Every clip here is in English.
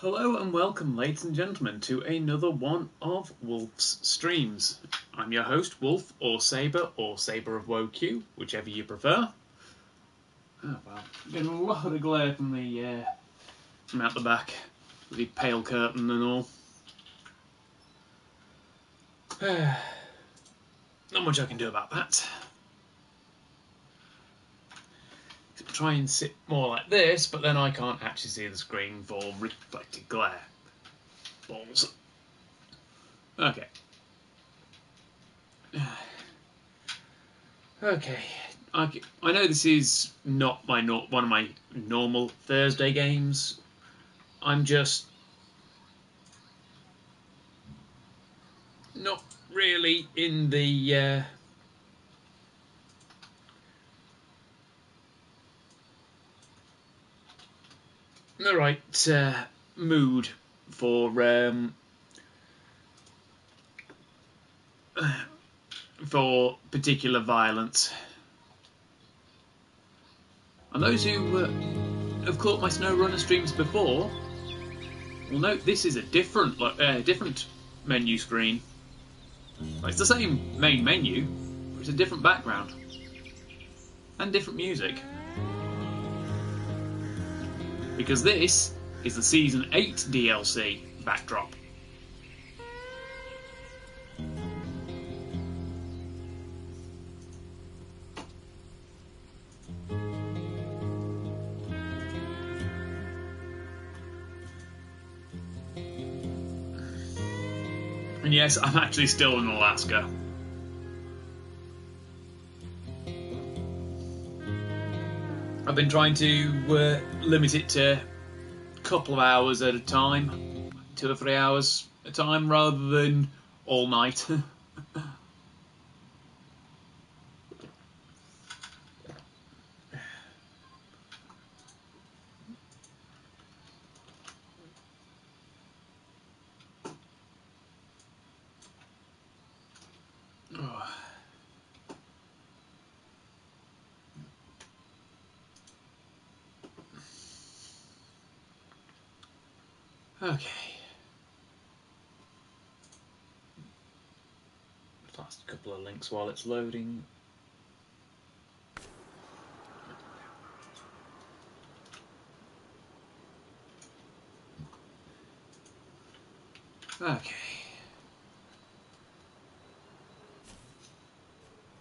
Hello and welcome, ladies and gentlemen, to another one of Wolf's streams. I'm your host, Wolf, or Saber of WoQ, whichever you prefer. Oh well, getting a lot of glare from the from out the back, with the pale curtain and all. Not much I can do about that. Try and sit more like this, but then I can't actually see the screen for reflected glare. Balls. Okay. Okay. I know this is not one of my normal Thursday games. I'm just not really in the right mood for particular violence. And those who have caught my SnowRunner streams before will note this is a different menu screen. Well, it's the same main menu, but it's a different background and different music. Because this is the Season 8 DLC backdrop. And yes, I'm actually still in Alaska. I've been trying to limit it to a couple of hours at a time, 2 or 3 hours at a time, rather than all night. Okay. Last couple of links while it's loading. Okay.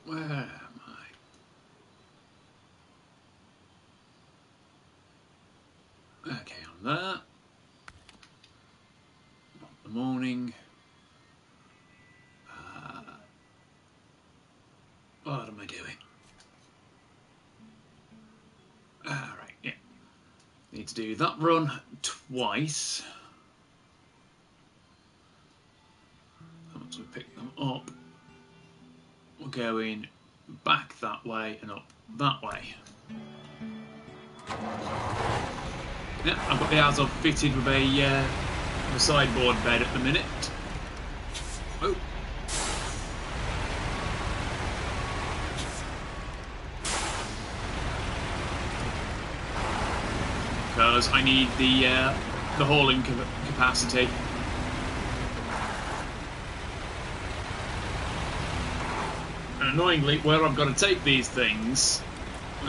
Where am I? Okay, on that. The morning. What am I doing? Alright, yeah. Need to do that run twice. Once we pick them up, we're going back that way and up that way. Yeah, I've got the Azov fitted with a sideboard bed at the minute. Oh. Because I need the hauling capacity. And annoyingly, where I've got to take these things,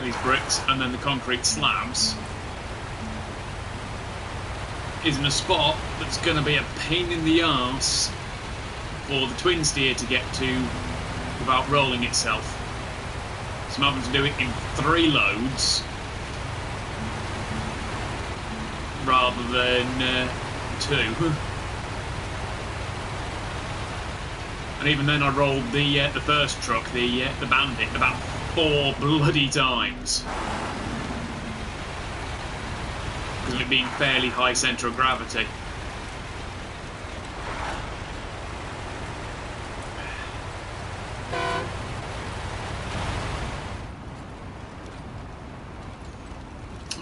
these bricks, and then the concrete slabs, is in a spot that's going to be a pain in the arse for the twin steer to get to without rolling itself. So I'm having to do it in 3 loads rather than 2. And even then I rolled the first truck, the Bandit, about 4 bloody times. Because of it being fairly high centre of gravity.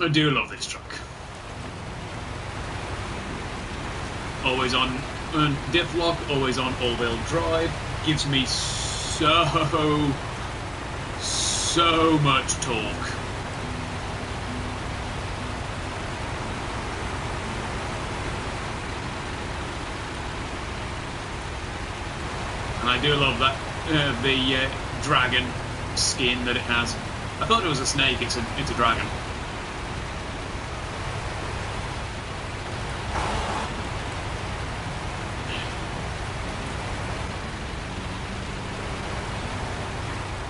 I do love this truck. Always on diff lock, always on all-wheel drive. Gives me so much torque. And I do love that, the dragon skin that it has. I thought it was a snake, it's a dragon.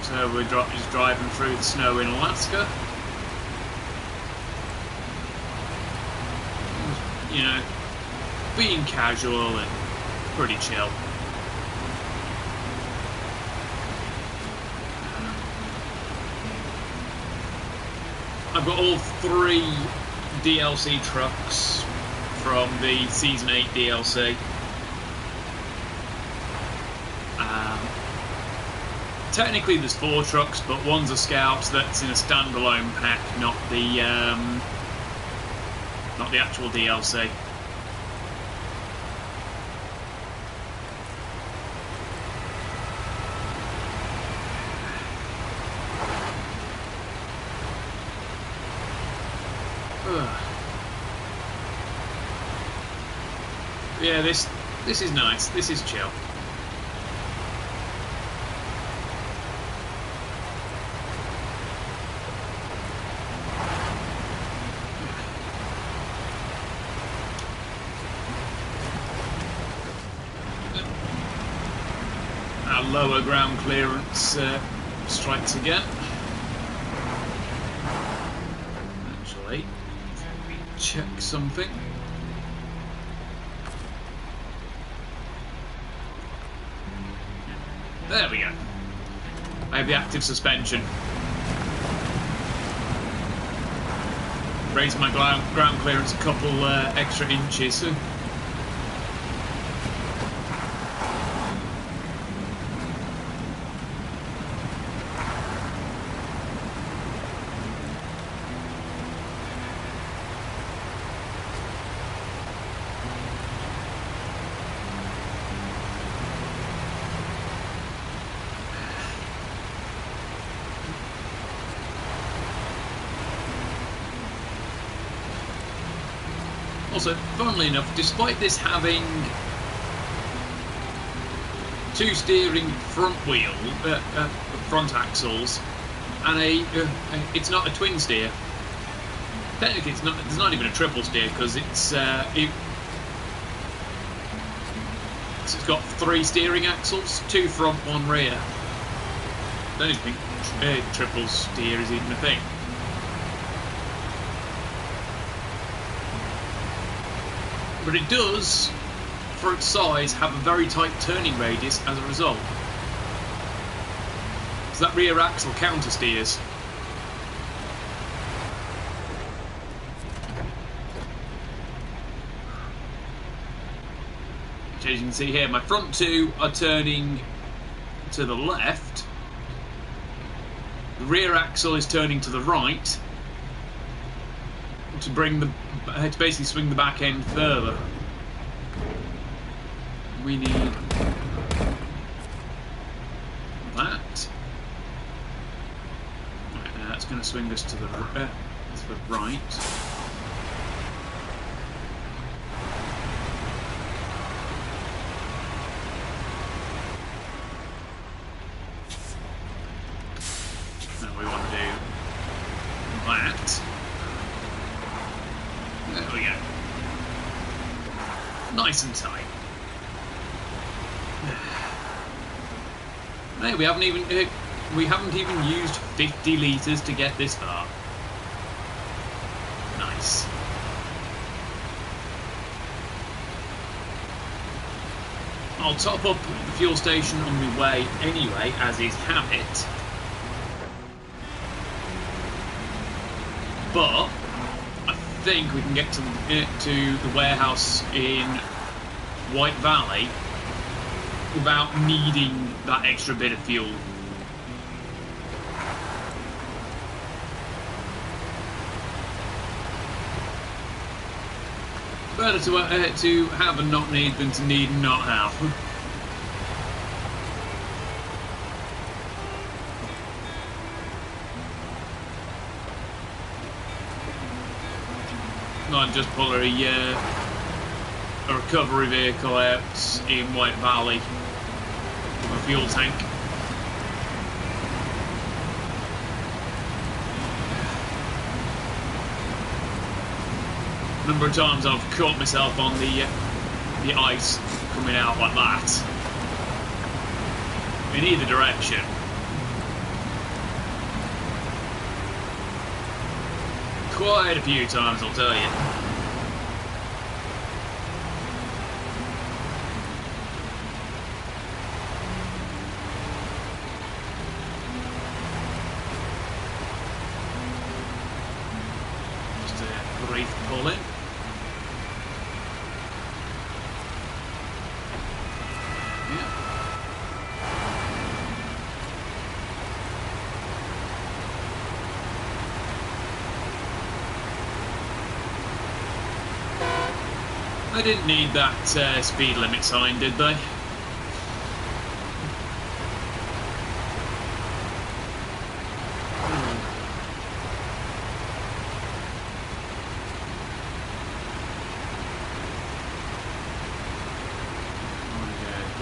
So we're just driving through the snow in Alaska. You know, being casual and pretty chill. I've got all 3 DLC trucks from the Season 8 DLC. Technically there's 4 trucks, but one's a Scout that's in a standalone pack, not the actual DLC. Yeah, this is nice. This is chill. Our lower ground clearance strikes again. Actually, let me check something. There we go. I have the active suspension. Raised my ground clearance a couple extra inches. Also, funnily enough, despite this having 2 steering front wheel, front axles, and it's not a twin steer. Technically, it's not. There's not even a triple steer because it's got 3 steering axles, 2 front, 1 rear. I don't even think triple steer is even a thing. But it does, for its size, have a very tight turning radius as a result. So that rear axle counter steers. Which, as you can see here, my front 2 are turning to the left. The rear axle is turning to the right to bring the to basically swing the back end further. We need that. Right, that's going to swing us to the right. And we want to do that. There we go. Nice and tight. Hey, we haven't even used 50 litres to get this far. Nice. I'll top up the fuel station on my way anyway, as is habit. But I think we can get to the warehouse in White Valley without needing that extra bit of fuel. Better to have and not need than to need and not have. Not just pull a recovery vehicle out in White Valley a fuel tank. A number of times I've caught myself on the ice coming out like that in either direction. Quite a few times, I'll tell you. Just a brief pull in. They didn't need that speed limit sign, did they?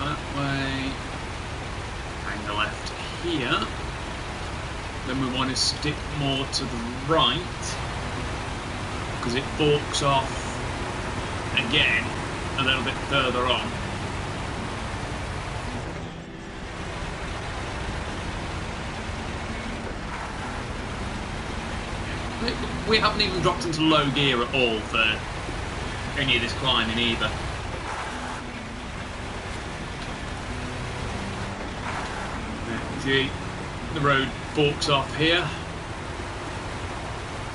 That way. Hang the left here. Then we want to stick more to the right because it forks off again a little bit further on. We haven't even dropped into low gear at all for any of this climbing either. See, the road forks off here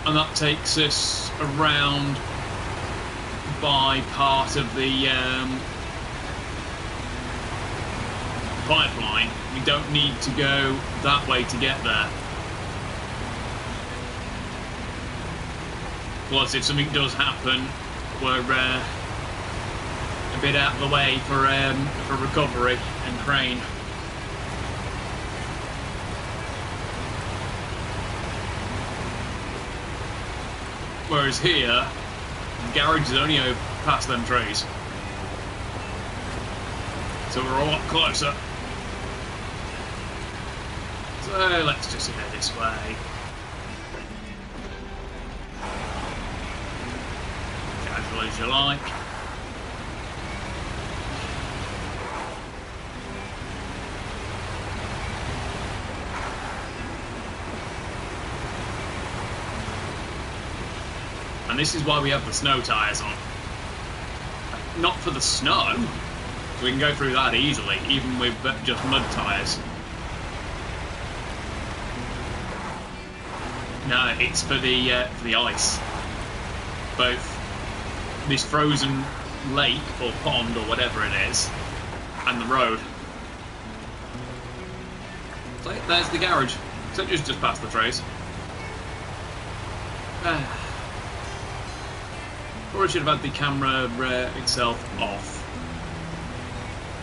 and that takes us around by part of the pipeline. We don't need to go that way to get there. Plus, if something does happen, we're a bit out of the way for recovery and crane. Whereas here, the garage is only over past them trees. So we're a lot closer. So let's just head this way. Casual as you like. And this is why we have the snow tyres on. Not for the snow, so we can go through that easily, even with just mud tyres. No, it's for the ice. Both this frozen lake or pond or whatever it is, and the road. So there's the garage. So just past the trace. Or I should have had the camera itself off.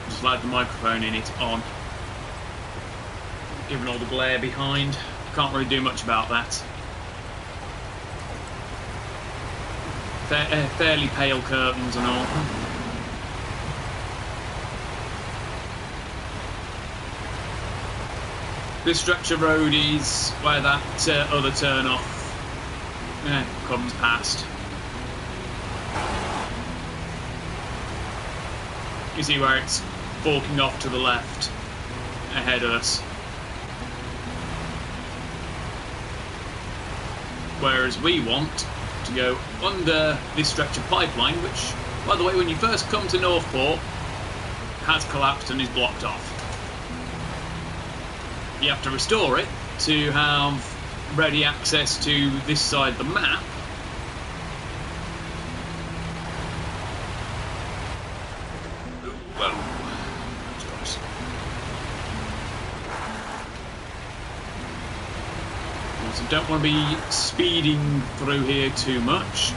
Just like the microphone in it on. Given all the glare behind, can't really do much about that. Fairly pale curtains and all. This stretch of road is where that other turn off comes past. You see where it's forking off to the left ahead of us. Whereas we want to go under this stretch of pipeline, which, by the way, when you first come to Northport, has collapsed and is blocked off. You have to restore it to have ready access to this side of the map. Don't want to be speeding through here too much.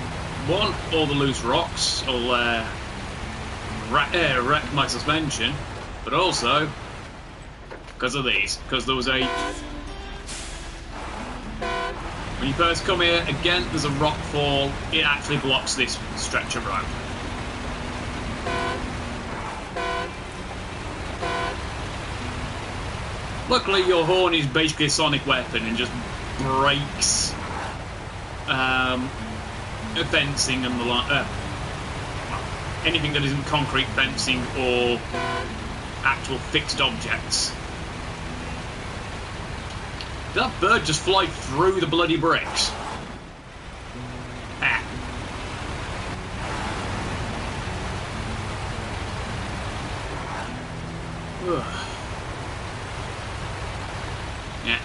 One, all the loose rocks will wreck my suspension, but also because of these. Because there was a... When you first come here, again, there's a rock fall. It actually blocks this stretch of road. Luckily, your horn is basically a sonic weapon and just breaks fencing and the like. Anything that isn't concrete fencing or actual fixed objects. Did that bird just fly through the bloody bricks? Ah. Yeah.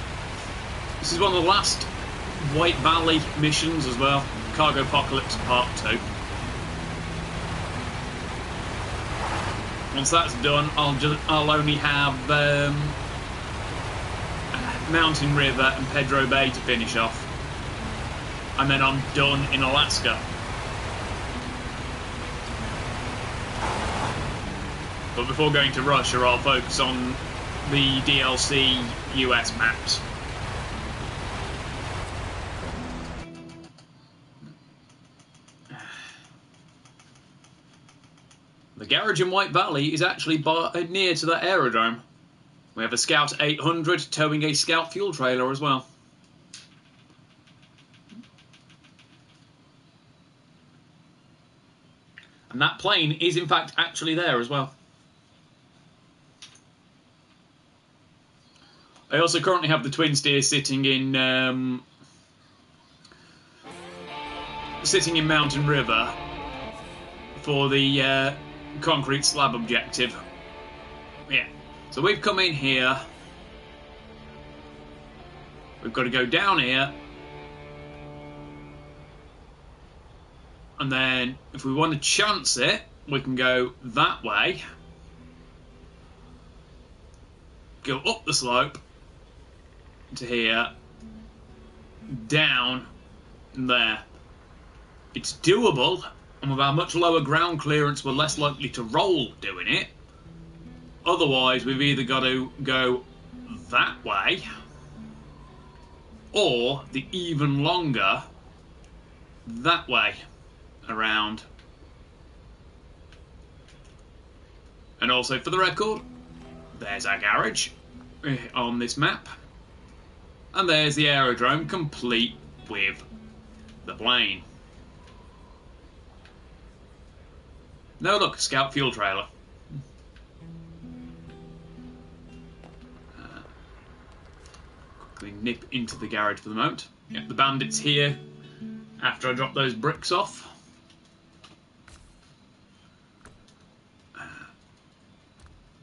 This is one of the last White Valley missions as well. Cargo Apocalypse Part 2. Once that's done, I'll only have Mountain River and Pedro Bay to finish off, and then I'm done in Alaska. But before going to Russia, I'll focus on the DLC US maps. The garage in White Valley is actually near to that aerodrome. We have a Scout 800 towing a Scout fuel trailer as well. And that plane is in fact actually there as well. I also currently have the twin steer sitting in Mountain River for the concrete slab objective. Yeah. So we've come in here. We've got to go down here. And then if we want to chance it, we can go that way. Go up the slope to here. Down there. It's doable. And with our much lower ground clearance, we're less likely to roll doing it. Otherwise, we've either got to go that way, or the even longer that way around. And also, for the record, there's our garage on this map. And there's the aerodrome, complete with the plane. No, look, Scout fuel trailer. Quickly nip into the garage for the moment. Yep, the bandit's here after I drop those bricks off.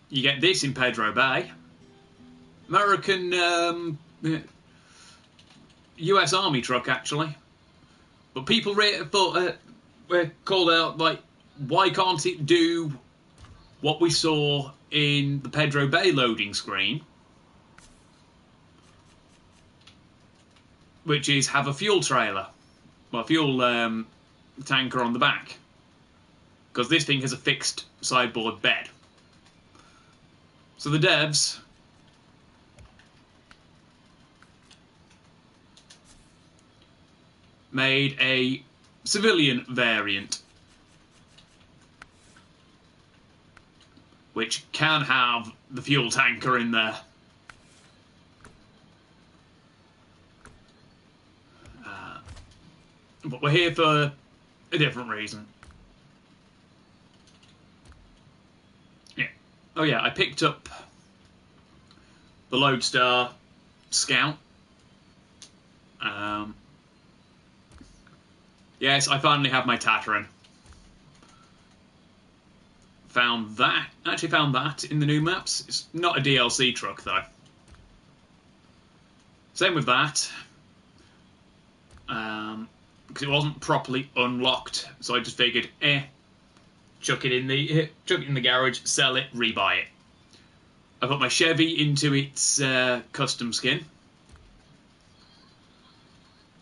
You get this in Pedro Bay. American US Army truck, actually. But people thought were called out, like, why can't it do what we saw in the Pedro Bay loading screen? Which is have a fuel trailer. Well, fuel tanker on the back. Because this thing has a fixed sideboard bed. So the devs made a civilian variant which can have the fuel tanker in there. But we're here for a different reason. Yeah. Oh yeah, I picked up the Lodestar Scout. Yes, I finally have my Tataran. Actually found that in the new maps. It's not a DLC truck though. Same with that. Because it wasn't properly unlocked, so I just figured, chuck it in the garage, sell it, rebuy it. I put my Chevy into its custom skin.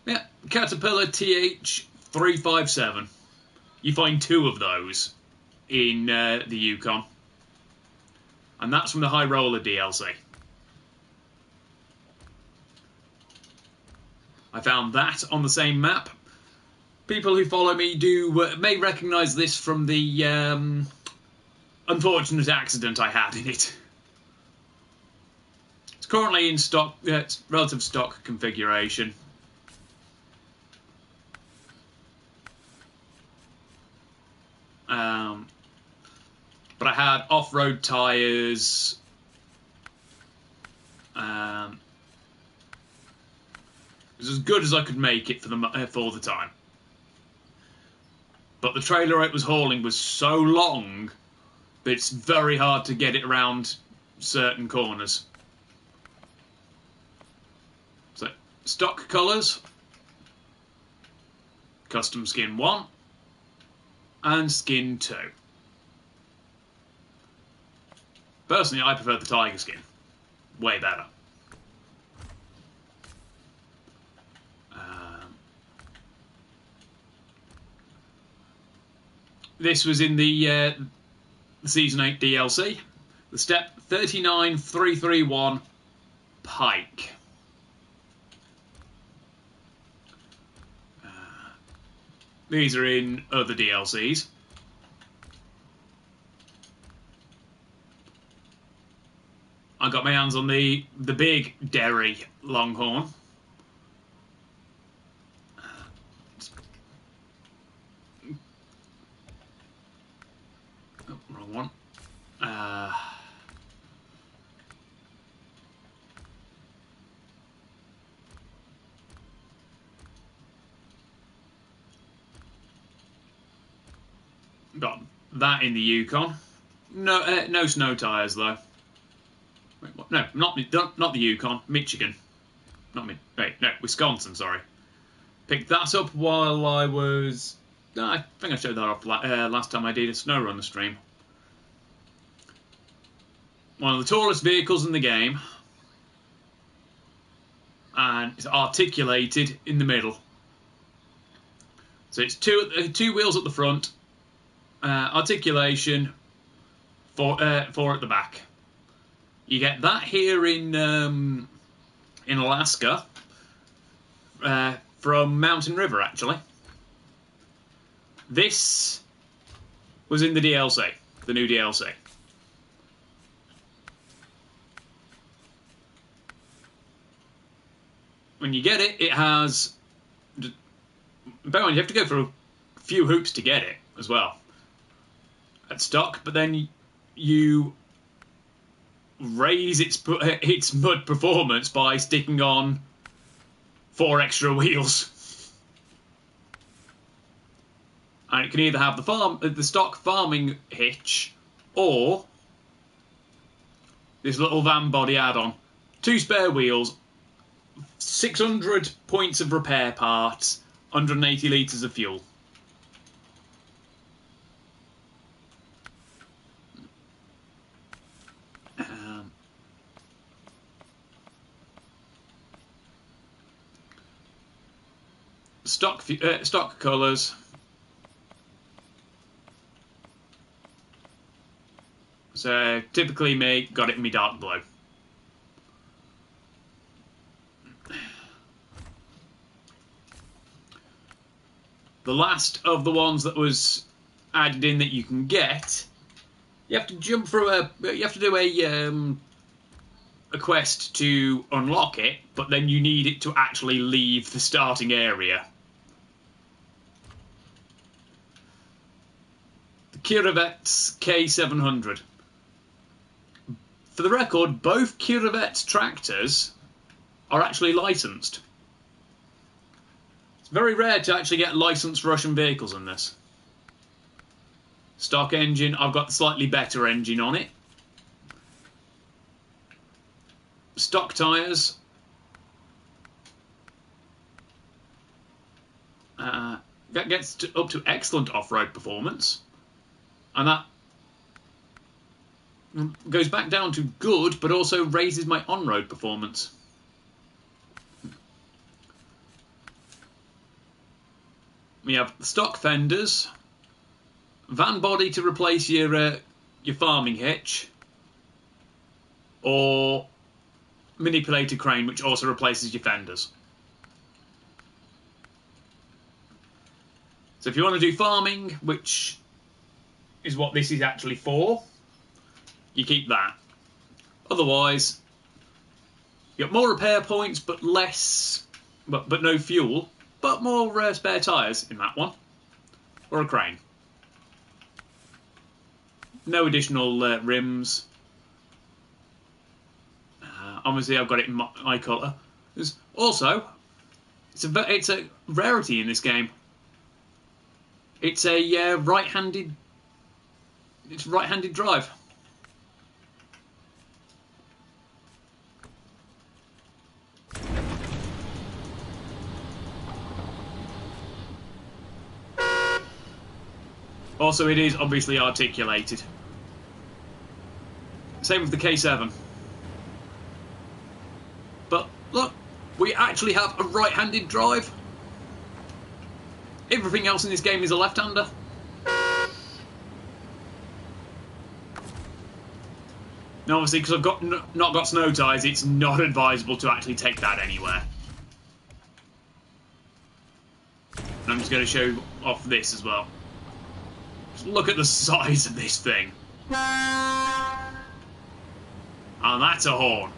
Yeah, Caterpillar TH357. You find 2 of those in the Yukon. And that's from the High Roller DLC. I found that on the same map. People who follow me may recognise this from the unfortunate accident I had in it. It's currently in stock, it's relative stock configuration. But I had off-road tyres. It was as good as I could make it for the time. But the trailer it was hauling was so long that it's very hard to get it around certain corners. So, stock colours, custom skin 1 and skin 2. Personally, I prefer the tiger skin. Way better. This was in the Season 8 DLC. The Step 39331 Pike. These are in other DLCs. I got my hands on the big Derry Longhorn. Oh, wrong one. Got that in the Yukon. No, no snow tyres though. Wait, what? No, not the Yukon. Michigan. Wisconsin. Sorry. Picked that up while I was. I think I showed that off last time I did a SnowRunner stream. One of the tallest vehicles in the game, and it's articulated in the middle. So it's two wheels at the front, articulation, four at the back. You get that here in Alaska from Mountain River, actually. This was in the DLC, the new DLC. When you get it, it has... Bear in mind, you have to go through a few hoops to get it as well at stock, but then you raise its mud performance by sticking on 4 extra wheels. And it can either have the stock farming hitch or this little van body add-on. 2 spare wheels, 600 points of repair parts, 180 litres of fuel. Stock colours. So typically got it in me dark blue. The last of the ones that was added in that you can get, you have to jump through you have to do a quest to unlock it, but then you need it to actually leave the starting area. The Kiravet's K700. For the record, both Kiravet tractors are actually licensed. It's very rare to actually get licensed Russian vehicles in this. Stock engine, I've got the slightly better engine on it. Stock tyres. That gets up to excellent off-road performance. And that goes back down to good, but also raises my on-road performance. We have stock fenders, van body to replace your farming hitch, or manipulated crane, which also replaces your fenders. So if you want to do farming, which is what this is actually for, you keep that. Otherwise, You got more repair points, but less, but no fuel, but more spare tyres in that one, or a crane. No additional rims. Obviously, I've got it in my colour. Also, it's a rarity in this game. It's a right-handed. It's right-handed drive. Also, it is obviously articulated. Same with the K7. But look, we actually have a right-handed drive. Everything else in this game is a left-hander. Now, obviously, because I've not got snow tyres, it's not advisable to actually take that anywhere. And I'm just going to show off this as well. Just look at the size of this thing. And that's a horn.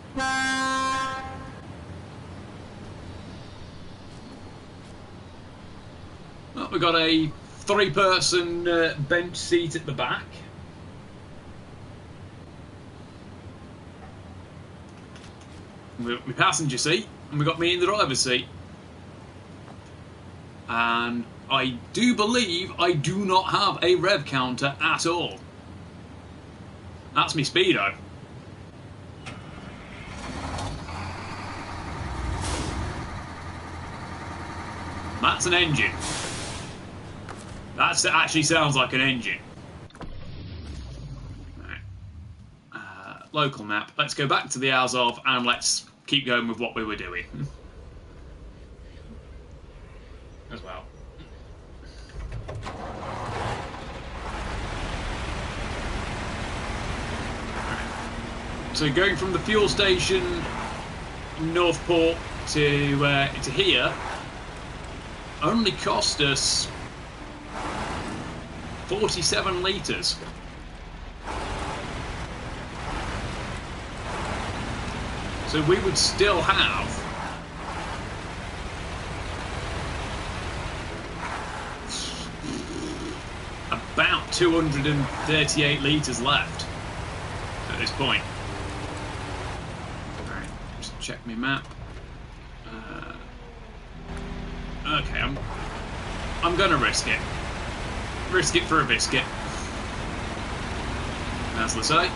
Well, we've got a 3-person bench seat at the back. We've got my passenger seat, and we've got me in the driver's seat. And I do believe I do not have a rev counter at all. That's my speedo. That's an engine. That actually sounds like an engine. Right. Local map. Let's go back to the Azov and let's keep going with what we were doing. As well. So going from the fuel station Northport to here only cost us 47 litres. So we would still have about 238 litres left at this point. Alright, just check my map. Okay, I'm gonna risk it. Risk it for a biscuit, as they say.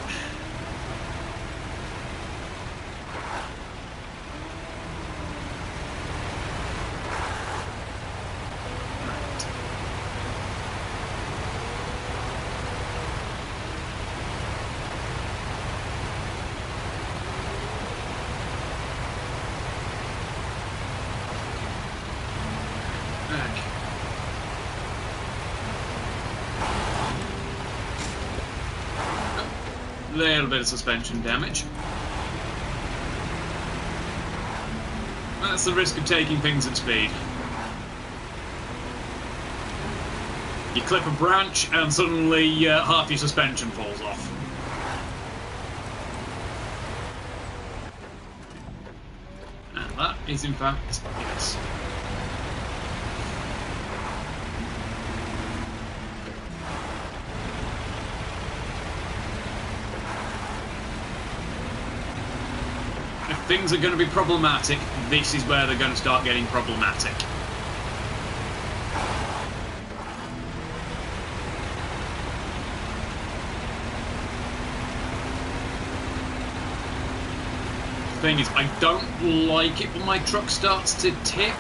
Little bit of suspension damage. That's the risk of taking things at speed. You clip a branch and suddenly half your suspension falls off. And that is in fact, yes. Things are going to be problematic. This is where they're going to start getting problematic. The thing is, I don't like it when my truck starts to tip,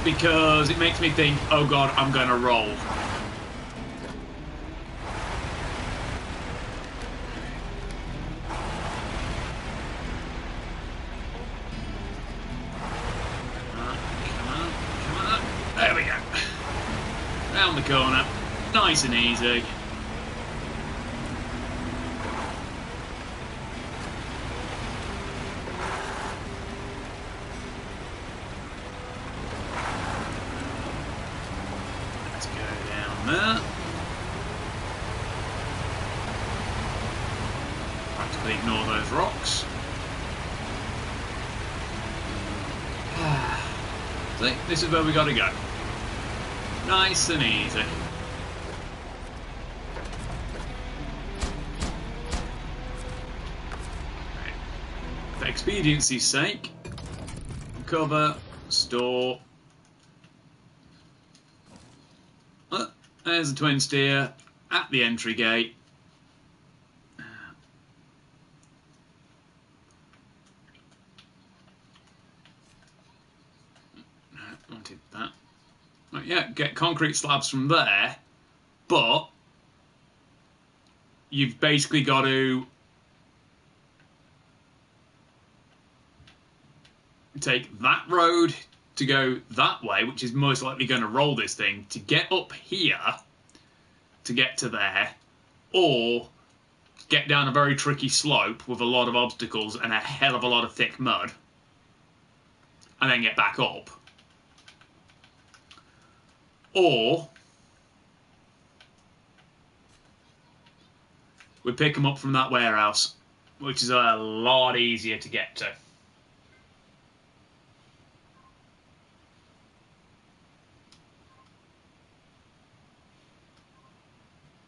because it makes me think, oh god, I'm going to roll. Round the corner, nice and easy. Let's go down there. Practically ignore those rocks. See, this is where we got to go. Nice and easy. For expediency's sake, cover, store. There's the twin steer at the entry gate. Wanted that. Right, yeah, get concrete slabs from there, but you've basically got to take that road to go that way, which is most likely going to roll this thing, to get up here, to get to there, or get down a very tricky slope with a lot of obstacles and a hell of a lot of thick mud, and then get back up. Or we pick them up from that warehouse, which is a lot easier to get to.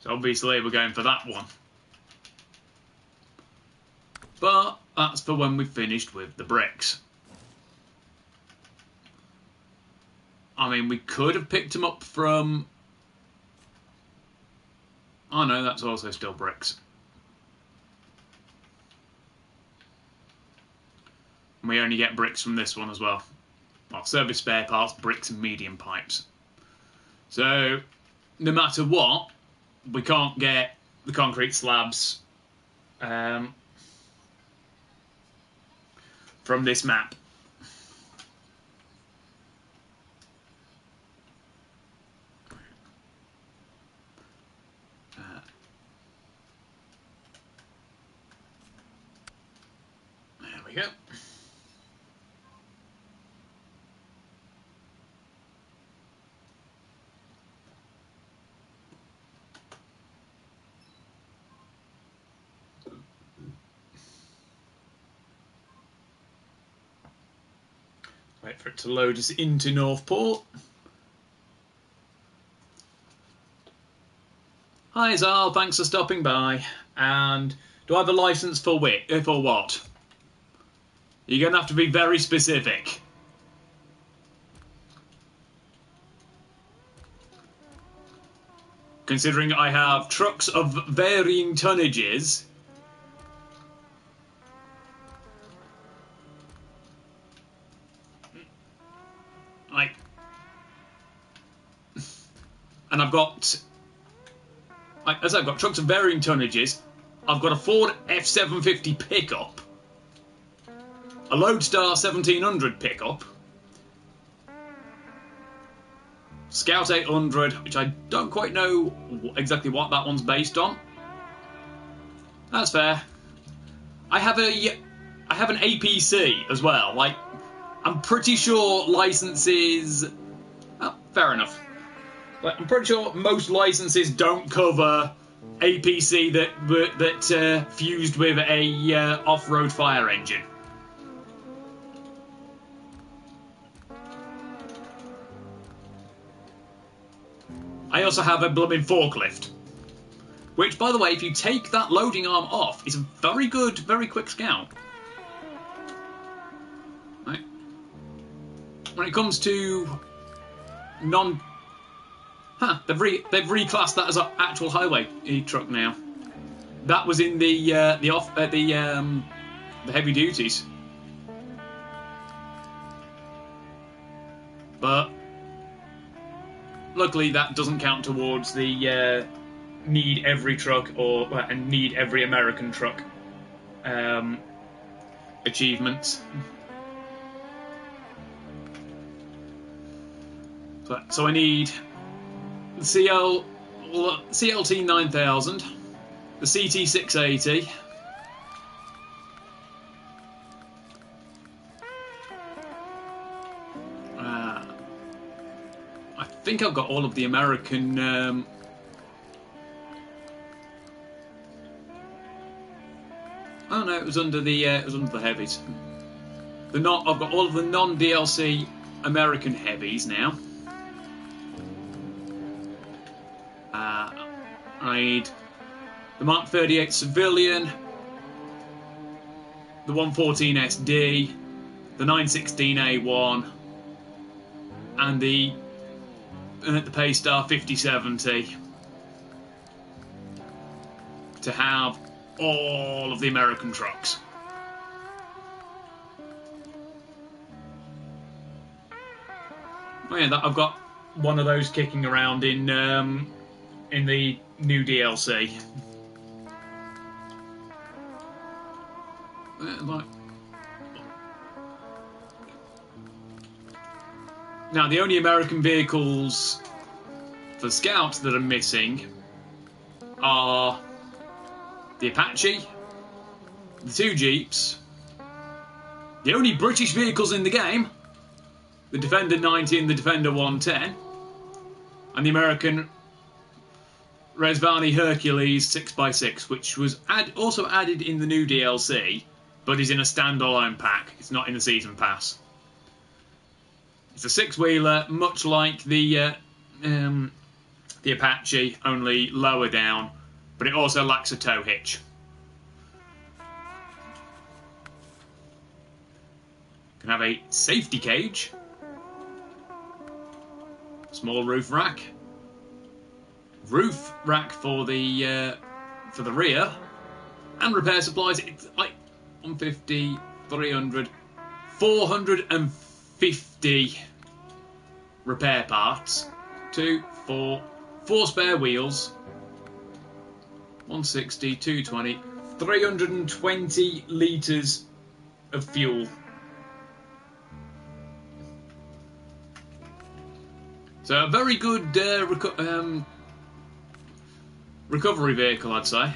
So obviously we're going for that one. But that's for when we've finished with the bricks. I mean, we could have picked them up from... Oh no, that's also still bricks. And we only get bricks from this one as well. Well, service spare parts, bricks and medium pipes. So, no matter what, we can't get the concrete slabs from this map. There we go. Wait for it to load us into Northport. Hi Zal, thanks for stopping by. And do I have a license for what? You're going to have to be very specific. Considering I have trucks of varying tonnages. And I've got trucks of varying tonnages. I've got a Ford F750 pickup, a Lodestar 1700 pickup, Scout 800, which I don't quite know exactly what that one's based on. That's fair. I have an APC as well. Like, I'm pretty sure licenses. Oh, fair enough. But I'm pretty sure most licenses don't cover APC that fused with a off-road fire engine. I also have a blooming forklift, which, by the way, if you take that loading arm off, is a very good, very quick scout. Right. When it comes to they've reclassed that as an actual highway truck now. That was in the heavy duties. But luckily that doesn't count towards the need every truck and need every American truck achievements. So I need the CLT 9000, the CT 680, I think I've got all of the American oh no, it was under the heavies. I've got all of the non-DLC American heavies now. I need the Mark 38 Civilian, the 114 SD, the 916 A1, and the Paystar 5070 to have all of the American trucks. Oh yeah, I've got one of those kicking around in the new DLC. Now, the only American vehicles for Scouts that are missing are the Apache, the 2 Jeeps, the only British vehicles in the game, the Defender 90 and the Defender 110, and the American Resvani Hercules 6x6, which was also added in the new DLC, but is in a standalone pack. It's not in the Season Pass. It's a 6-wheeler, much like the Apache, only lower down, but it also lacks a tow hitch. Can have a safety cage, small roof rack for the rear, and repair supplies. It's like 150, 300, 450 repair parts, 4 spare wheels, 160, 220, 320 litres of fuel. So a very good recovery vehicle, I'd say.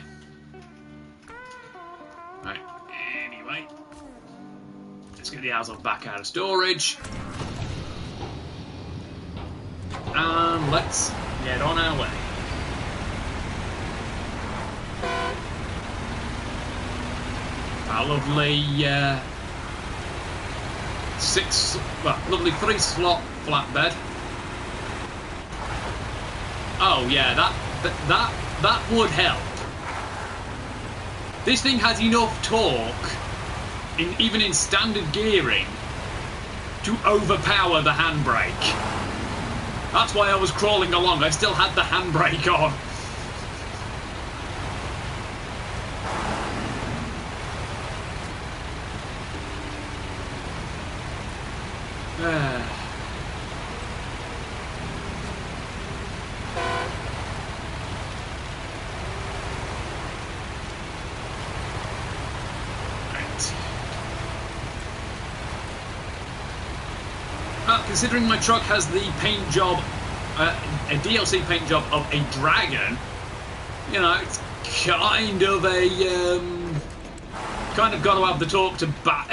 Right, anyway, let's get the Azov back out of storage. And let's get on our way. Our lovely lovely 3-slot flatbed. Oh yeah, that would help. This thing has enough torque, even in standard gearing, to overpower the handbrake. That's why I was crawling along. I still had the handbrake on. Considering my truck has the paint job, a DLC paint job of a dragon, you know, it's kind of got to have the torque to back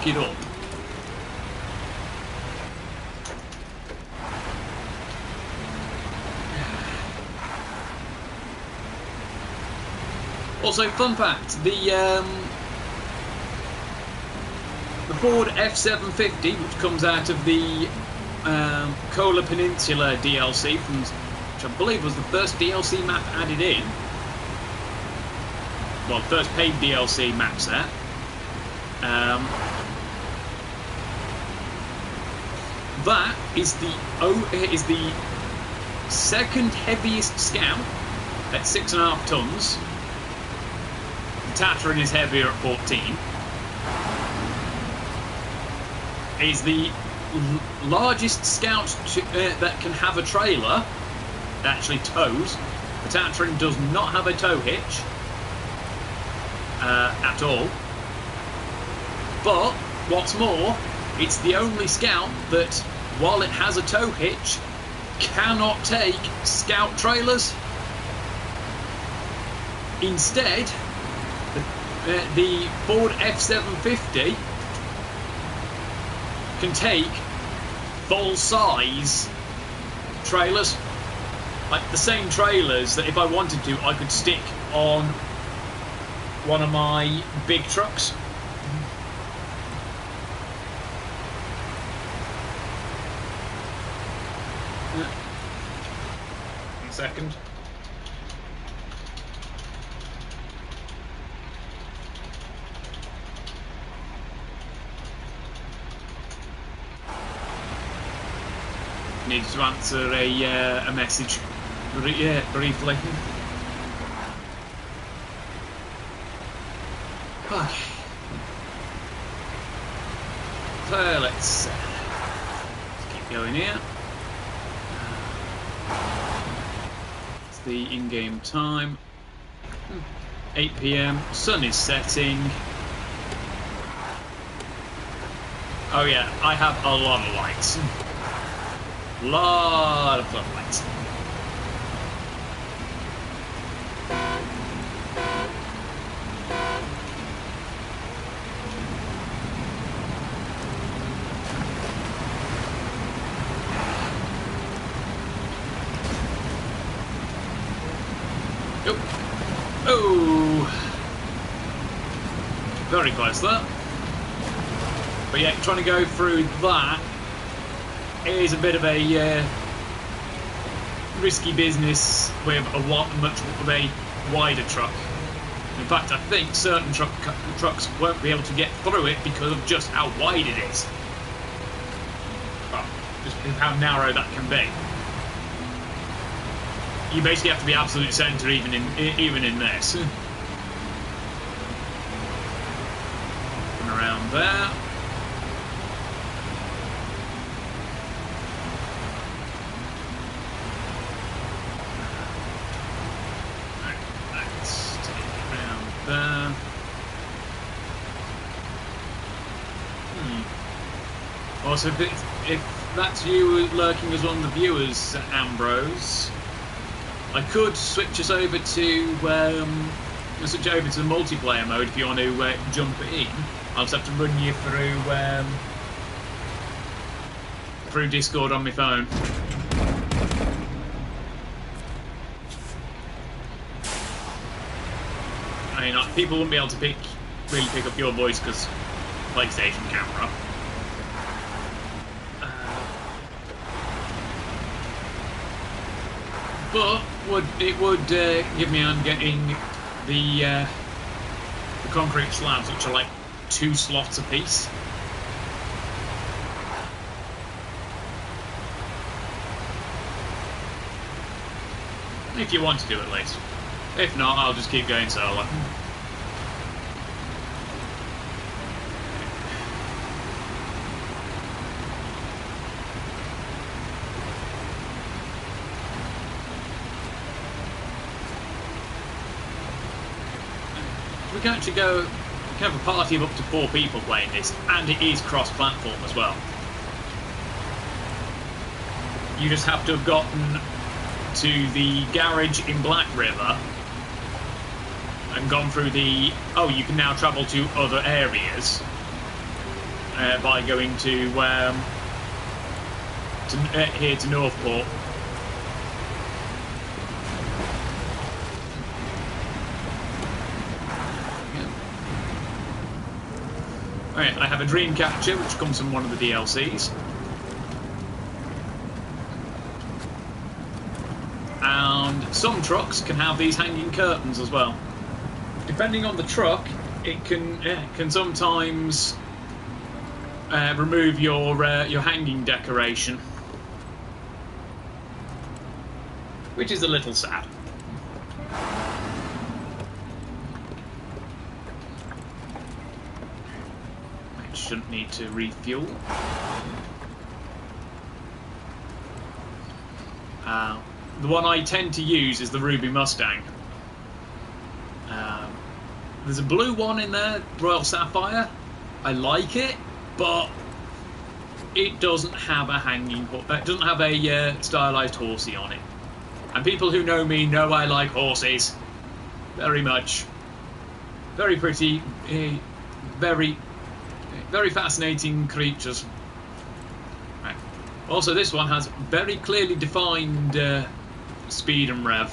it up. Also, fun fact: the Ford F750, which comes out of the Kola Peninsula DLC, which I believe was the first DLC map added in. Well, first paid DLC map set. That is the second heaviest Scout at 6.5 tons. The Tatran is heavier at 14. Is the largest Scout that can have a trailer that actually tows. The Tatran does not have a tow hitch at all. But what's more, it's the only Scout that, while it has a tow hitch, cannot take Scout trailers. Instead, the Ford F750 can take full-size trailers, like the same trailers that if I wanted to I could stick on one of my big trucks. 1 second. Need to answer a message briefly. Okay. So let's keep going here. It's the in-game time. 8 PM. Sun is setting. Oh yeah, I have a lot of lights. Lot of floodlights. Oh, very close there. But yeah, trying to go through that is a bit of a risky business with much of a wider truck. In fact, I think certain trucks won't be able to get through it because of just how wide it is. Well, just how narrow that can be. You basically have to be absolute centre even in this. And around there. Let's take it around there. Also, if that's you lurking as one of the viewers, Ambrose, I could switch us over to the multiplayer mode if you want to jump in. I'll just have to run you through Discord on my phone. I mean, people wouldn't be able to really pick up your voice because PlayStation camera. But it would give me on getting the concrete slabs, which are like 2 slots a piece. If you want to do it, at least. If not, I'll just keep going solo. We can actually have a party of up to 4 people playing this, and it is cross-platform as well. You just have to have gotten to the garage in Black River and gone through the... Oh, you can now travel to other areas by going to here to Northport. Right, I have a dream catcher, which comes from one of the DLCs. And some trucks can have these hanging curtains as well. Depending on the truck, it can sometimes remove your hanging decoration, which is a little sad. Shouldn't need to refuel. The one I tend to use is the Ruby Mustang. There's a blue one in there, Royal Sapphire. I like it, but it doesn't have a stylized horsey on it. And people who know me know I like horses very much. Very pretty, very fascinating creatures. Right. Also, this one has very clearly defined speed and rev.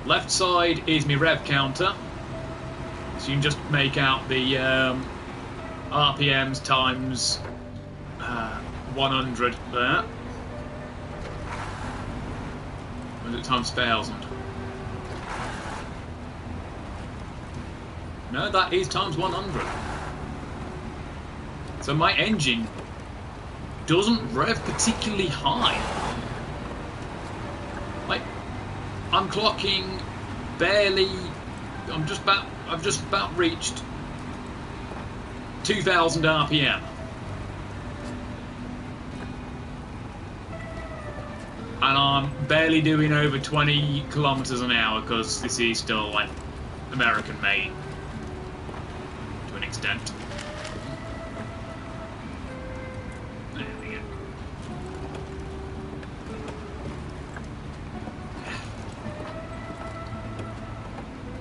Left side is my rev counter, so you can just make out the RPMs times 100 there. Is it times 1,000? No, that is times 100. So my engine doesn't rev particularly high. Like, I'm clocking barely. I've just about reached 2,000 RPM. And I'm barely doing over 20 kilometers an hour because this is still like American made to an extent. There we go.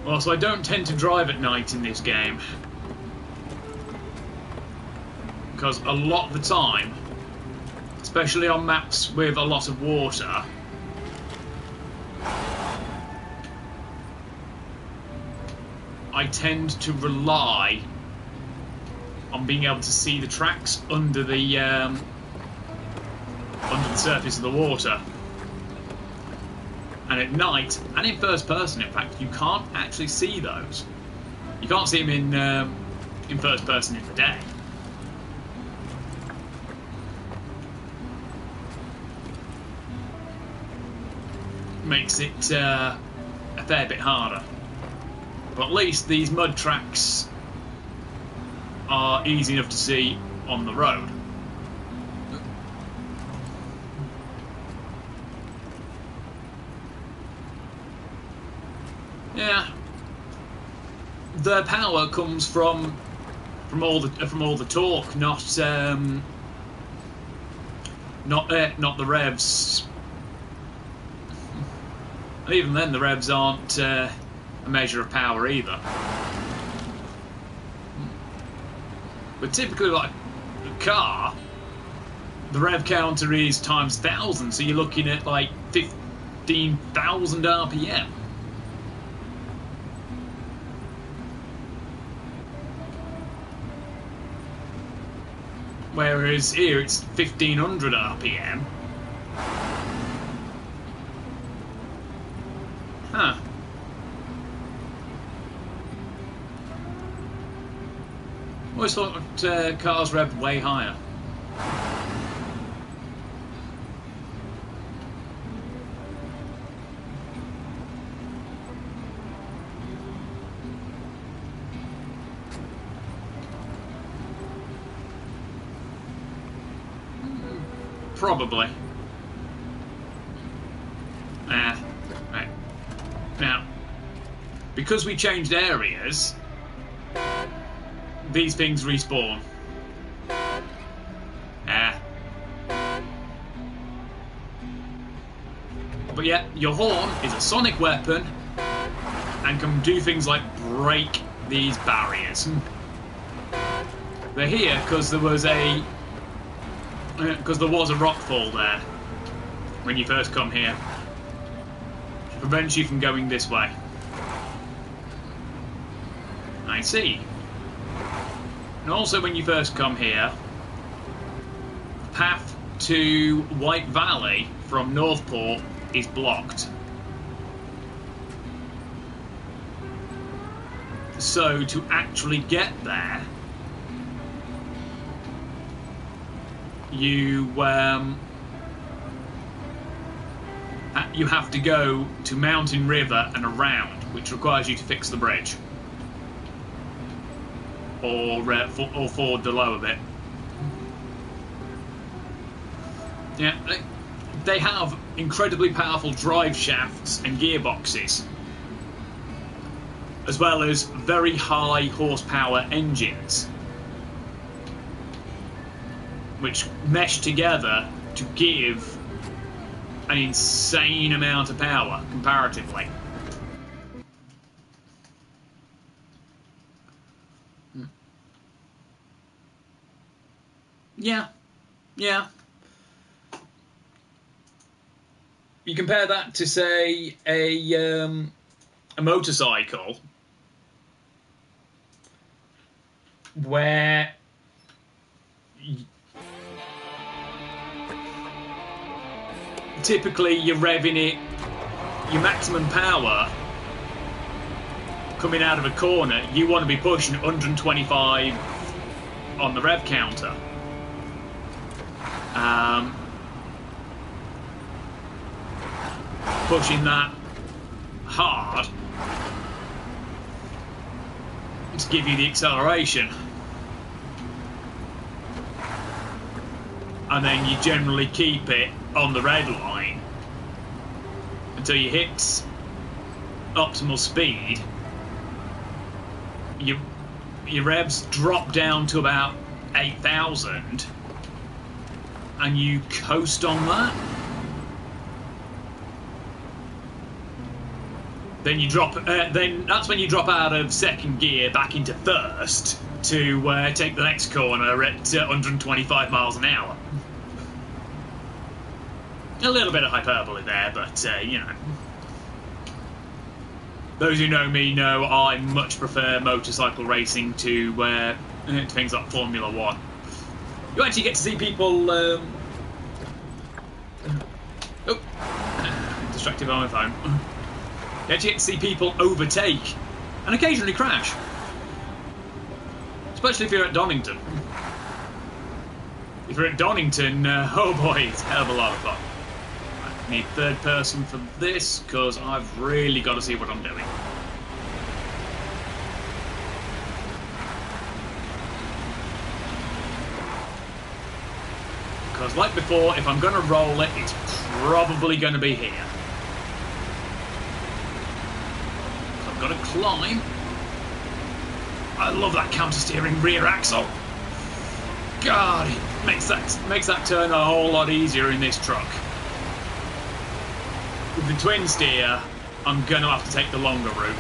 Well, so I don't tend to drive at night in this game because a lot of the time, especially on maps with a lot of water, I tend to rely on being able to see the tracks under the surface of the water. And at night, and in first person, in fact, you can't actually see those. You can't see them in first person in the day. Makes it a fair bit harder. But at least these mud tracks are easy enough to see on the road. Yeah, the power comes from all the torque, not the revs. And even then, the revs aren't a measure of power either. But typically, like a car, the rev counter is times 1,000, so you're looking at like 15,000 RPM. Whereas here it's 1,500 RPM. Huh. Always thought cars revved way higher. Probably. Right. Now, because we changed areas, these things respawn. But yeah, your horn is a sonic weapon and can do things like break these barriers. They're here because there was a rockfall there when you first come here. It prevents you from going this way. I see. And also when you first come here, the path to White Valley from Northport is blocked. So to actually get there, you have to go to Mountain River and around, which requires you to fix the bridge or ford the lower bit. Yeah, they have incredibly powerful drive shafts and gearboxes, as well as very high horsepower engines, which mesh together to give an insane amount of power, comparatively. Yeah. You compare that to, say, a motorcycle, where typically you're revving it your maximum power coming out of a corner, you want to be pushing 125 on the rev counter. Pushing that hard to give you the acceleration. And then you generally keep it on the red line until you hit optimal speed. Your revs drop down to about 8,000 and you coast on that. Then you drop. Then that's when you drop out of second gear back into first to take the next corner at 125 miles an hour. A little bit of hyperbole there, but you know, those who know me know I much prefer motorcycle racing to things like Formula One. You actually get to see people. Distracted by my phone. You actually get to see people overtake and occasionally crash, especially if you're at Donington. If you're at Donington, oh boy, it's a hell of a lot of fun. I need third person for this because I've really got to see what I'm doing. Because like before, if I'm going to roll it, it's probably going to be here. So I've got to climb. I love that counter-steering rear axle. God, it makes that turn a whole lot easier in this truck. With the twin steer, I'm going to have to take the longer route.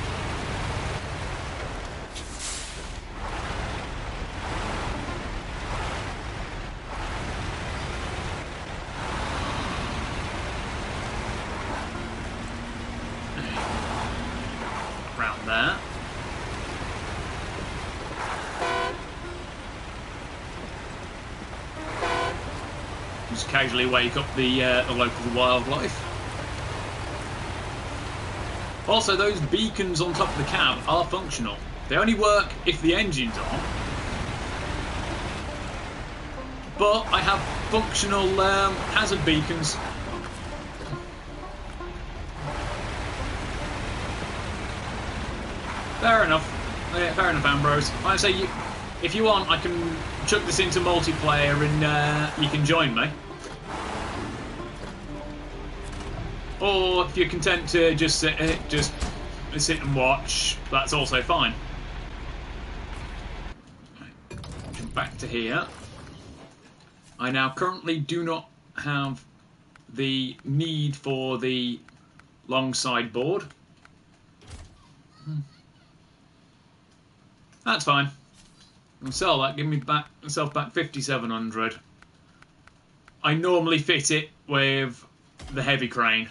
Around there. Just casually wake up the local wildlife. Also, those beacons on top of the cab are functional. They only work if the engine's on. But I have functional hazard beacons. Fair enough. Yeah, fair enough, Ambrose. I say, if you want, I can chuck this into multiplayer and you can join me. Or if you're content to just sit and watch, that's also fine. Jump back to here. I now currently do not have the need for the long sideboard. That's fine. I'll sell that. Give me myself back 5,700. I normally fit it with the heavy crane,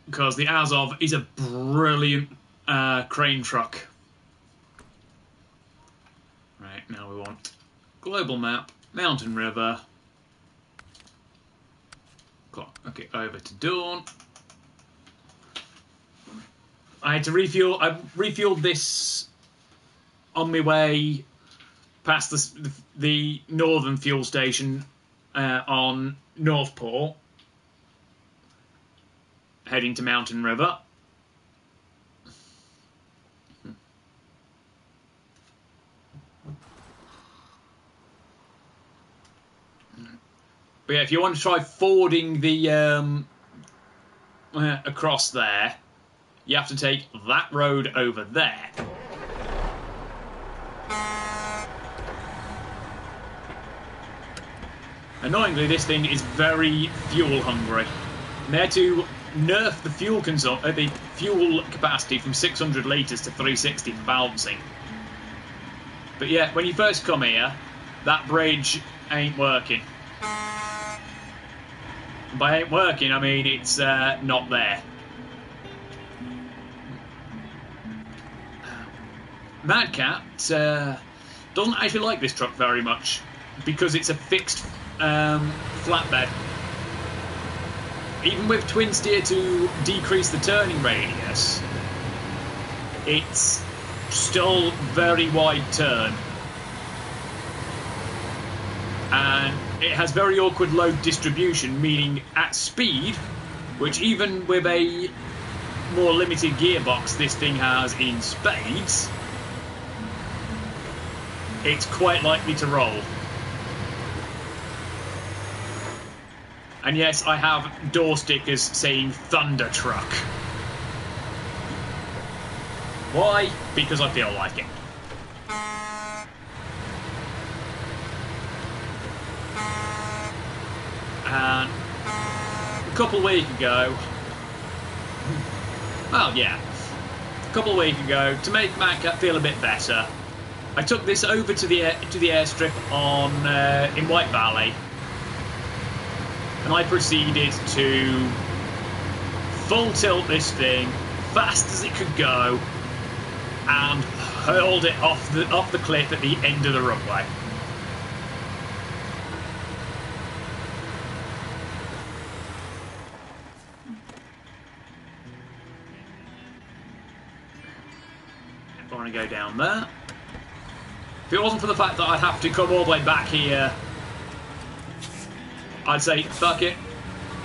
because the Azov is a brilliant crane truck. Right, now we want global map, mountain river. Okay, over to Dawn. I had to refuel. I refueled this on my way past the northern fuel station on Northport, heading to Mountain River. But yeah, if you want to try fording the across there, you have to take that road over there. Annoyingly, this thing is very fuel hungry. And they're to nerf the fuel capacity from 600 litres to 360 for balancing. But yeah, when you first come here, that bridge ain't working. And by ain't working, I mean it's not there. Mad Cat doesn't actually like this truck very much because it's a fixed flatbed. even with twin steer to decrease the turning radius, it's still very wide turn. And it has very awkward load distribution, meaning at speed, which even with a more limited gearbox this thing has in spades, it's quite likely to roll. And yes, I have door stickers saying Thunder Truck. Why? Because I feel like it. And a couple of weeks ago, well, yeah, a couple of weeks ago, to make Mac feel a bit better, I took this over to the airstrip on in White Valley, and I proceeded to full tilt this thing fast as it could go, and hurled it off the cliff at the end of the runway. I want to go down there. If it wasn't for the fact that I'd have to come all the way back here, I'd say, fuck it,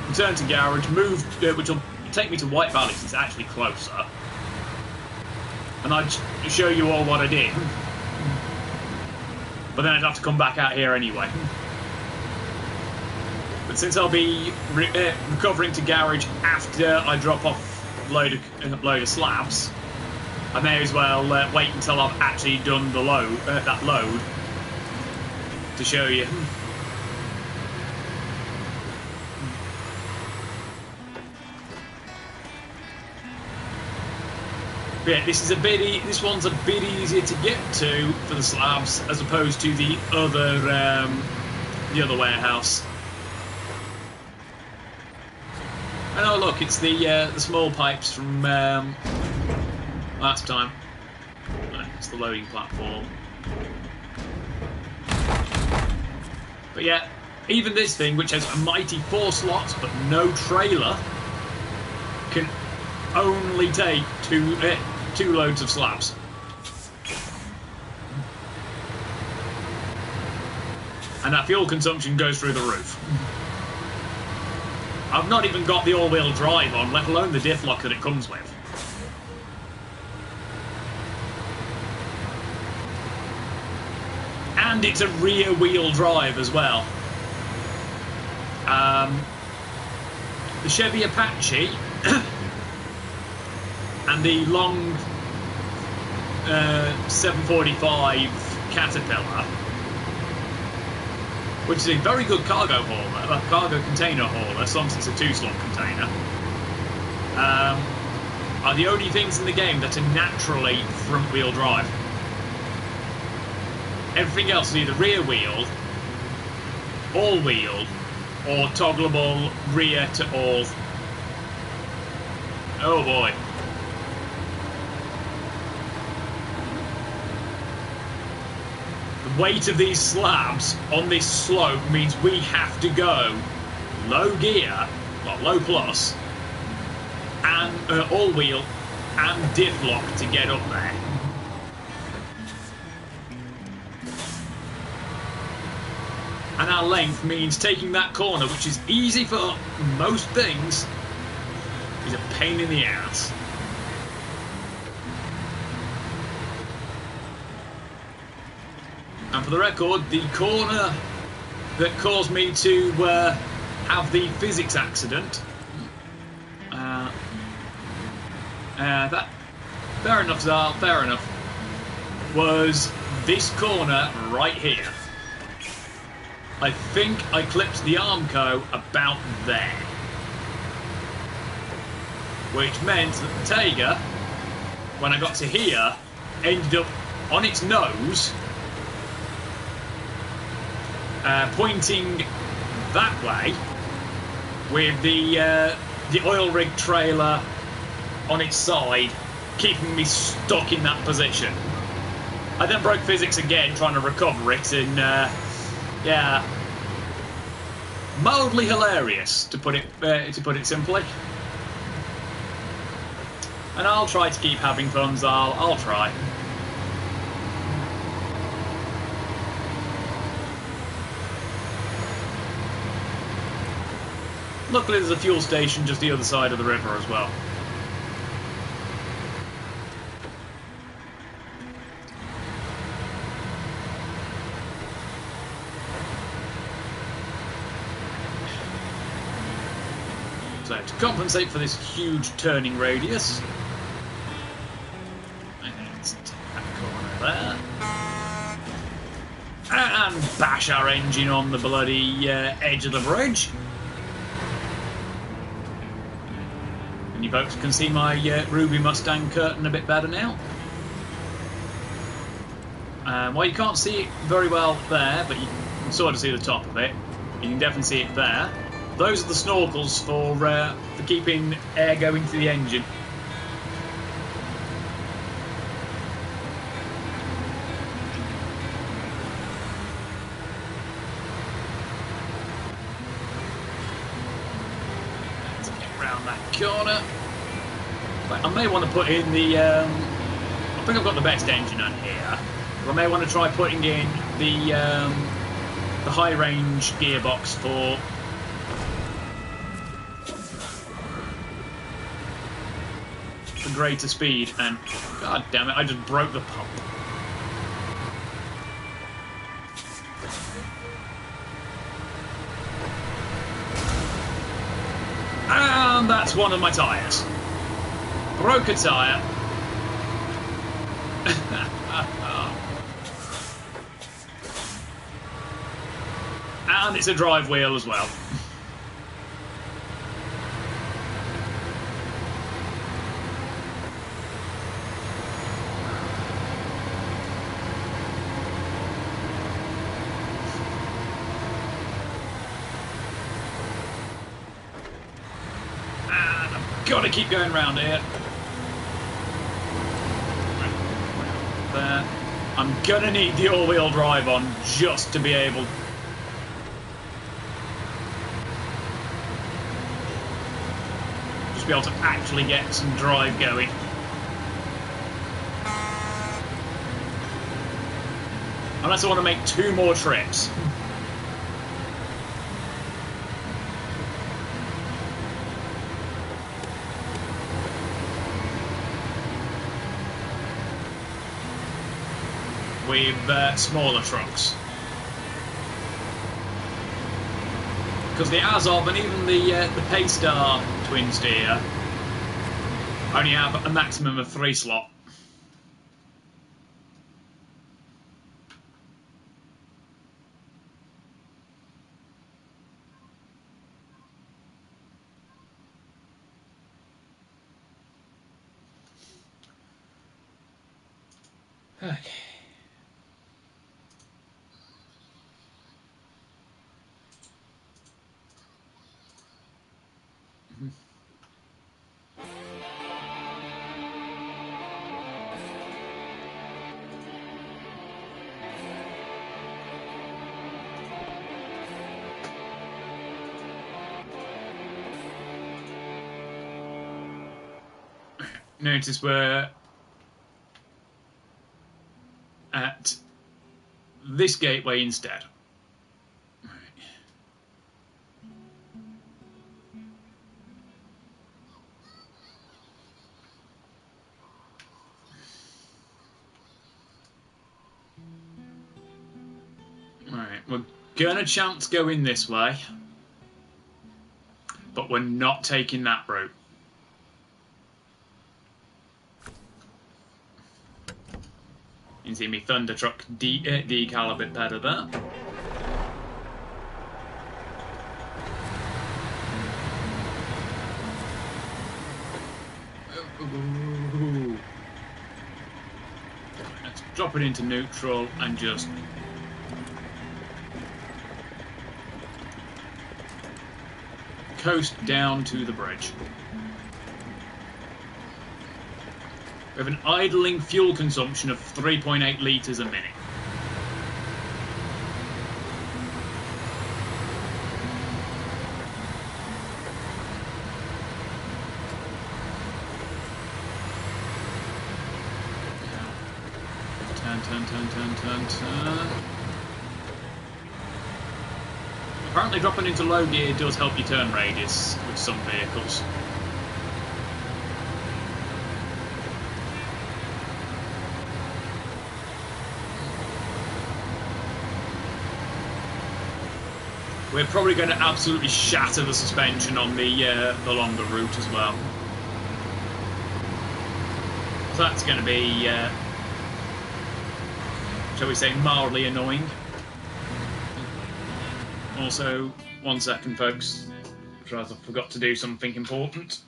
return to garage, move, which will take me to White Valley, since it's actually closer. And I'd show you all what I did. But then I'd have to come back out here anyway. But since I'll be recovering to garage after I drop off a load of slabs, I may as well wait until I've actually done the that load to show you. Yeah, this one's a bit easier to get to for the slabs as opposed to the other warehouse. And oh look, it's the small pipes from last time. It's the loading platform. But yeah, even this thing, which has a mighty 4 slots but no trailer, can only take two loads of slabs. And that fuel consumption goes through the roof. I've not even got the all-wheel drive on, let alone the diff lock that it comes with. And it's a rear-wheel drive as well. The Chevy Apache and the long 745 Caterpillar, which is a very good cargo hauler, a cargo container hauler, since it's a 2-slot container, are the only things in the game that are naturally front-wheel drive. Everything else is either rear-wheel, all-wheel, or toggleable rear to all. Oh boy. The weight of these slabs on this slope means we have to go low gear, well, low plus, and all-wheel and diff lock to get up there. And our length means taking that corner, which is easy for most things, is a pain in the ass. And for the record, the corner that caused me to have the physics accident, that, fair enough, Zal, fair enough, was this corner right here. I think I clipped the Armco about there. Which meant that the Tega, when I got to here, ended up on its nose, pointing that way, with the oil rig trailer on its side, keeping me stuck in that position. I then broke physics again, trying to recover it, and yeah, mildly hilarious, to put it simply. And I'll try to keep having fun, Zal. I'll try. Luckily, there's a fuel station just the other side of the river as well. So to compensate for this huge turning radius, let's take that corner there, and bash our engine on the bloody edge of the bridge. And you folks can see my Ruby Mustang curtain a bit better now. Well, you can't see it very well there, but you can sort of see the top of it. You can definitely see it there. Those are the snorkels for keeping air going to the engine. Let's get round that corner. I may want to put in the... I think I've got the best engine on here. But I may want to try putting in the high-range gearbox for greater speed, and god damn it, I just broke the pump. And that's one of my tyres. Broke a tyre. And it's a drive wheel as well. Gotta keep going round here. There. I'm gonna need the all-wheel drive on just to be able... to actually get some drive going. Unless I want to make 2 more trips. With smaller trucks. Because the Azov and even the Paystar twin steer only have a maximum of 3 slot. Okay. Notice we're at this gateway instead. Right, we're gonna chance going this way, but we're not taking that route. You can see me Thunder Truck decal a bit better there. Ooh. Let's drop it into neutral and just coast down to the bridge. We have an idling fuel consumption of 3.8 litres a minute. turn. Apparently dropping into low gear does help your turn radius with some vehicles. We're probably going to absolutely shatter the suspension on the longer route as well. So that's going to be, shall we say, mildly annoying. Also, 1 second, folks. I forgot to do something important.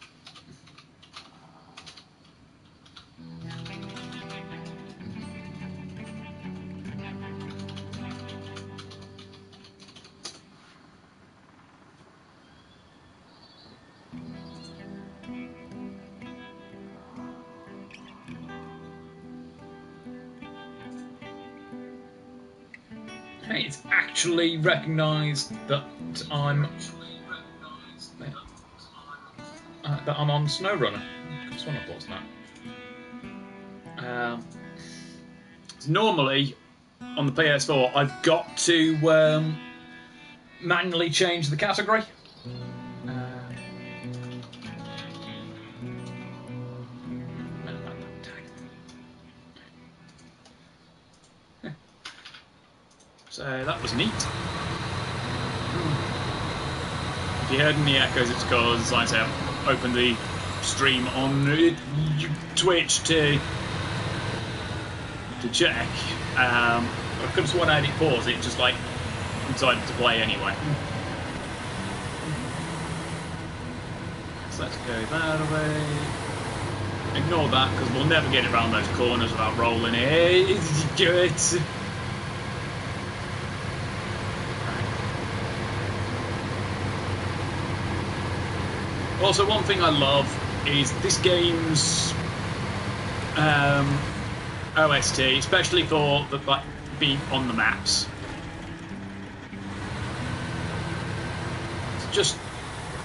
Hey, it's actually recognised that I'm on SnowRunner. That's what I thought that. Normally on the PS4, I've got to manually change the category. So that was neat. If you heard any echoes, it's because, like I say, I've opened the stream on Twitch to check. I could have sworn I had it paused, it just like decided to play anyway. So let's go that way. Ignore that because we'll never get around those corners without rolling it. Good. Also, one thing I love is this game's OST, especially for the being on the maps. It's just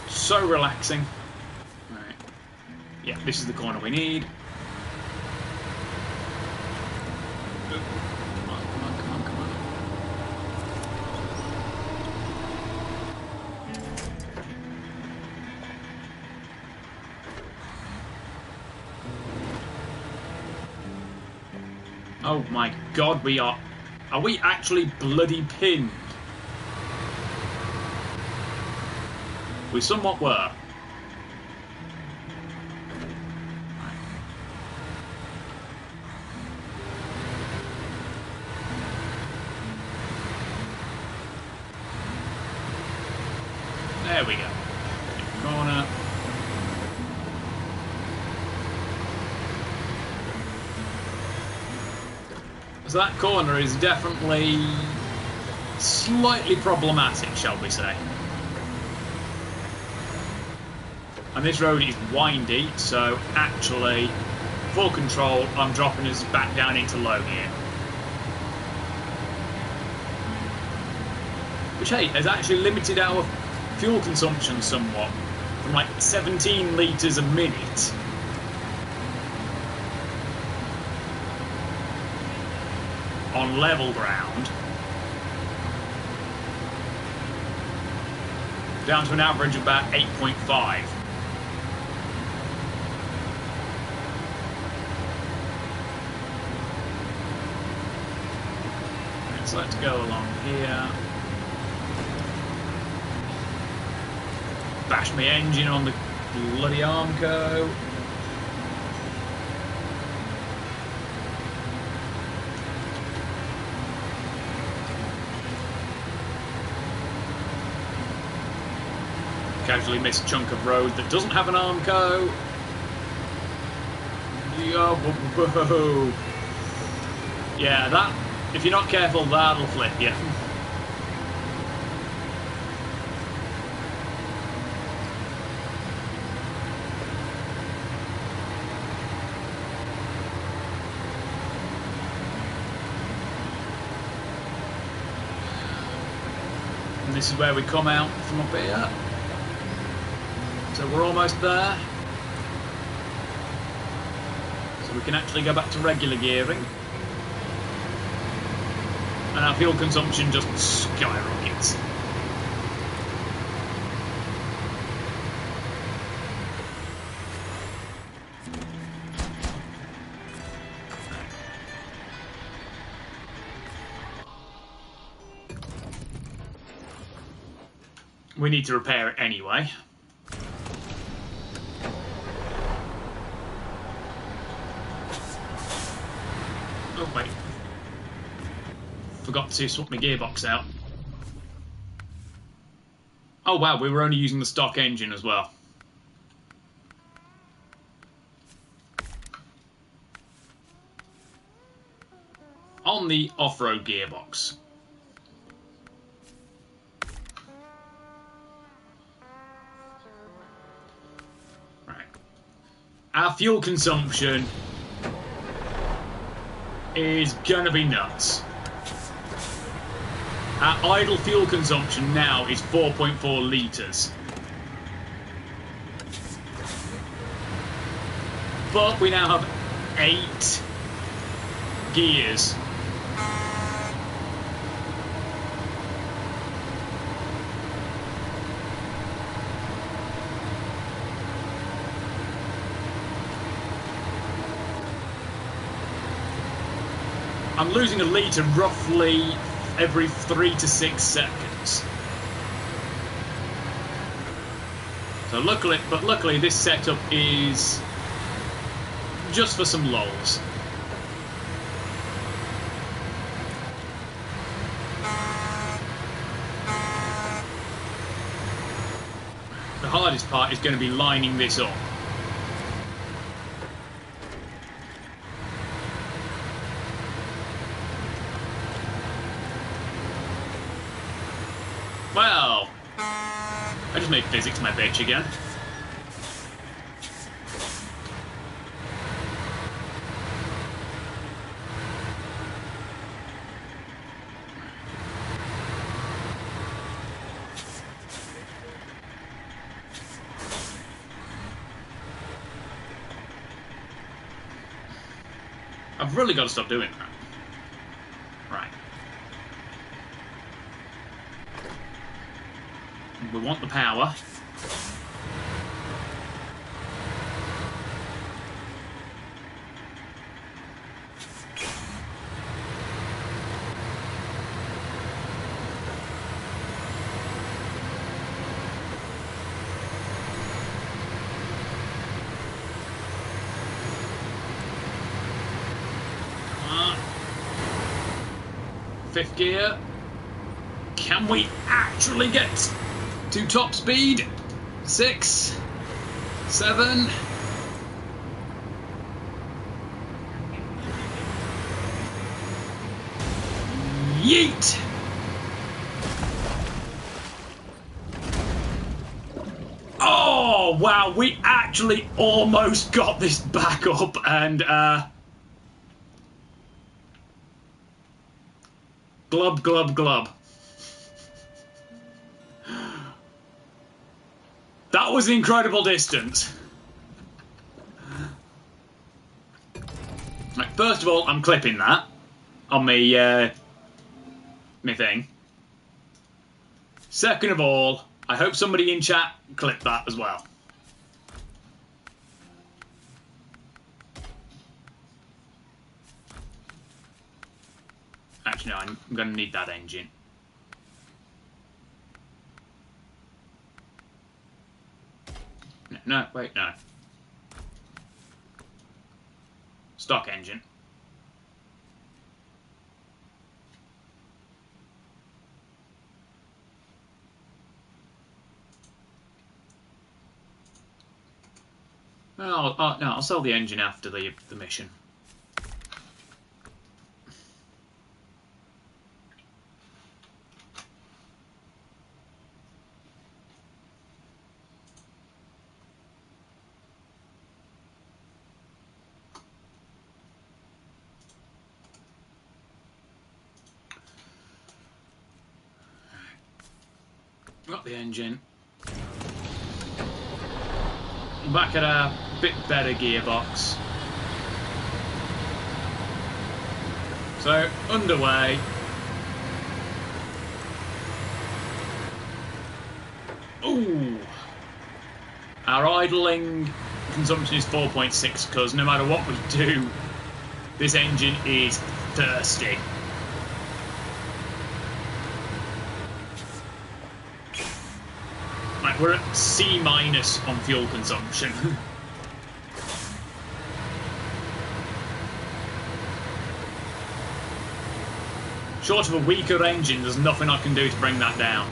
so relaxing. Right. Yeah, this is the corner we need. Come on. Oh my god, are we actually bloody pinned? We somewhat were. There we go. Corner. So that corner is definitely slightly problematic, shall we say. And this road is windy, so actually, for control, I'm dropping us back down into low gear. Which, hey, has actually limited our fuel consumption somewhat, from like 17 litres a minute on level ground down to an average of about 8.5. So let's go along here. Bash my engine on the bloody Armco. Casually missed a chunk of road that doesn't have an Armco. Whoa. Yeah, that, if you're not careful, that'll flip you. And this is where we come out from up here. So we're almost there. So we can actually go back to regular gearing. and our fuel consumption just skyrockets. We need to repair it anyway. Oh wait. Forgot to swap my gearbox out. Oh wow, we were only using the stock engine as well. On the off-road gearbox. Right. Our fuel consumption is gonna be nuts. Our idle fuel consumption now is 4.4 litres. But we now have 8 gears. I'm losing a litre roughly every 3 to 6 seconds. So luckily this setup is just for some lulls. The hardest part is going to be lining this up. Well, I just made physics my bitch again. I've really got to stop doing that. Right. We want the power. Fifth gear. Can we actually get to top speed? 6, 7. Yeet! Oh wow, we actually almost got this back up, and glub glub glub. That was an incredible distance. Right, first of all, I'm clipping that on my thing. Second of all, I hope somebody in chat clipped that as well. Actually, no, I'm going to need that engine. No, wait, no. Stock engine. No, I'll sell the engine after the mission. Got the engine. Back at a bit better gearbox. So, underway. Ooh. Our idling consumption is 4.6 because no matter what we do, this engine is thirsty. Right, we're at C- on fuel consumption. Short of a weaker engine, there's nothing I can do to bring that down.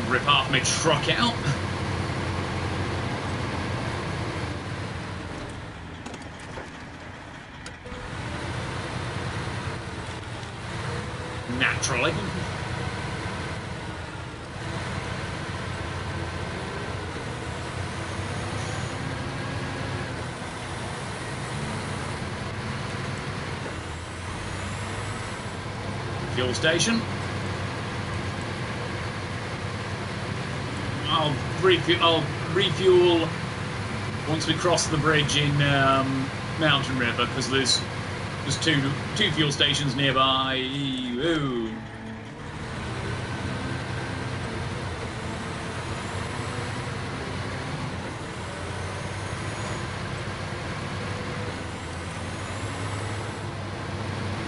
Rip half my truck out. Naturally. Fuel station. I'll refuel once we cross the bridge in Mountain River because there's two fuel stations nearby. Ooh.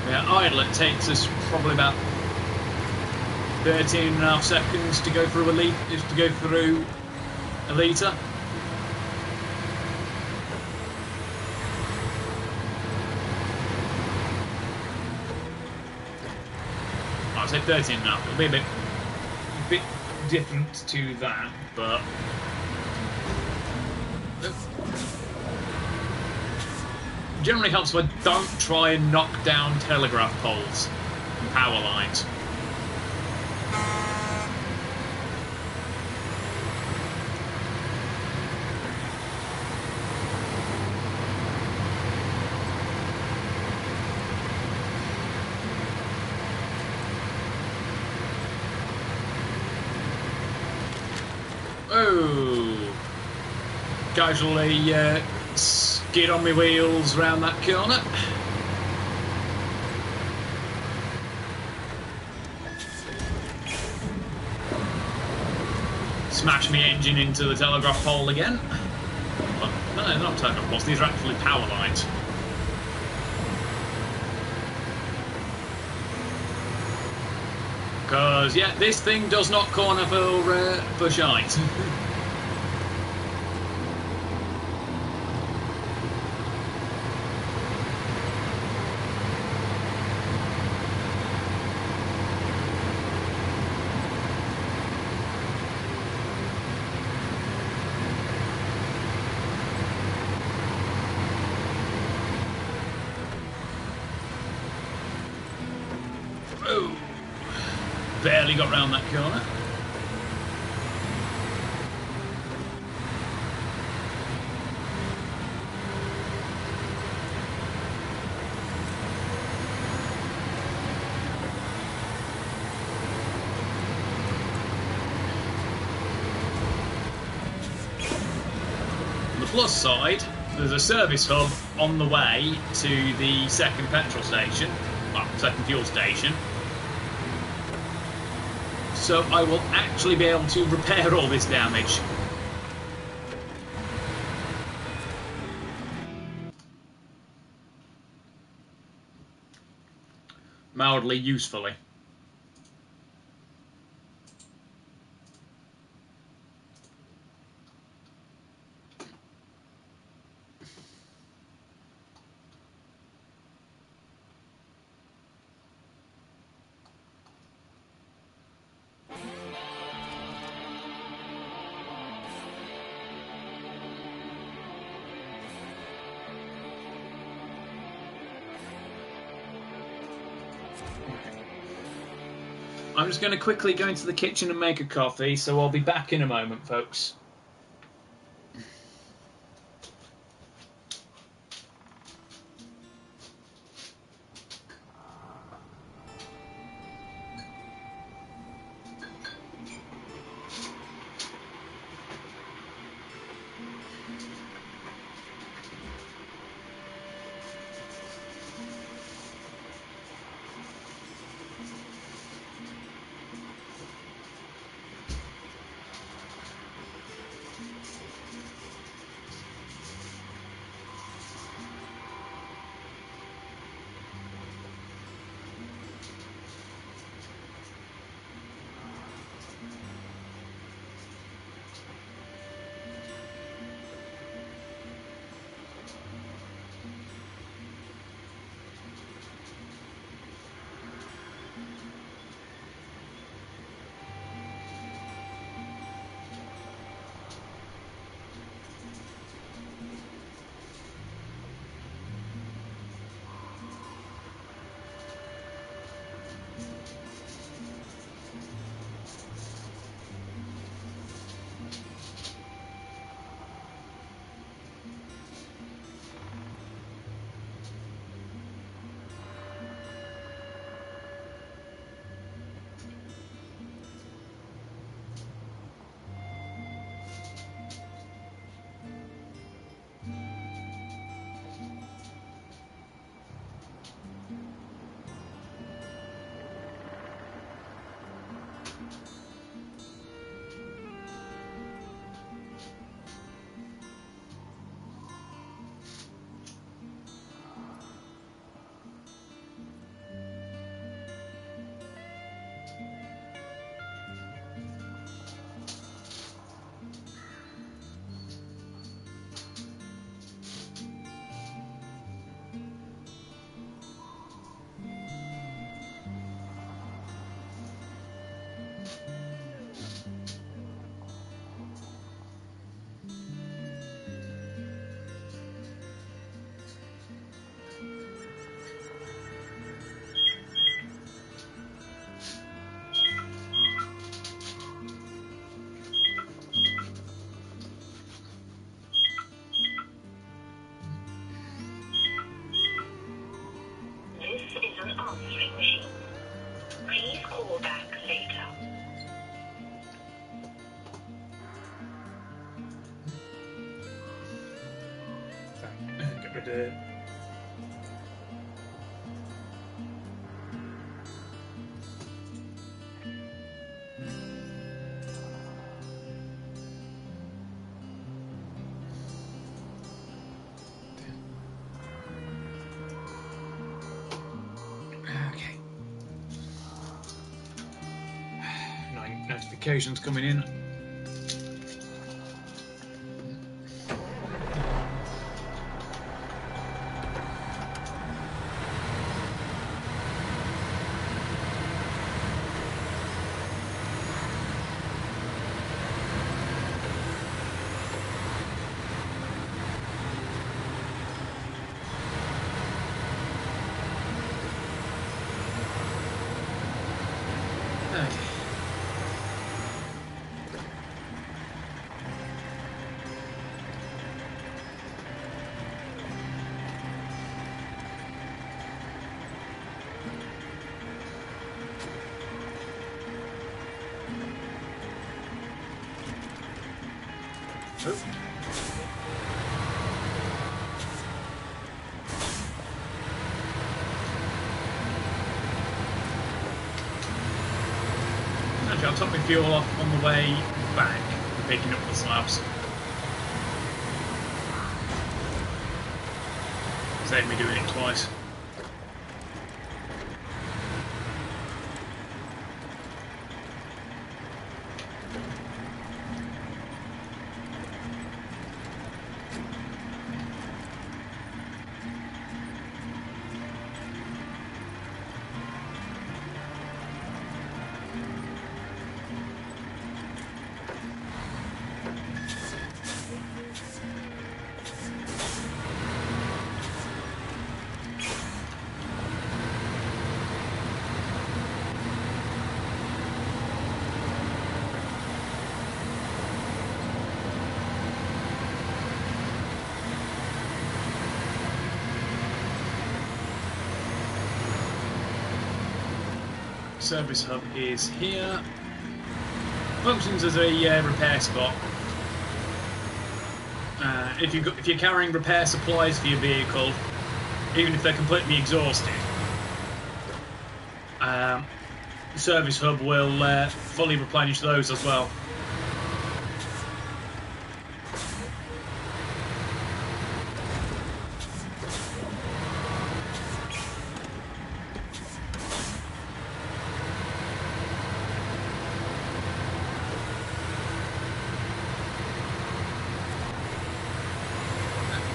Yeah, idle it takes us probably about 13.5 seconds to go through a litre. I'll say 13.5. It'll be a bit different to that, but generally helps if I don't try and knock down telegraph poles and power lines. Oh, casually skid on my wheels round that corner. Smash my engine into the telegraph pole again. Oh, no, they're not telegraph poles, these are actually power lines. Because, yeah, this thing does not corner for shite. Oh, barely got round that corner. On the plus side, there's a service hub on the way to the second petrol station, well, second fuel station. So I will actually be able to repair all this damage. Mildly usefully. I'm just going to quickly go into the kitchen and make a coffee, so I'll be back in a moment, folks. rid of it. Okay. Notifications coming in. Actually, I'll top my fuel off on the way back, picking up the slabs. Save me doing it twice. Service hub is here. Functions as a repair spot. If you're carrying repair supplies for your vehicle, even if they're completely exhausted, the service hub will fully replenish those as well.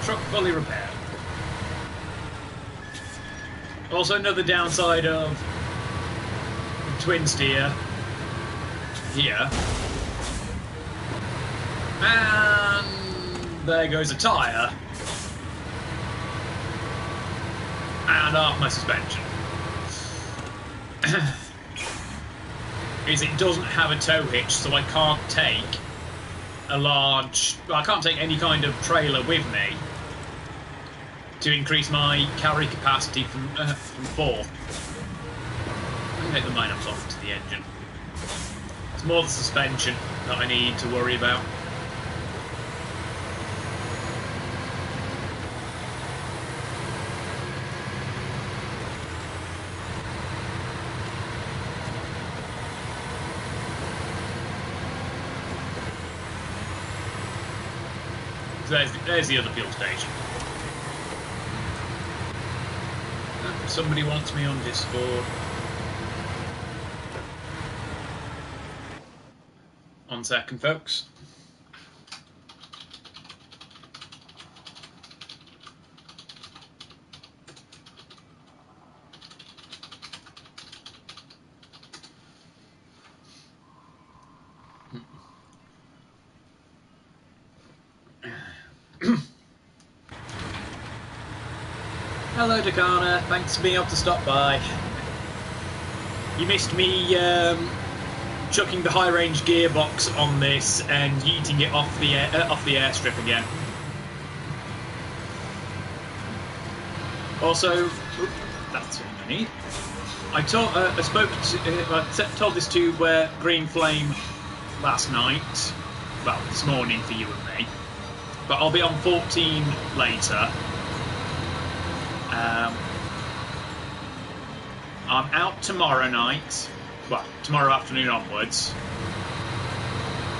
Truck fully repaired. Also, another downside of twin steer here, and there goes a tyre and half my suspension. Is it doesn't have a tow hitch, so I can't take I can't take any kind of trailer with me to increase my carry capacity from 4. I can take the lineups off to the engine. It's more the suspension that I need to worry about. So there's the other fuel station. Somebody wants me on Discord. One second, folks. Hello, Dakana. Thanks for being able to stop by. You missed me chucking the high-range gearbox on this and yeeting it off the airstrip again. Also, that's what I need. I told this to Green Flame last night. Well, this morning for you and me. But I'll be on 14 later. I'm out tomorrow night. Well, tomorrow afternoon onwards.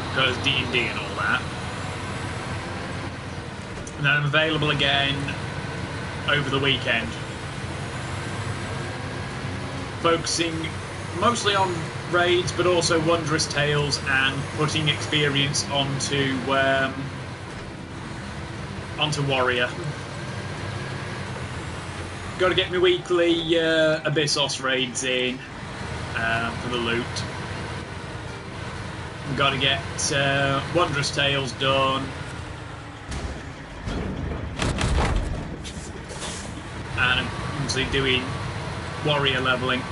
Because D&D and all that. And then I'm available again over the weekend. Focusing mostly on raids, but also Wondrous Tales and putting experience onto Warrior. Got to get my weekly Abyssos raids in for the loot. Got to get Wondrous Tales done. And I'm obviously doing Warrior leveling.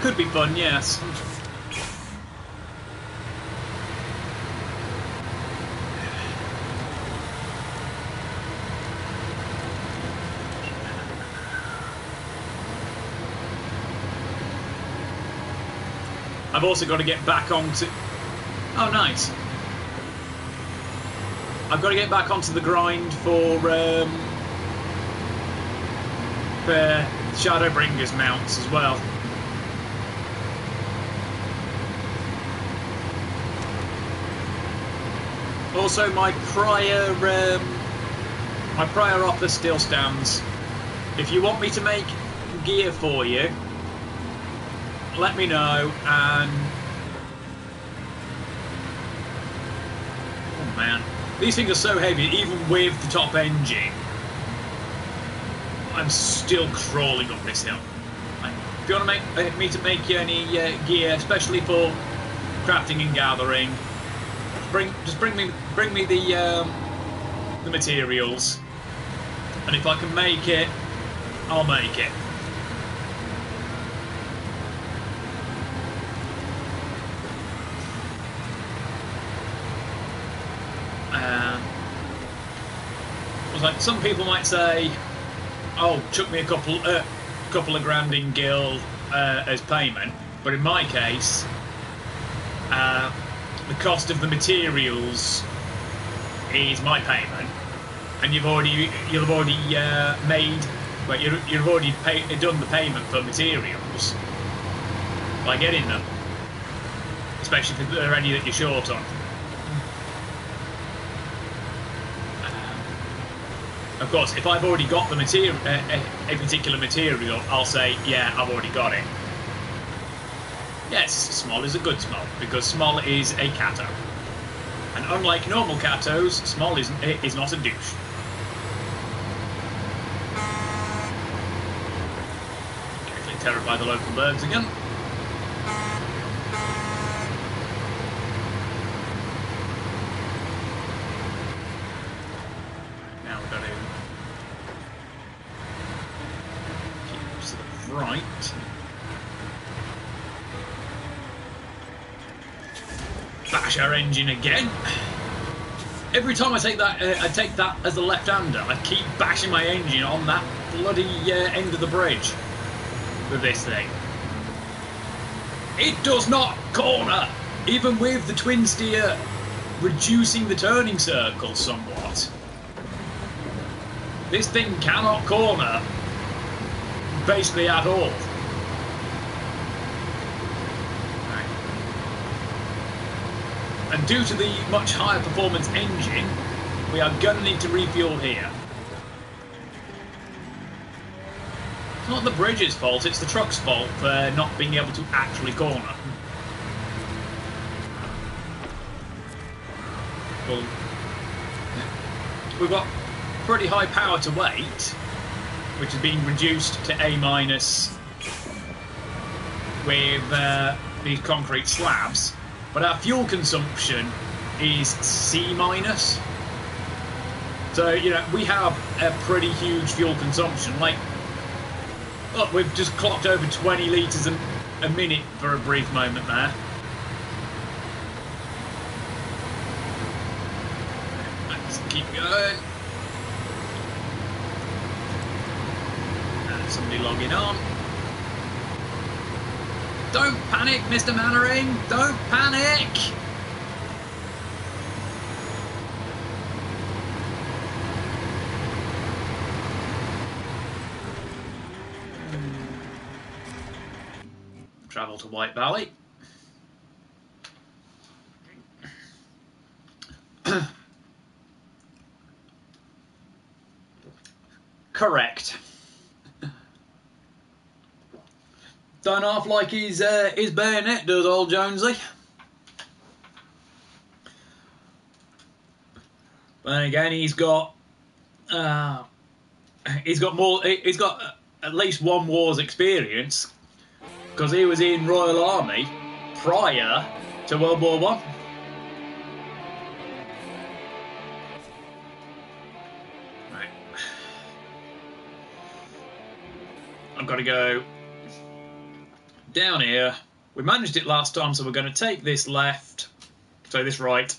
Could be fun, yes. I've also got to get back onto... Oh, nice. I've got to get back onto the grind for Shadowbringer's mounts as well. Also, my prior offer still stands. If you want me to make gear for you, let me know. And oh man, these things are so heavy. Even with the top engine, I'm still crawling up this hill. If you want to make me to make you any gear, especially for crafting and gathering, just bring me the materials, and if I can make it, I'll make it. It was like some people might say, "Oh, chuck me a couple of grand in gil as payment," but in my case, the cost of the materials is my payment, and you've already made, well, you've already done the payment for materials by getting them, especially if there are any that you're short on. Of course, if I've already got the material, a particular material, I'll say, yeah, I've already got it. Yes, Small is a good Small, because Small is a Kato. And unlike normal Katos, Small is not a douche. Carefully terrify the local birds again. Now we've got to keep to the right. Bash our engine again. Every time I take that as the left-hander, I keep bashing my engine on that bloody end of the bridge with this thing. It does not corner, even with the twin steer reducing the turning circle somewhat. This thing cannot corner basically at all. And due to the much higher performance engine, we are going to need to refuel here. It's not the bridge's fault, it's the truck's fault for not being able to actually corner. Well, we've got pretty high power to weight, which has been reduced to A- with these concrete slabs. But our fuel consumption is C-. So, you know, we have a pretty huge fuel consumption. Like, look, we've just clocked over 20 litres a minute for a brief moment there. Let's keep going. And somebody logging on. Don't panic, Mr. Mannering! Don't panic! travel to White Valley. Correct. Don't half like his bayonet does, old Jonesy. But then again, he's got more. He's got at least one war's experience because he was in Royal Army prior to World War One. Right. I've got to go down here. We managed it last time, so we're going to take this left, so this right.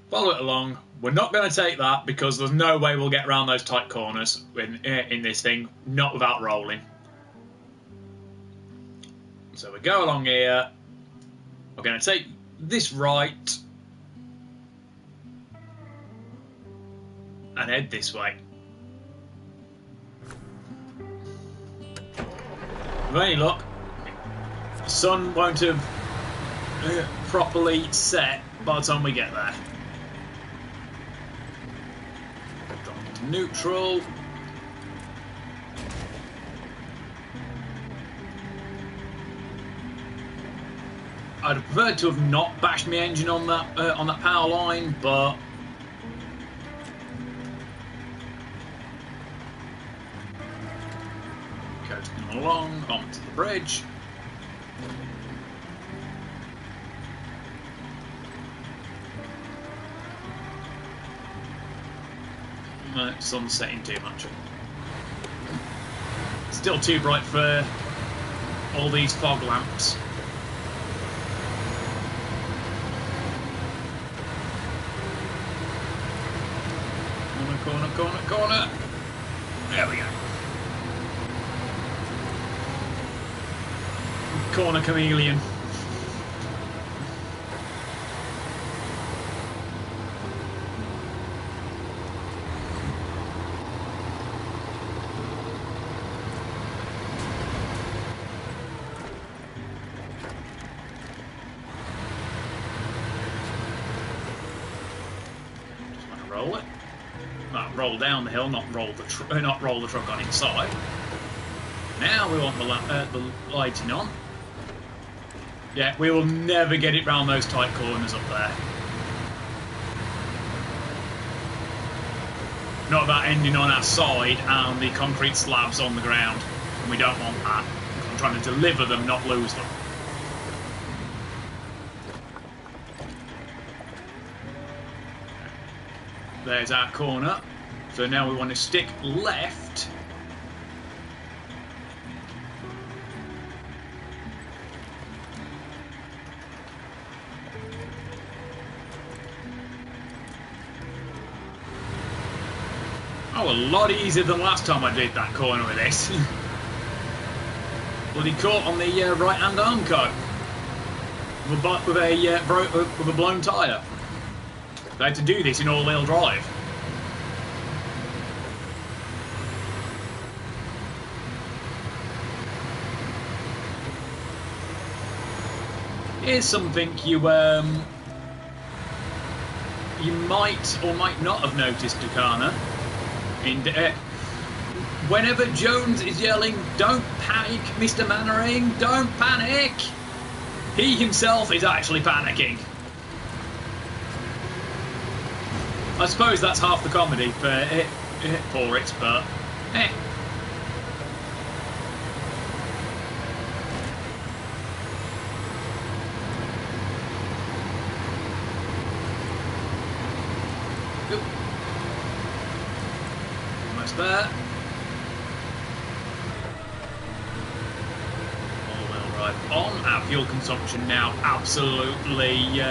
Follow it along. We're not going to take that because there's no way we'll get around those tight corners in this thing, not without rolling. So we go along here. We're going to take this right and head this way. With any luck, the sun won't have properly set by the time we get there. Drop into neutral. I'd have preferred to have not bashed my engine on that power line, but coasting along onto the bridge. Sun's setting too much. Still too bright for all these fog lamps. Corner, corner, corner. There we go. Corner chameleon. Just want to roll it. Well, roll down the hill, not roll the truck on its side. Now we want the lighting on. Yeah, we will never get it round those tight corners up there. Not about ending on our side and the concrete slabs on the ground. And we don't want that. I'm trying to deliver them, not lose them. There's our corner. So now we want to stick left. Oh, a lot easier than last time I did that corner with this. Bloody caught on the right-hand arm coat with a blown tyre. They had to do this in all-wheel drive. Here's something you might or might not have noticed, Tucana. Whenever Jones is yelling, "Don't panic, Mr. Mannering, don't panic!" he himself is actually panicking. I suppose that's half the comedy for it, but eh. Almost there. All-wheel drive on. Our fuel consumption now absolutely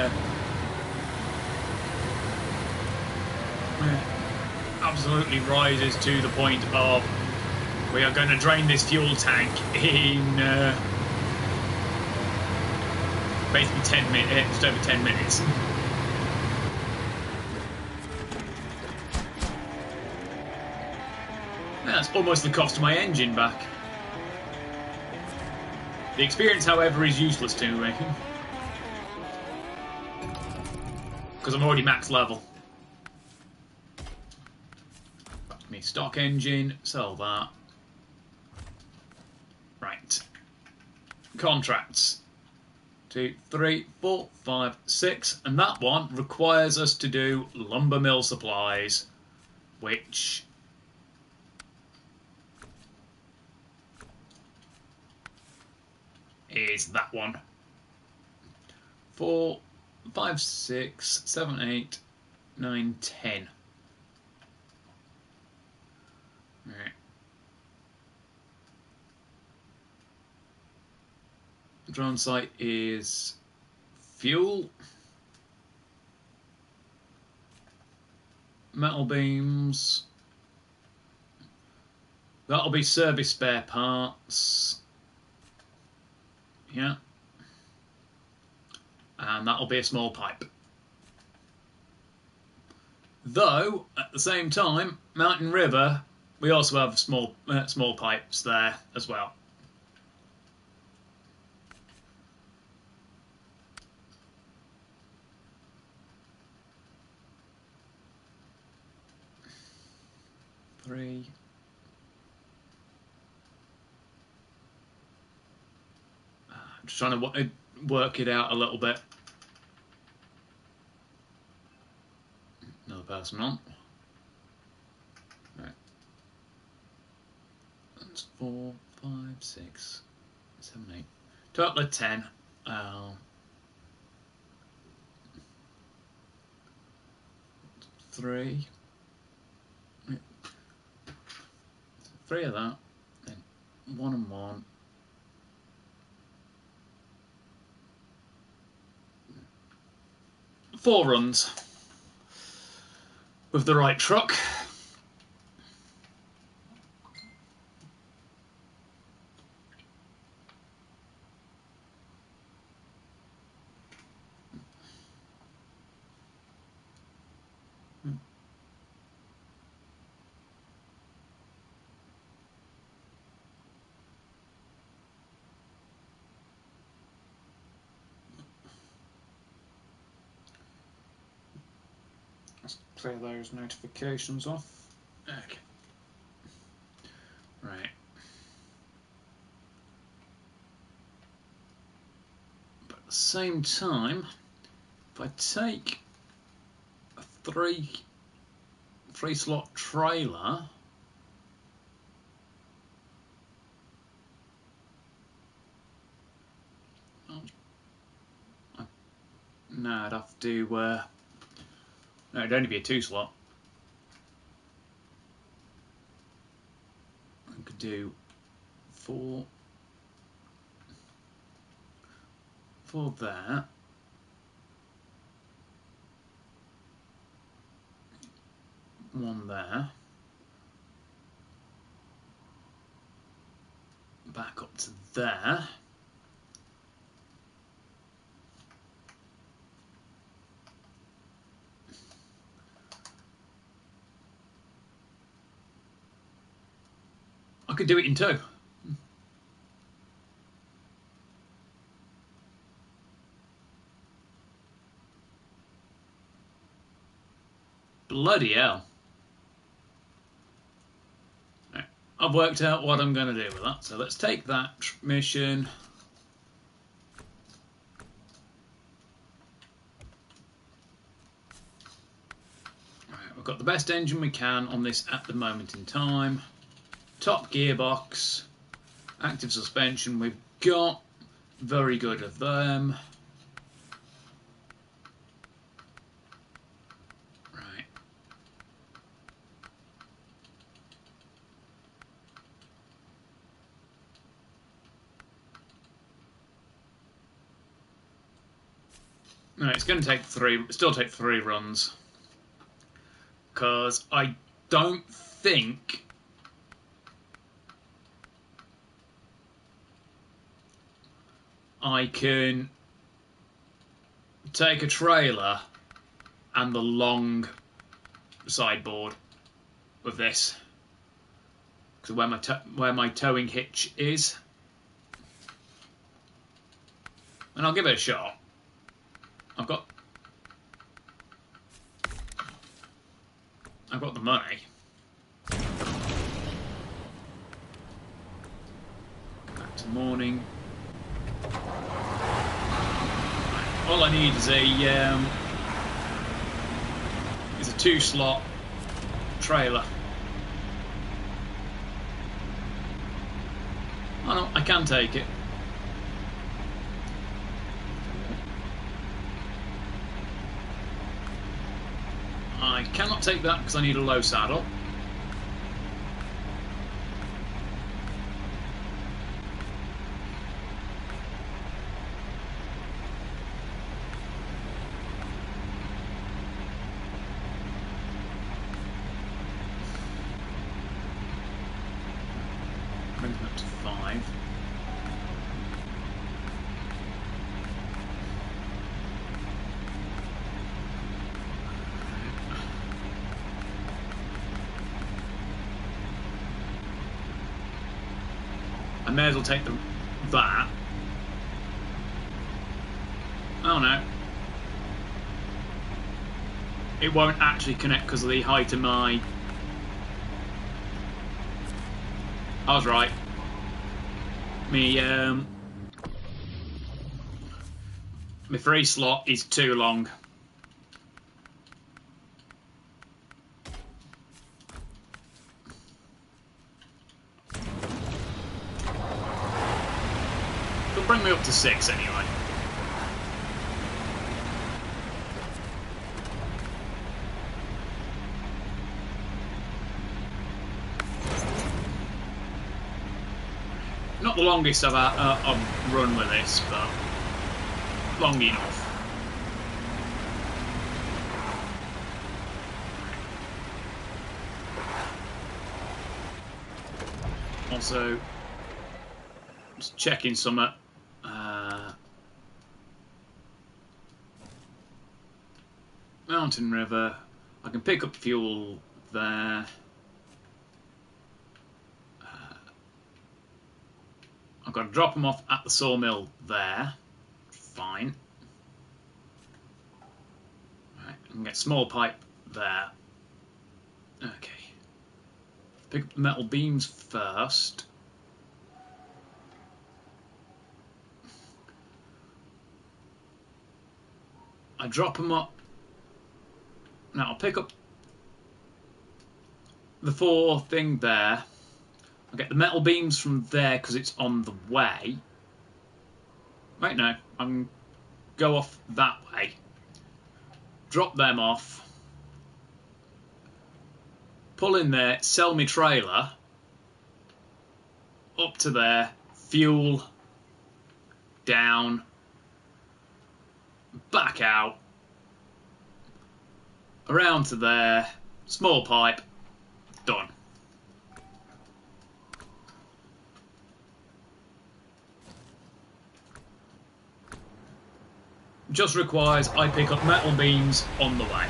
rises to the point of we are going to drain this fuel tank in basically 10 minutes, just over 10 minutes. That's almost the cost of my engine back. The experience, however, is useless to me. Because I'm already max level. Back to me stock engine, sell that. Right. Contracts. 2, 3, 4, 5, 6. And that one requires us to do lumber mill supplies, which is that one. 4, 5, 6, 7, 8, 9, 10. Right. Drone site is fuel, metal beams, that'll be service spare parts, yeah, and that'll be a small pipe. Though, at the same time, Mountain River, we also have small pipes there as well. Three. I'm just trying to work it out a little bit. Another person on. Right. That's 4, 5, 6, 7, 8. Total of 10. 3. 3 of that. Then 1 and 1. Four runs with the right truck. Let's clear those notifications off. Okay. Right. But at the same time, if I take a three slot trailer, no, I'd have to. No, it'd only be a 2 slot. I could do 4 there. One there. Back up to there. I could do it in 2. Bloody hell. Right. I've worked out what I'm going to do with that. So let's take that mission. Right, we've got the best engine we can on this at the moment in time. Top gearbox, active suspension we've got, very good of them. Right. No, it's going to take still take 3 runs, because I don't think I can take a trailer and the long sideboard with this, because where my towing hitch is. And I'll give it a shot. I've got the money. Back to morning. All I need is a 2-slot trailer. Oh no, I can take it. I cannot take that because I need a low saddle. Brings me up to 5. I may as well take that. Oh no. It won't actually connect because of the height of my... I was right. My free slot is too long. It'll bring me up to 6 anyway. Not the longest I've run with this, but long enough. Also, just checking some Mountain River. I can pick up fuel there. I've got to drop them off at the sawmill there. Fine. Right, I can get small pipe there. Okay. Pick up the metal beams first. I drop them up. Now I'll pick up the 4 thing there. I'll get the metal beams from there because it's on the way. Wait, no. I can go off that way. Drop them off. Pull in there, sell me trailer. Up to there. Fuel. Down. Back out. Around to there. Small pipe. Done. Just requires I pick up metal beams on the way.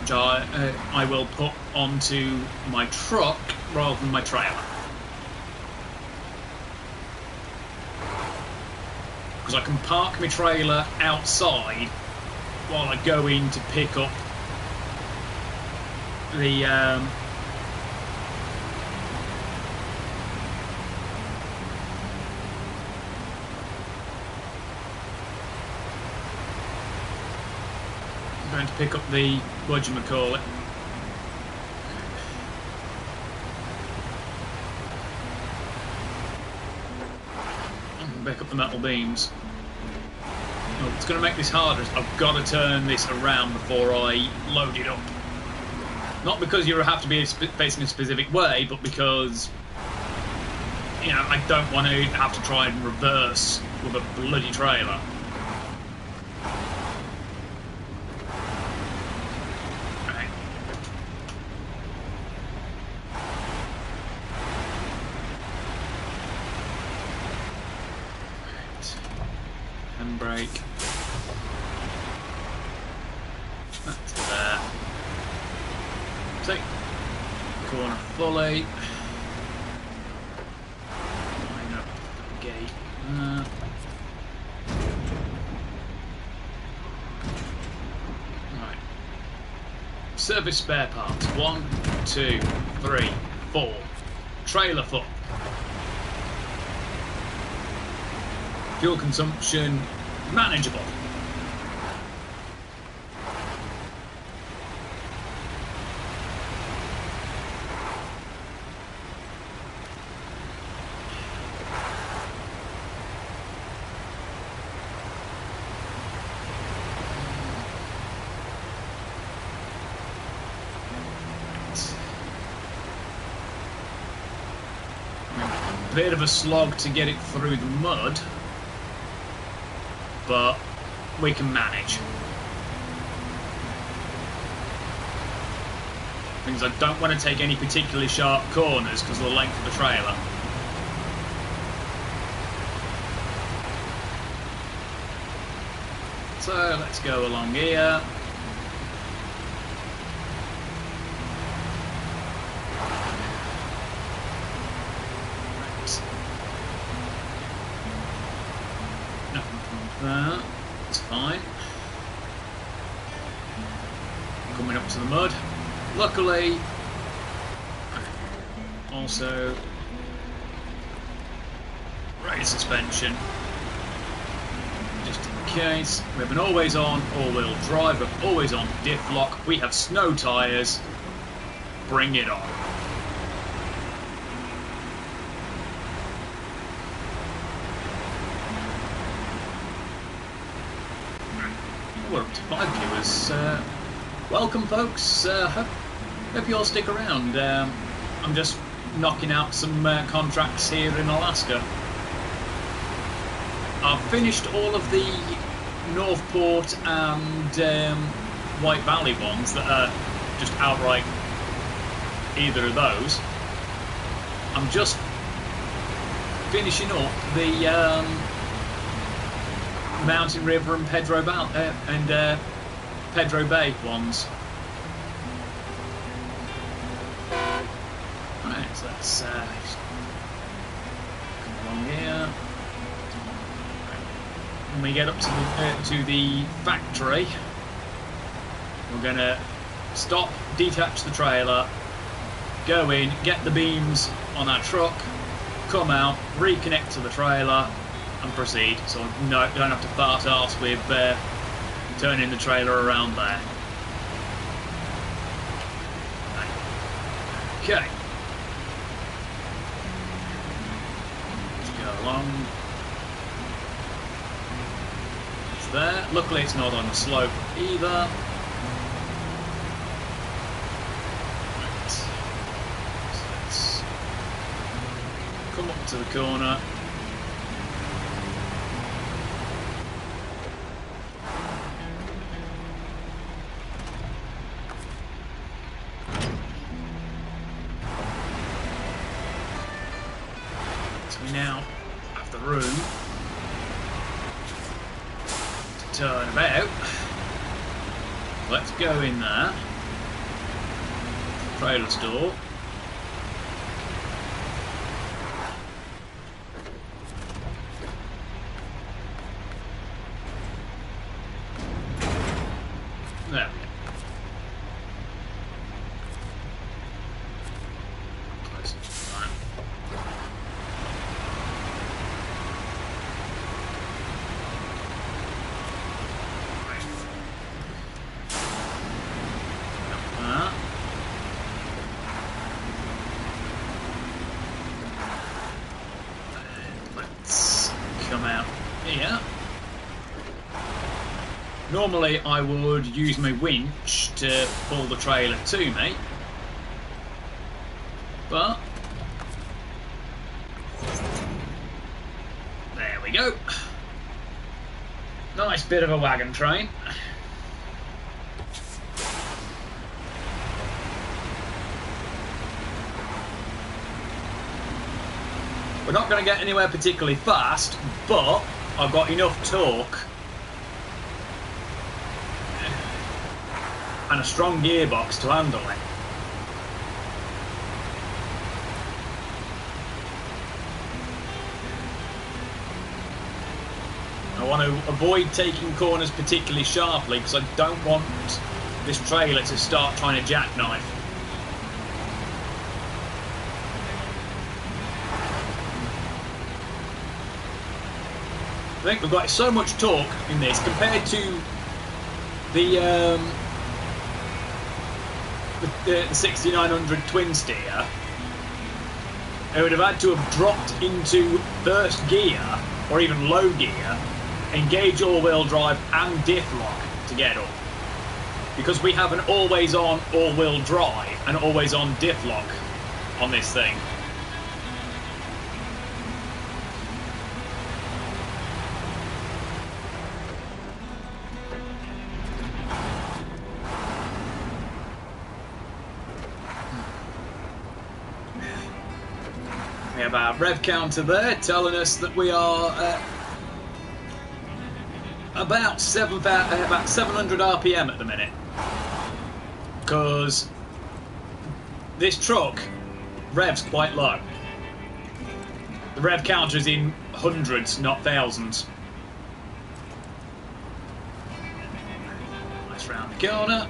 Which I will put onto my truck rather than my trailer. Because I can park my trailer outside while I go in to pick up the going to pick up the whatchamacallit. Pick up the metal beams. Well, it's going to make this harder. I've got to turn this around before I load it up. Not because you have to be facing a specific way, but because, you know, I don't want to have to try and reverse with a bloody trailer. Handbrake. That's there. Take the corner fully. Line up Service spare parts. 1, 2, 3, 4. Trailer full. Fuel consumption manageable. Bit of a slog to get it through the mud, but we can manage. Things I don't want to take any particularly sharp corners because of the length of the trailer. So let's go along here. That's fine. Coming up to the mud. Luckily, also raise suspension, just in case. We have an always on all-wheel drive, but always on diff lock. We have snow tyres. Bring it on. We're up to 5 viewers. Welcome, folks. Hope you all stick around. I'm just knocking out some contracts here in Alaska. I've finished all of the Northport and White Valley ones that are just outright either of those. I'm just finishing up the Mountain River and Pedro Bay ones. Right, so let's come along here. When we get up to the factory, we're gonna stop, detach the trailer, go in, get the beams on our truck, come out, reconnect to the trailer, and proceed. So no, you don't have to fart arse with turning the trailer around there. Okay. Let's go along. It's there. Luckily it's not on a slope either. Right. So let's come up to the corner. We now have the room to turn about. Let's go in there. Trailer store. There we go. Close it. Fine. Let's come out here. Normally I would use my winch to pull the trailer to me, but there we go. Nice bit of a wagon train. We're not going to get anywhere particularly fast, but I've got enough torque and a strong gearbox to handle it. I want to avoid taking corners particularly sharply because I don't want this trailer to start trying to jackknife. I think we've got so much torque in this compared to the 6900 twin steer. I would have had to have dropped into first gear or even low gear, engage all-wheel drive and diff lock to get up, because we have an always-on all-wheel drive and always-on diff lock on this thing. We have our rev counter there telling us that we are about 700 RPM at the minute, because this truck revs quite low. The rev counter is in hundreds, not thousands. Nice round the corner.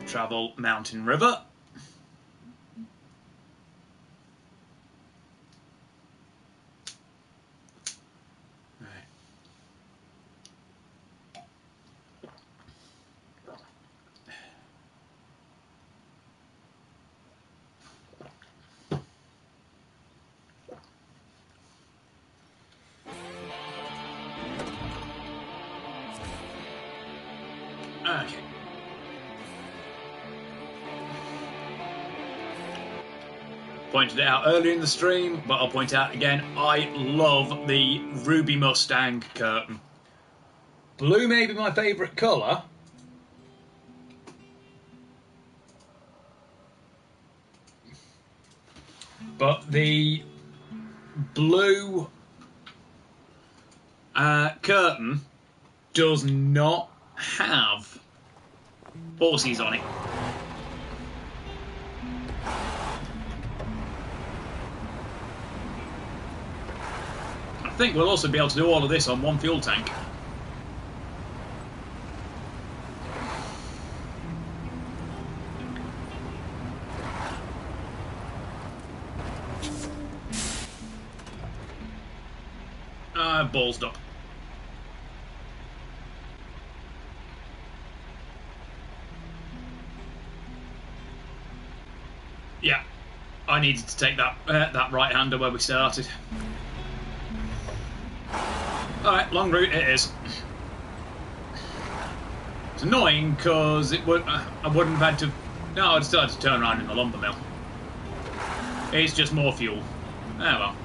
Travel Mountain River. Okay. Pointed it out earlier in the stream, but I'll point out again, I love the Ruby Mustang curtain. Blue may be my favourite colour, but the blue curtain does not have horses on it. I think we'll also be able to do all of this on one fuel tank. Ballsed up. Yeah, I needed to take that that right-hander where we started. Alright, long route it is. It's annoying because it would I wouldn't have had to. No, I'd still had to turn around in the lumber mill. It's just more fuel. Oh well.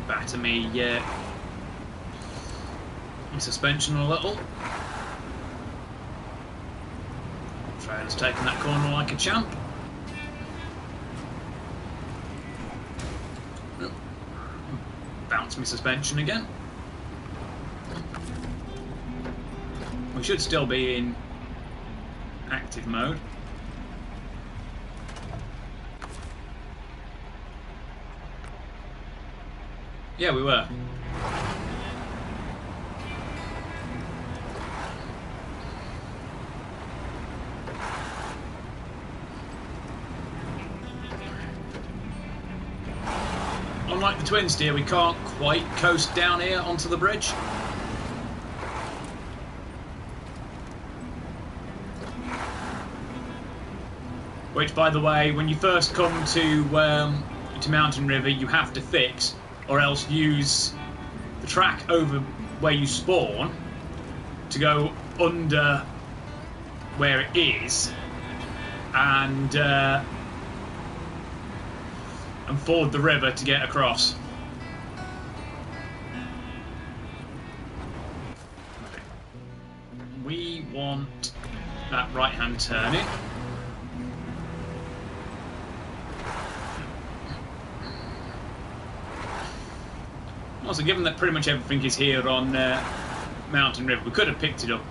Batter me, my suspension a little. Trailer's taking that corner like a champ. Bounce my suspension again. We should still be in active mode. Yeah, we were. Unlike the twin steer, we can't quite coast down here onto the bridge. Which, by the way, when you first come to Mountain River, you have to fix, or else use the track over where you spawn to go under where it is and ford the river to get across. Okay. We want that right-hand turning. Also, given that pretty much everything is here on Mountain River, we could have picked it up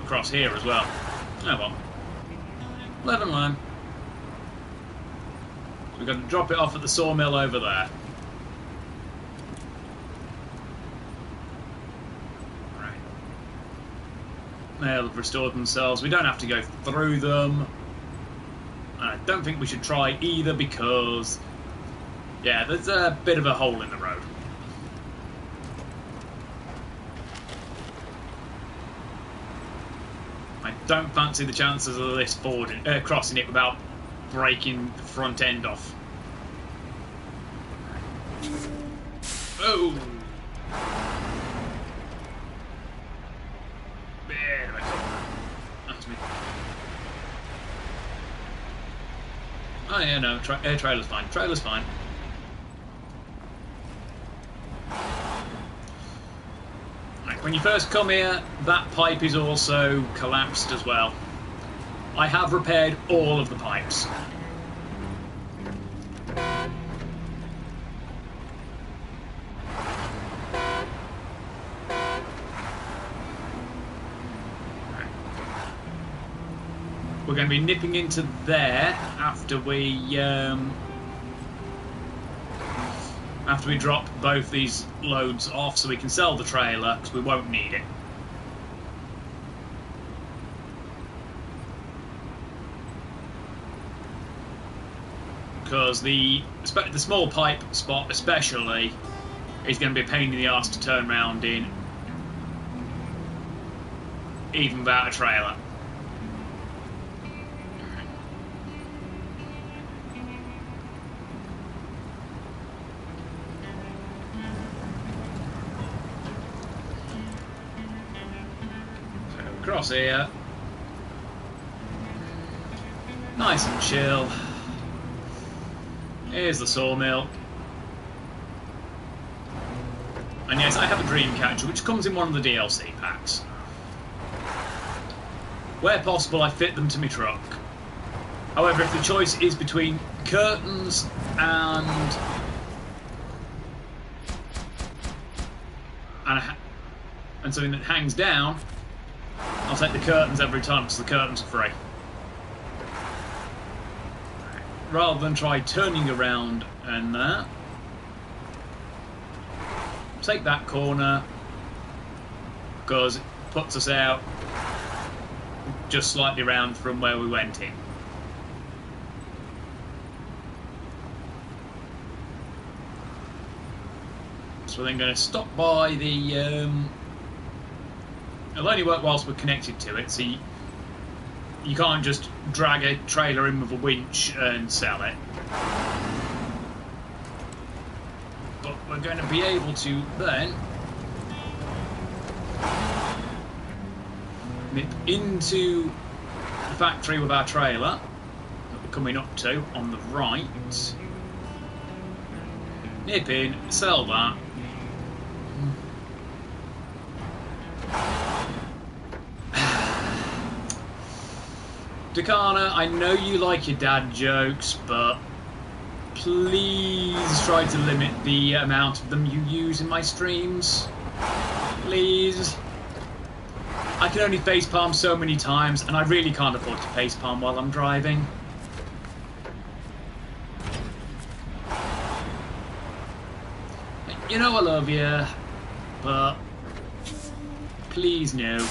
across here as well. Oh well. Live and learn. We've got to drop it off at the sawmill over there. Right. They'll have restored themselves. We don't have to go through them. And I don't think we should try either because, yeah, there's a bit of a hole in the road. I don't fancy the chances of this crossing it without breaking the front end off. Oh! Bit of a corner. That's me. Oh yeah, no, trailer's fine. Trailer's fine. When you first come here, that pipe is also collapsed as well. I have repaired all of the pipes. We're going to be nipping into there after we drop both these loads off so we can sell the trailer, because we won't need it. Because the small pipe spot especially is going to be a pain in the arse to turn around in, even without a trailer. Across here, nice and chill. Here's the sawmill, and yes, I have a dream catcher which comes in one of the DLC packs. Where possible, I fit them to my truck. However, if the choice is between curtains and something that hangs down, I'll take the curtains every time because the curtains are free. Rather than try turning around and that. Take that corner because it puts us out just slightly round from where we went in. So we're then going to stop by the... it'll only work whilst we're connected to it, so you can't just drag a trailer in with a winch and sell it. But we're going to be able to then nip into the factory with our trailer that we're coming up to on the right. Nip in, sell that. Dakana, I know you like your dad jokes, but please try to limit the amount of them you use in my streams. Please. I can only facepalm so many times, and I really can't afford to facepalm while I'm driving. You know I love you, but please no.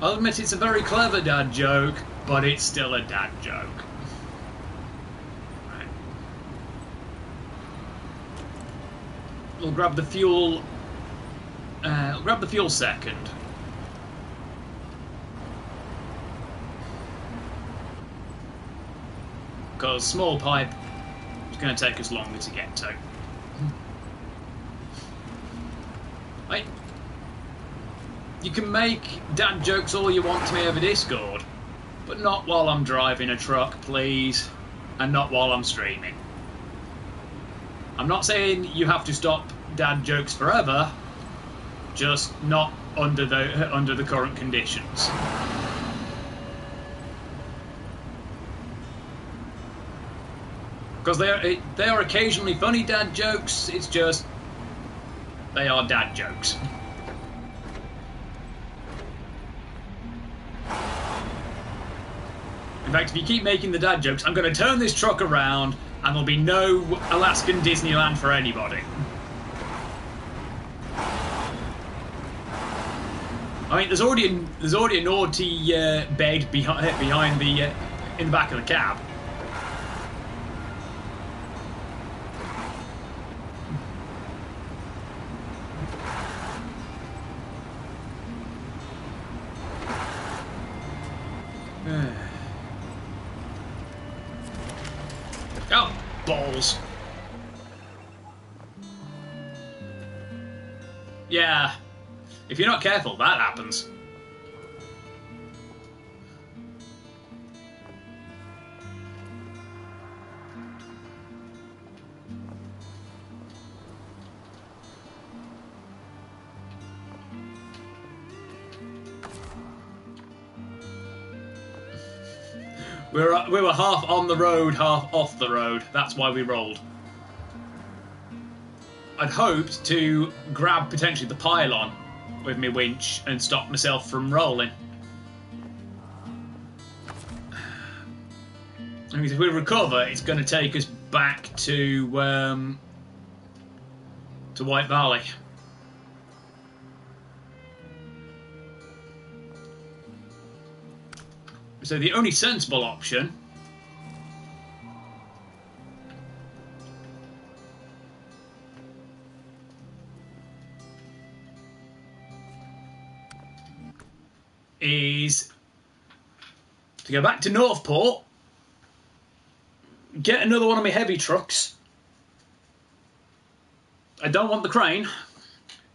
I'll admit it's a very clever dad joke, but it's still a dad joke. Right. We'll grab the fuel. We'll grab the fuel second. Because small pipe is going to take us longer to get to. Right. You can make dad jokes all you want to me over Discord, but not while I'm driving a truck, please, and not while I'm streaming. I'm not saying you have to stop dad jokes forever, just not under the current conditions. Because they are occasionally funny dad jokes. It's just they are dad jokes. In fact, if you keep making the dad jokes, I'm going to turn this truck around and there'll be no Alaskan Disneyland for anybody. I mean, there's already a naughty bed behind the in the back of the cab. Oh, balls. Yeah. If you're not careful, that happens. We were half on the road, half off the road. That's why we rolled. I'd hoped to grab potentially the pylon with my winch and stop myself from rolling. Because if we recover, it's going to take us back to White Valley. So the only sensible option is to go back to Northport, get another one of my heavy trucks. I don't want the crane,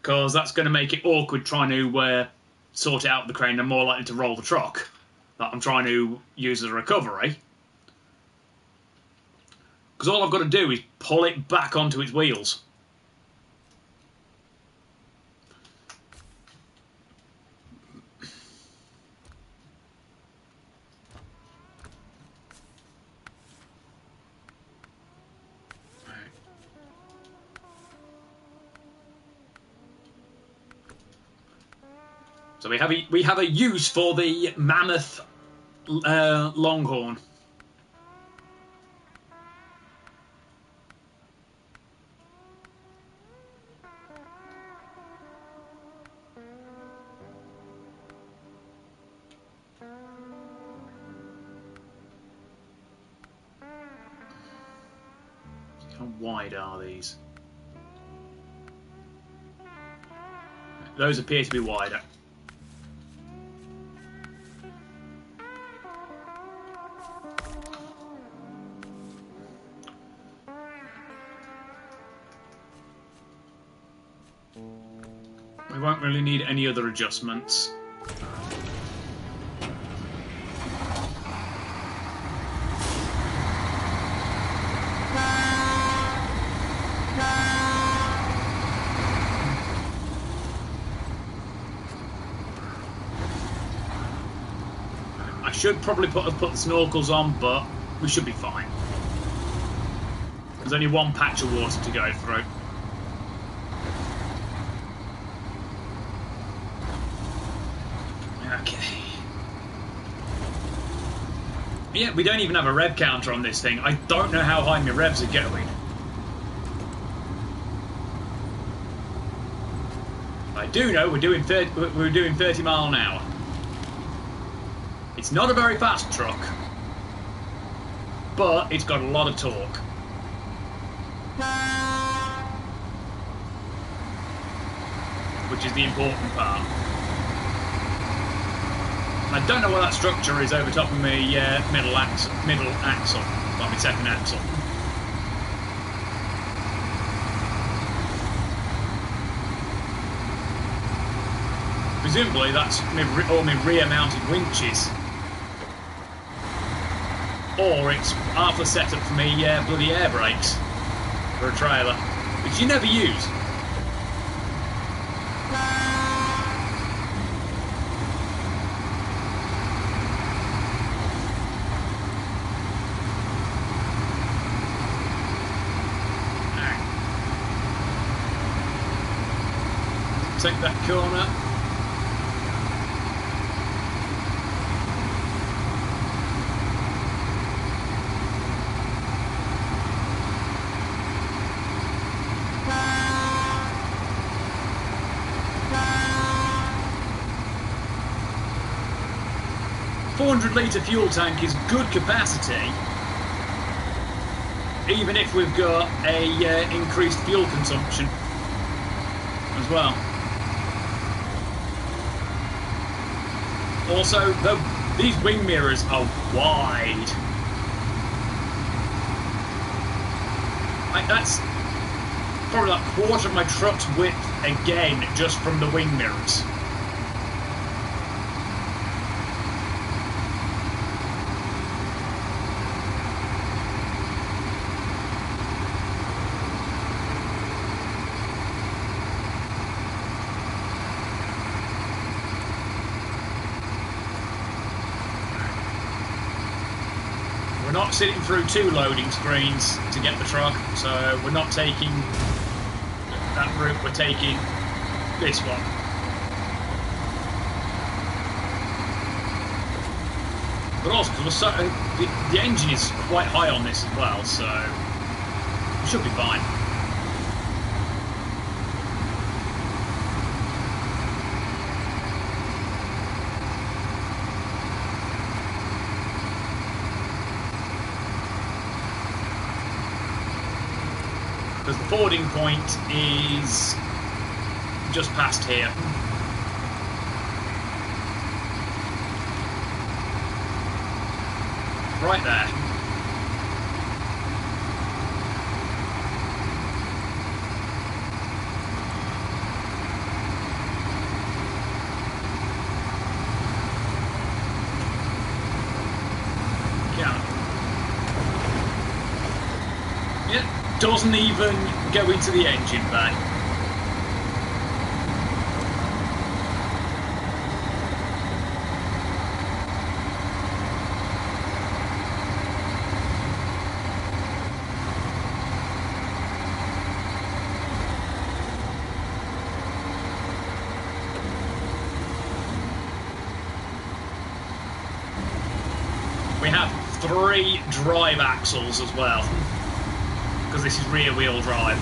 because that's going to make it awkward trying to sort out the crane. I'm more likely to roll the truck that I'm trying to use as a recovery. Because all I've got to do is pull it back onto its wheels. So we have a use for the mammoth longhorn. How wide are these? Those appear to be wider. We won't really need any other adjustments. I should probably put the snorkels on, but we should be fine. There's only one patch of water to go through. Okay. Yeah, we don't even have a rev counter on this thing. I don't know how high my revs are going. I do know we're doing 30 mile an hour. It's not a very fast truck, but it's got a lot of torque. Which is the important part. I don't know what that structure is over top of my middle axle, like my second axle. Presumably that's all my rear-mounted winches. Or it's half a setup for me bloody air brakes for a trailer, which you never use. take that corner. .400 litre fuel tank is good capacity, even if we've got a increased fuel consumption as well. Also, these wing mirrors are wide. That's probably like a quarter of my truck's width again, just from the wing mirrors. We're not sitting through 2 loading screens to get the truck, so we're not taking that route, we're taking this one. But also, because the engine is quite high on this as well, so we should be fine. Because the fording point is just past here. Right there. Yeah, doesn't even go into the engine bay. We have 3 drive axles as well, because this is rear wheel drive.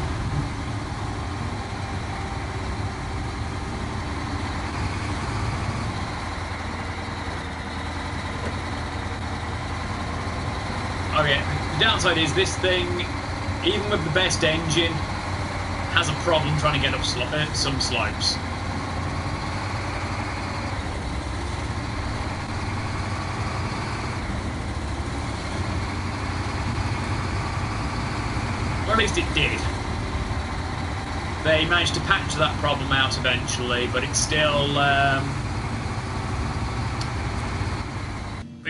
Okay, the downside is this thing, even with the best engine, has a problem trying to get up some slopes. Or at least it did. They managed to patch that problem out eventually, but it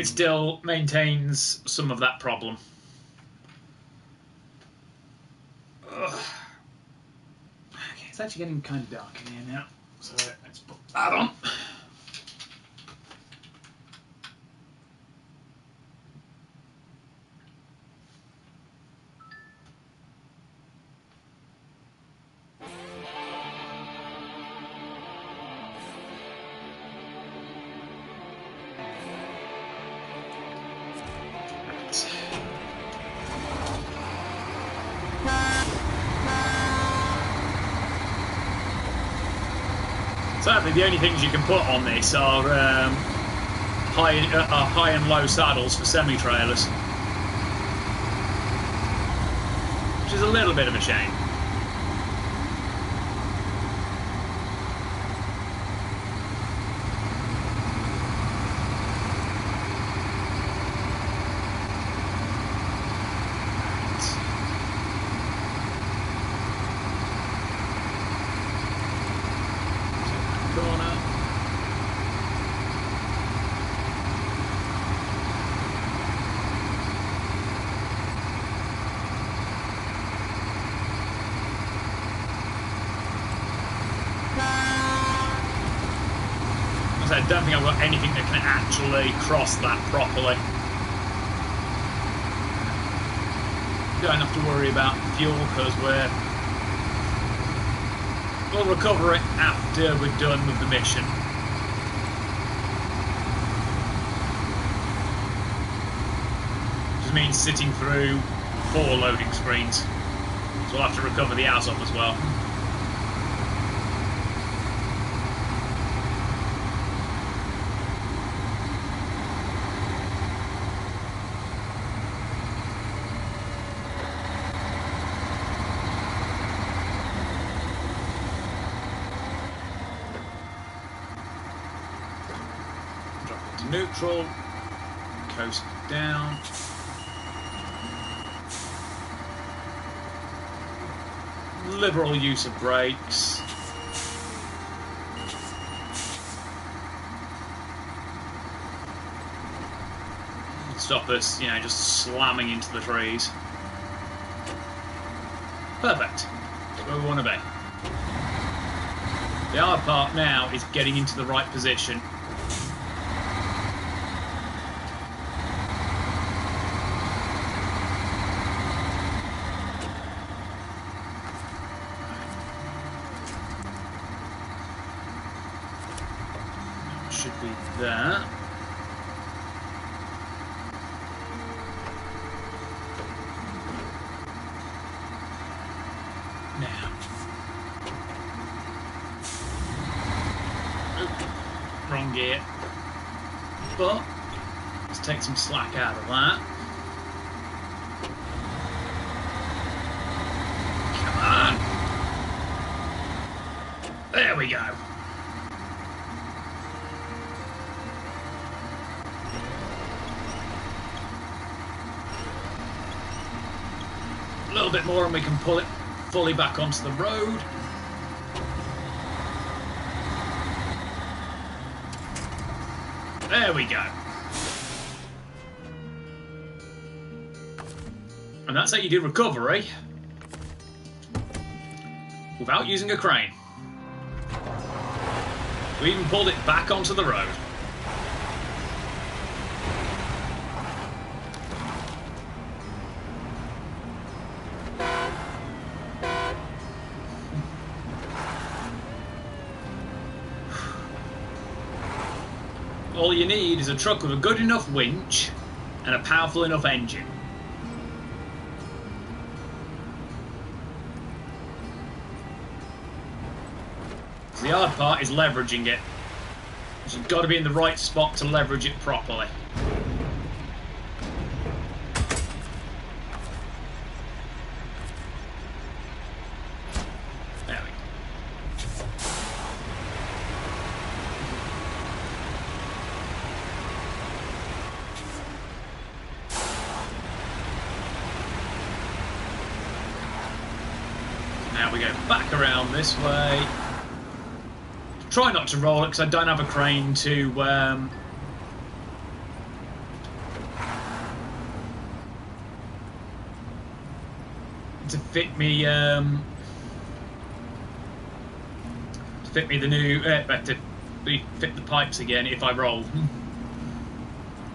still maintains some of that problem. Ugh. Okay, it's actually getting kind of dark in here now, so let's put that on. Sadly, the only things you can put on this are high and low saddles for semi-trailers, which is a little bit of a shame. I don't think I've got anything that can actually cross that properly. Don't have to worry about fuel because we're We'll recover it after we're done with the mission. Just means sitting through 4 loading screens. So we'll have to recover the ASOP as well. Neutral, coast down. Liberal use of brakes. Stop us, you know, just slamming into the trees. Perfect. That's where we want to be. The hard part now is getting into the right position. Should be there. Now. Oop, wrong gear. But let's take some slack out of that. Come on. There we go. A little bit more and we can pull it fully back onto the road. There we go. And that's how you do recovery without using a crane. We even pulled it back onto the road. All you need is a truck with a good enough winch and a powerful enough engine. So the hard part is leveraging it. You've got to be in the right spot to leverage it properly. There we go. Now we go back around this way. Try not to roll it because I don't have a crane to fit me the new to fit the pipes again if I roll.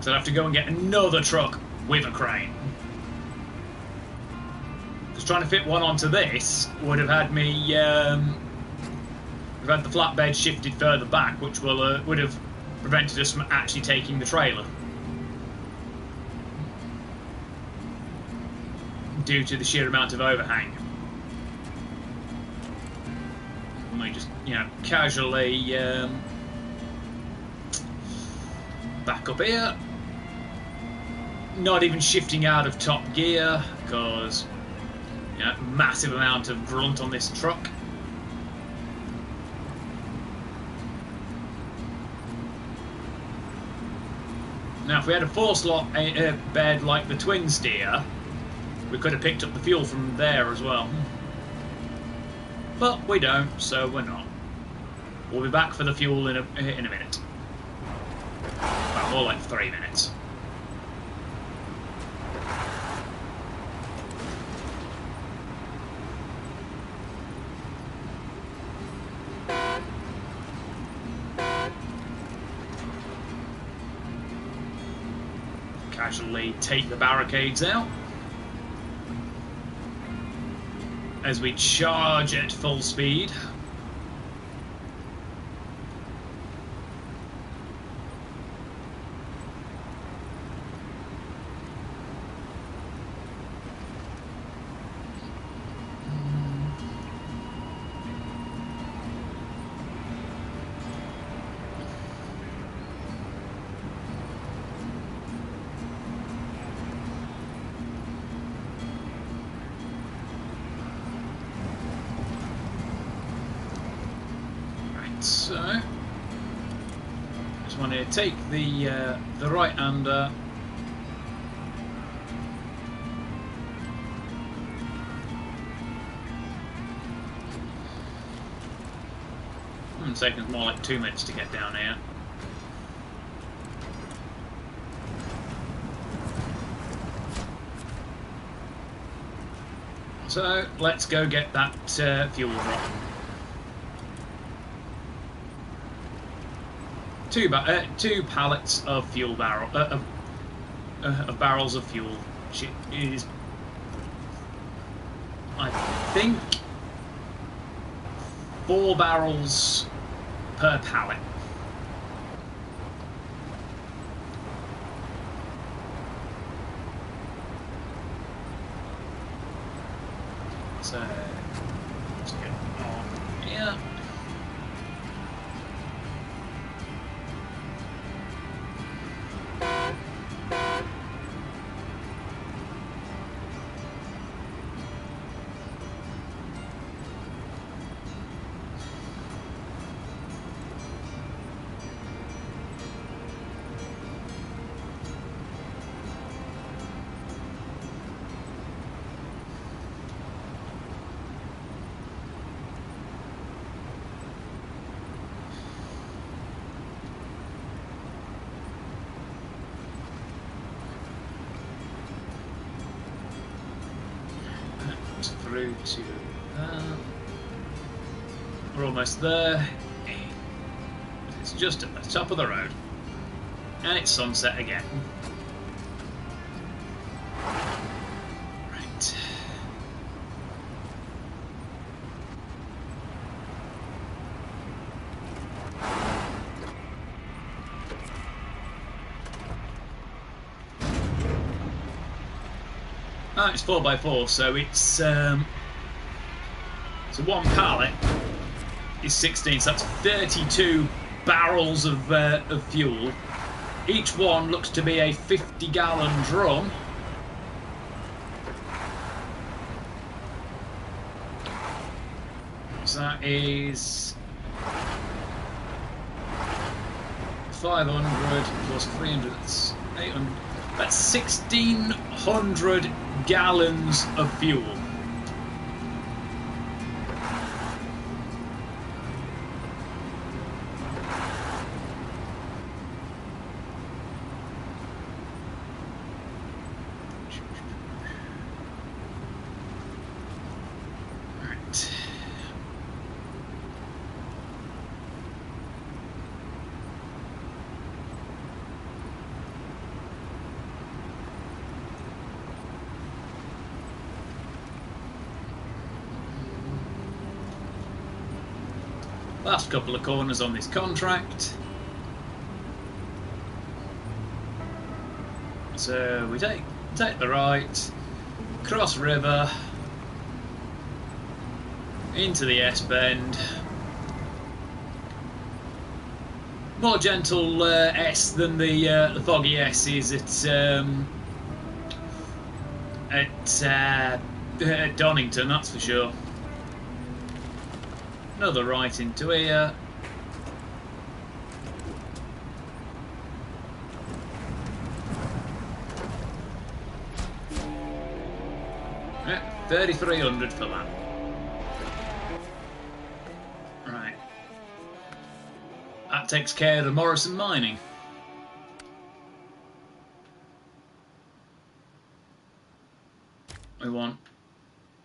So I'd have to go and get another truck with a crane. Because trying to fit one onto this would have had me we've had the flatbed shifted further back, which would have prevented us from actually taking the trailer due to the sheer amount of overhang. And we just, you know, casually back up here, not even shifting out of top gear because, you know, massive amount of grunt on this truck. Now, if we had a 4-slot bed like the twin steer, we could have picked up the fuel from there as well. But we don't, so we're not. We'll be back for the fuel in a minute. Well, more like 3 minutes. Casually take the barricades out as we charge at full speed. So, just want to take the right-hander. It's taken us more like 2 minutes to get down here. So let's go get that fuel drop. Two pallets of fuel barrels of fuel, which is, I think, 4 barrels per pallet. So let's get on here. Through to we're almost there. It's just at the top of the road, and it's sunset again. Right. Oh, it's 4x4, so it's so one pallet is 16, so that's 32 barrels of fuel. Each one looks to be a 50-gallon drum. So that is 500 plus 300, that's 800. That's 1,600 gallons of fuel. Right. Last couple of corners on this contract. So we take the right, cross river, into the S-bend. More gentle S than the foggy S is at Donington, that's for sure. Another right into here. Yeah, 3,300 for that. Right. That takes care of Morrison Mining. We want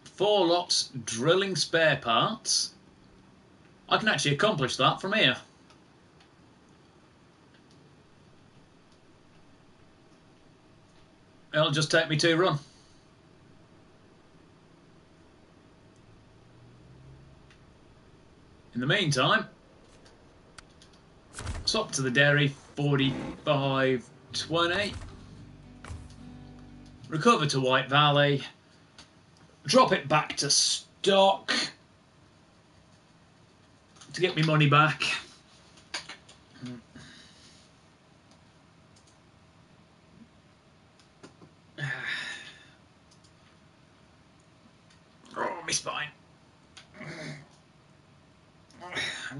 4 lots drilling spare parts. I can actually accomplish that from here. It'll just take me 2 run. In the meantime, swap to the dairy, 45.20. Recover to White Valley. Drop it back to stock to get me money back. Oh, my spine.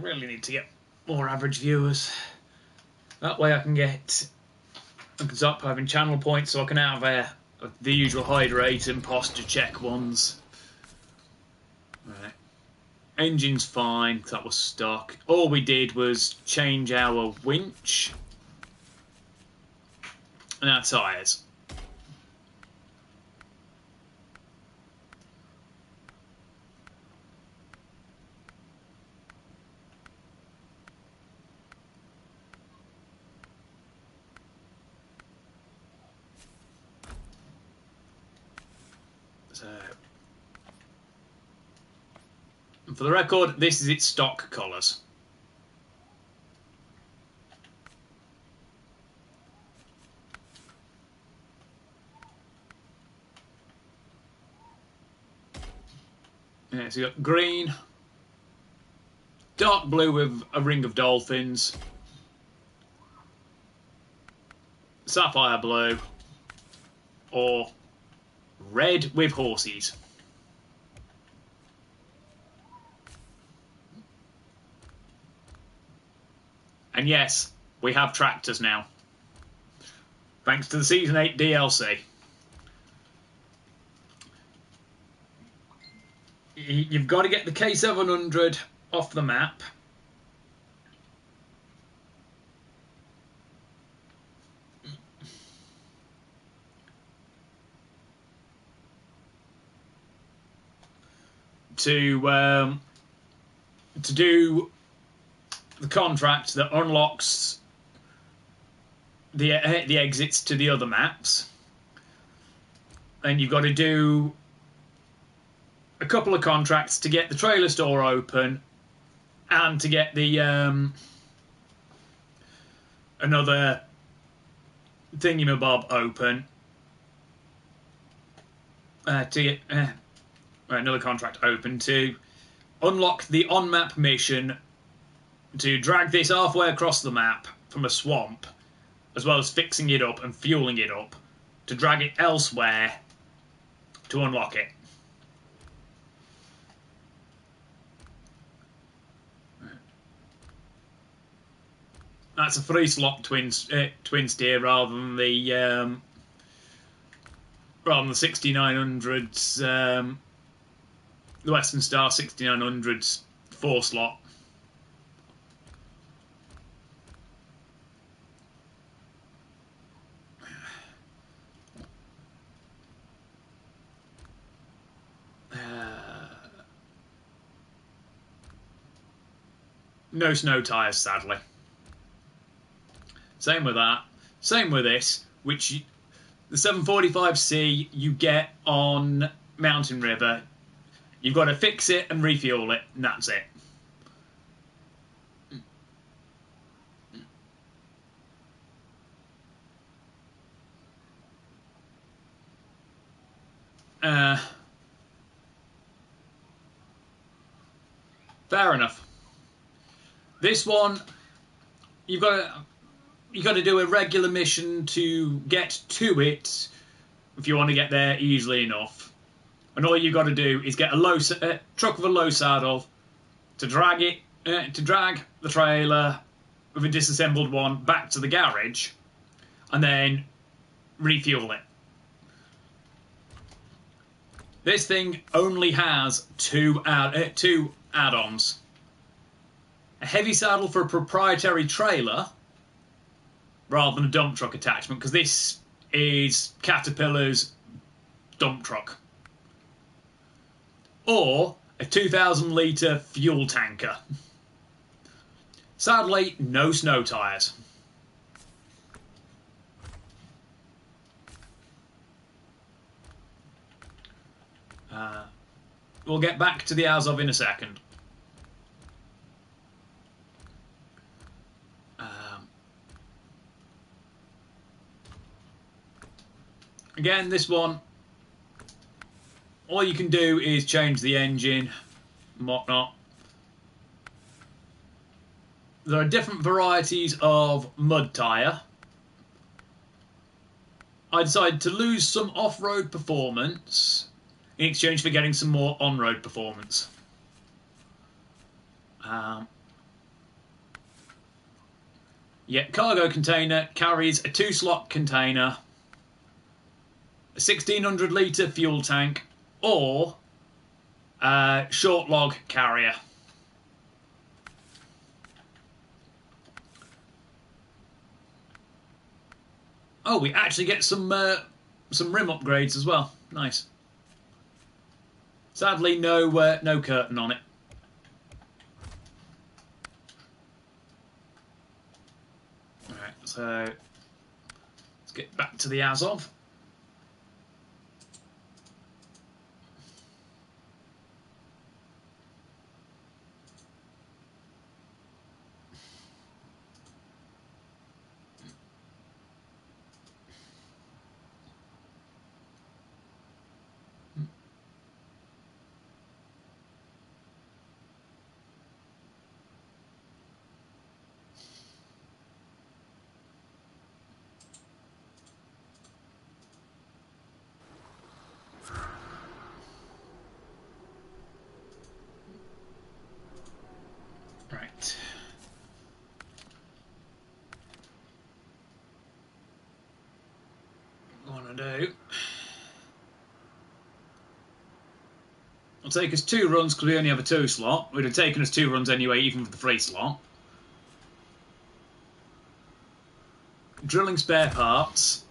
really need to get more average viewers. That way I can start having channel points so I can have the usual hydrate and posture check ones. Right. Engine's fine, because that was stock. All we did was change our winch and our tyres. So, and for the record, this is its stock colours. Yeah, so you got green, dark blue with a ring of dolphins, sapphire blue, or red with horses. And yes, we have tractors now, thanks to the Season 8 DLC. You've got to get the K700 off the map. To do the contract that unlocks the exits to the other maps, and you've got to do a couple of contracts to get the trailer store open and to get the another thingamabob open to get another contract open to unlock the on-map mission to drag this halfway across the map from a swamp, as well as fixing it up and fueling it up to drag it elsewhere to unlock it. That's a 3-slot twin steer rather than the 6900s, the Western Star 6900s 4-slot. No snow tyres, sadly. Same with that. Same with this, which the 745C you get on Mountain River. You've got to fix it and refuel it, and that's it. Fair enough. This one, you've got to do a regular mission to get to it if you want to get there easily enough. And all you've got to do is get a truck with a low saddle to drag the trailer with a disassembled one back to the garage, and then refuel it. This thing only has two add-ons. A heavy saddle for a proprietary trailer rather than a dump truck attachment, because this is Caterpillar's dump truck. Or a 2,000 litre fuel tanker. Sadly, no snow tyres. We'll get back to the Azov in a second. Again, this one, all you can do is change the engine and whatnot. There are different varieties of mud tyre. I decided to lose some off-road performance in exchange for getting some more on-road performance. Yeah, cargo container carries a 2-slot container, a 1600 litre fuel tank, or a short log carrier. Oh, we actually get some rim upgrades as well. Nice. Sadly, no curtain on it. Alright, so let's get back to the Azov. Right. What I want to do... It'll take us 2 runs because we only have a 2 slot. It would have taken us 2 runs anyway, even for the 3 slot. Drilling spare parts.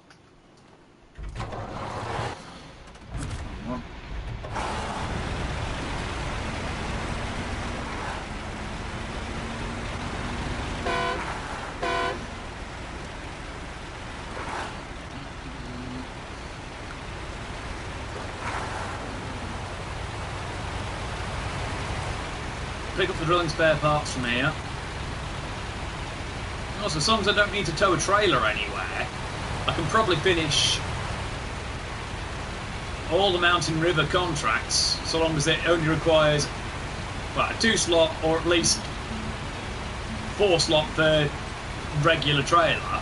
Pick up the drilling spare parts from here. Also, as long as I don't need to tow a trailer anywhere, I can probably finish all the Mountain River contracts, so long as it only requires, well, a 2-slot or at least 4-slot for regular trailer,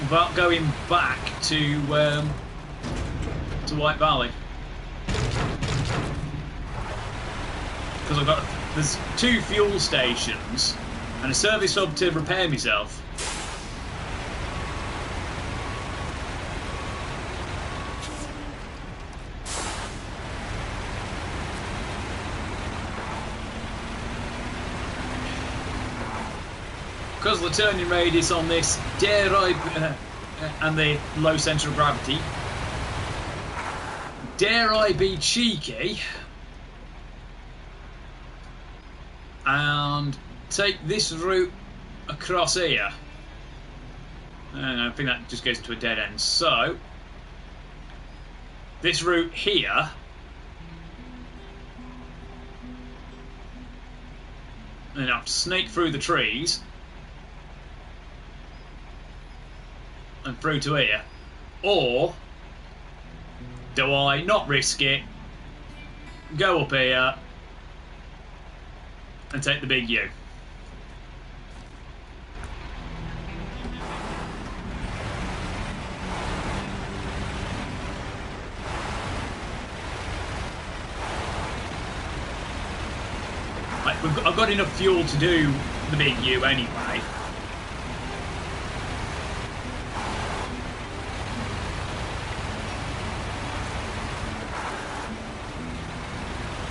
without going back to White Valley. Because there's 2 fuel stations and a service hub to repair myself. Because of the turning radius on this, and the low centre of gravity, dare I be cheeky and take this route across here. And I think that just goes to a dead end. So this route here and I'll snake through the trees and through to here. Or do I not risk it, go up here and take the big U? I've got enough fuel to do the big U anyway.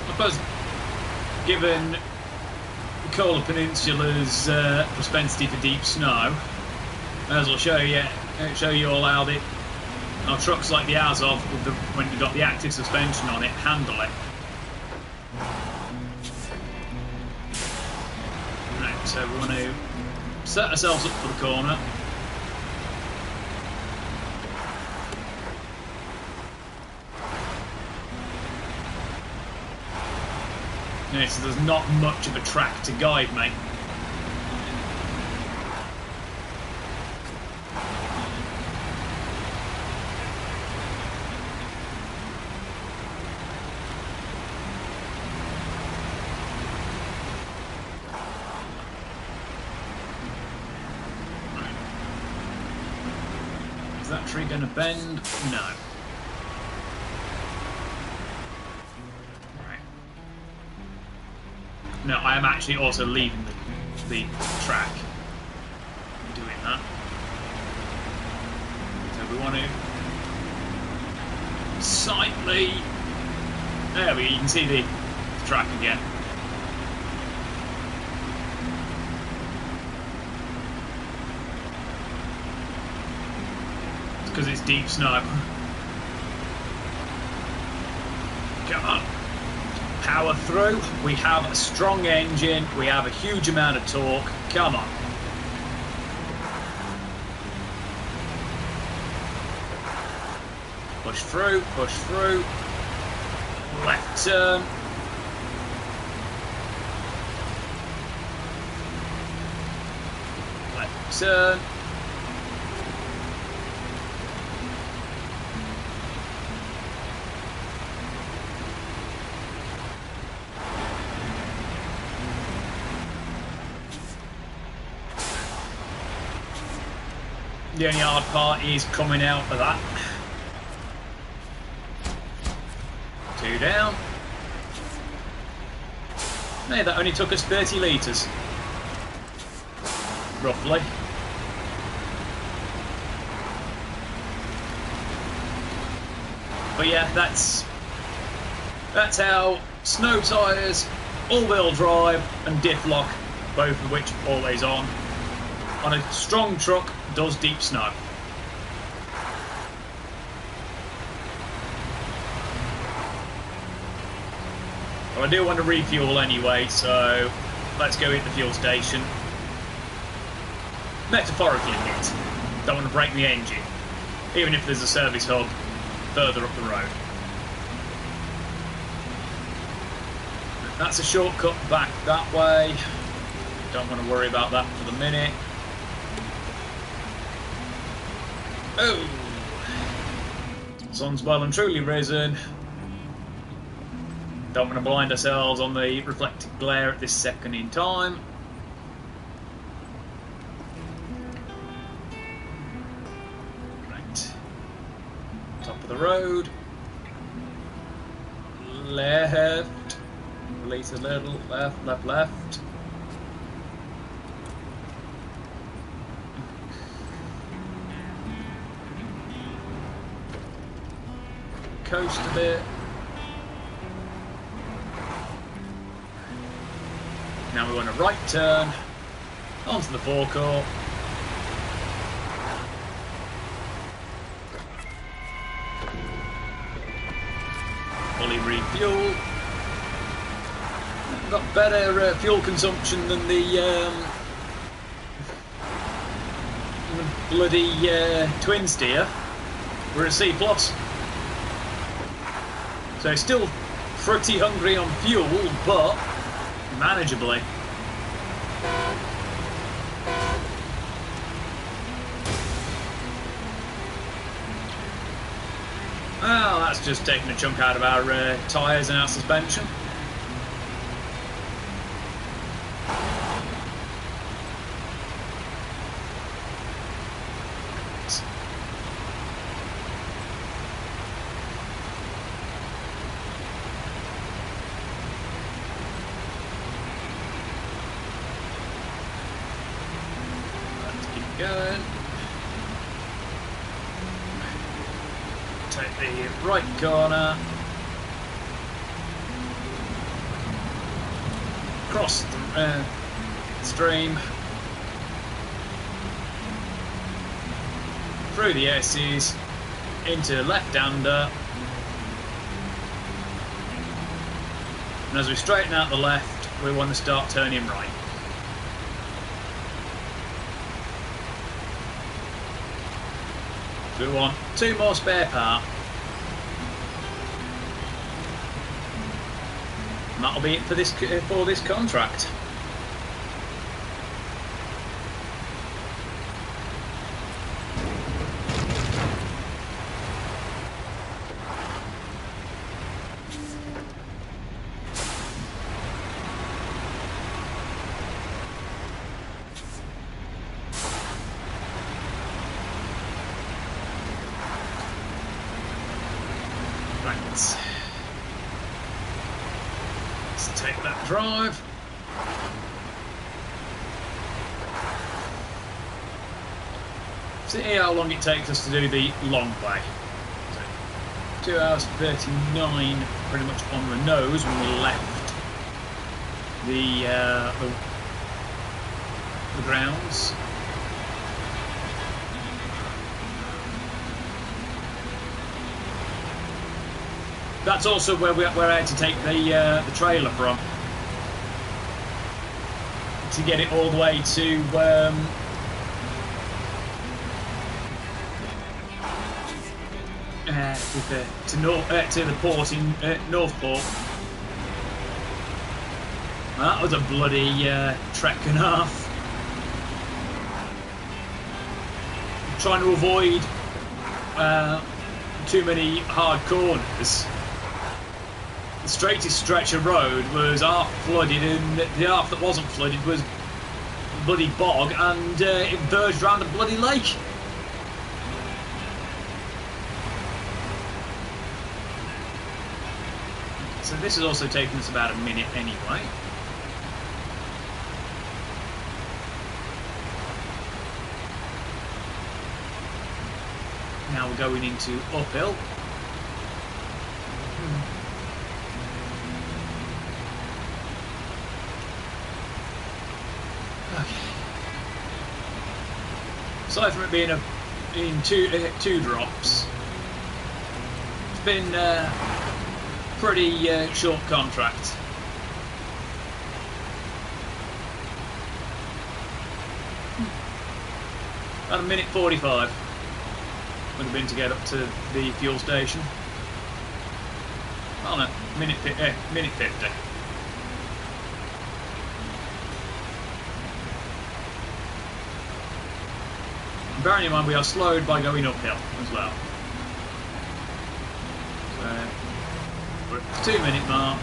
I suppose, given Kola Peninsula's propensity for deep snow, I as well show you all how our trucks like the Azov, when you've got the active suspension on it, handle it. Right, so we want to set ourselves up for the corner. Yeah, so there's not much of a track to guide me. Is that tree going to bend? No. No, I am actually also leaving the the track doing that. So we want to slightly... There we go, you can see the track again. It's because it's deep snow. Come on. Power through. We have a strong engine. We have a huge amount of torque. Come on. Push through, push through. Left turn. Left turn. The only hard part is coming out of that. 2 down. Hey, that only took us 30 litres. Roughly. But yeah, that's how snow tyres, all-wheel drive and diff lock, both of which always on a strong truck, does deep snow. Well, I do want to refuel anyway, so let's go hit the fuel station. Metaphorically hit. Don't want to break the engine, even if there's a service hub further up the road. That's a shortcut back that way. Don't want to worry about that for the minute. Oh! Sun's well and truly risen. Don't want to blind ourselves on the reflected glare at this second in time. Right. Top of the road. Left. Release a little. Left, left, left. Coast a bit. Now we want a right turn onto the forecourt. Fully refuel. We've got better fuel consumption than the bloody twin steer. We're a C+. So still pretty hungry on fuel, but manageably. Well, that's just taking a chunk out of our tyres and our suspension. Going. Take the right corner. Cross the stream. Through the S's. Into left-hander. And as we straighten out the left, we want to start turning right. We want 2 more spare parts. And that'll be it for this contract. Let's take that drive. See how long it takes us to do the long way. So 2 hours 39, pretty much on the nose when we left the grounds. That's also where I had to take the trailer from to get it all the way to the port in Northport. That was a bloody trek and a half. Trying to avoid too many hard corners. The straightest stretch of road was half flooded, and the half that wasn't flooded was bloody bog, and it verged around a bloody lake. So this has also taken us about a minute anyway. Now we're going into uphill. Okay. Aside from it being in two drops, it's been pretty short contract. About a minute 45 would have been to get up to the fuel station. Oh no, minute 50. Bearing in mind we are slowed by going uphill as well. So we're at the 2 minute mark.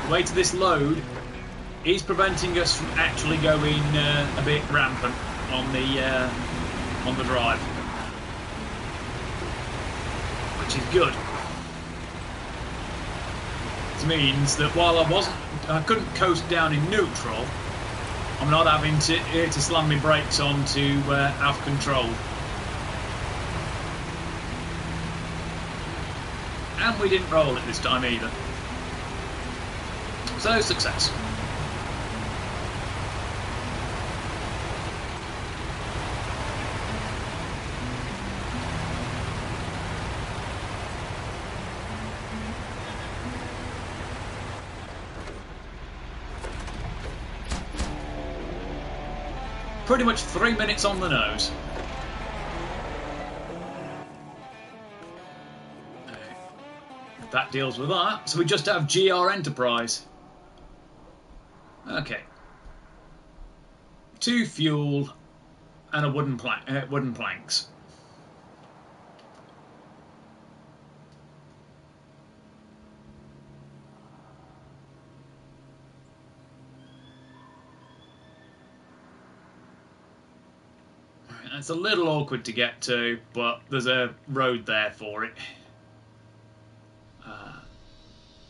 The weight of this load is preventing us from actually going a bit rampant on the drive, which is good. It means that while I couldn't coast down in neutral, I'm not having to slam my brakes on to have control. And we didn't roll it this time either. So, success. Pretty much 3 minutes on the nose. That deals with that. So we just have GR Enterprise. Okay. 2 fuel and a wooden planks. It's a little awkward to get to, but there's a road there for it.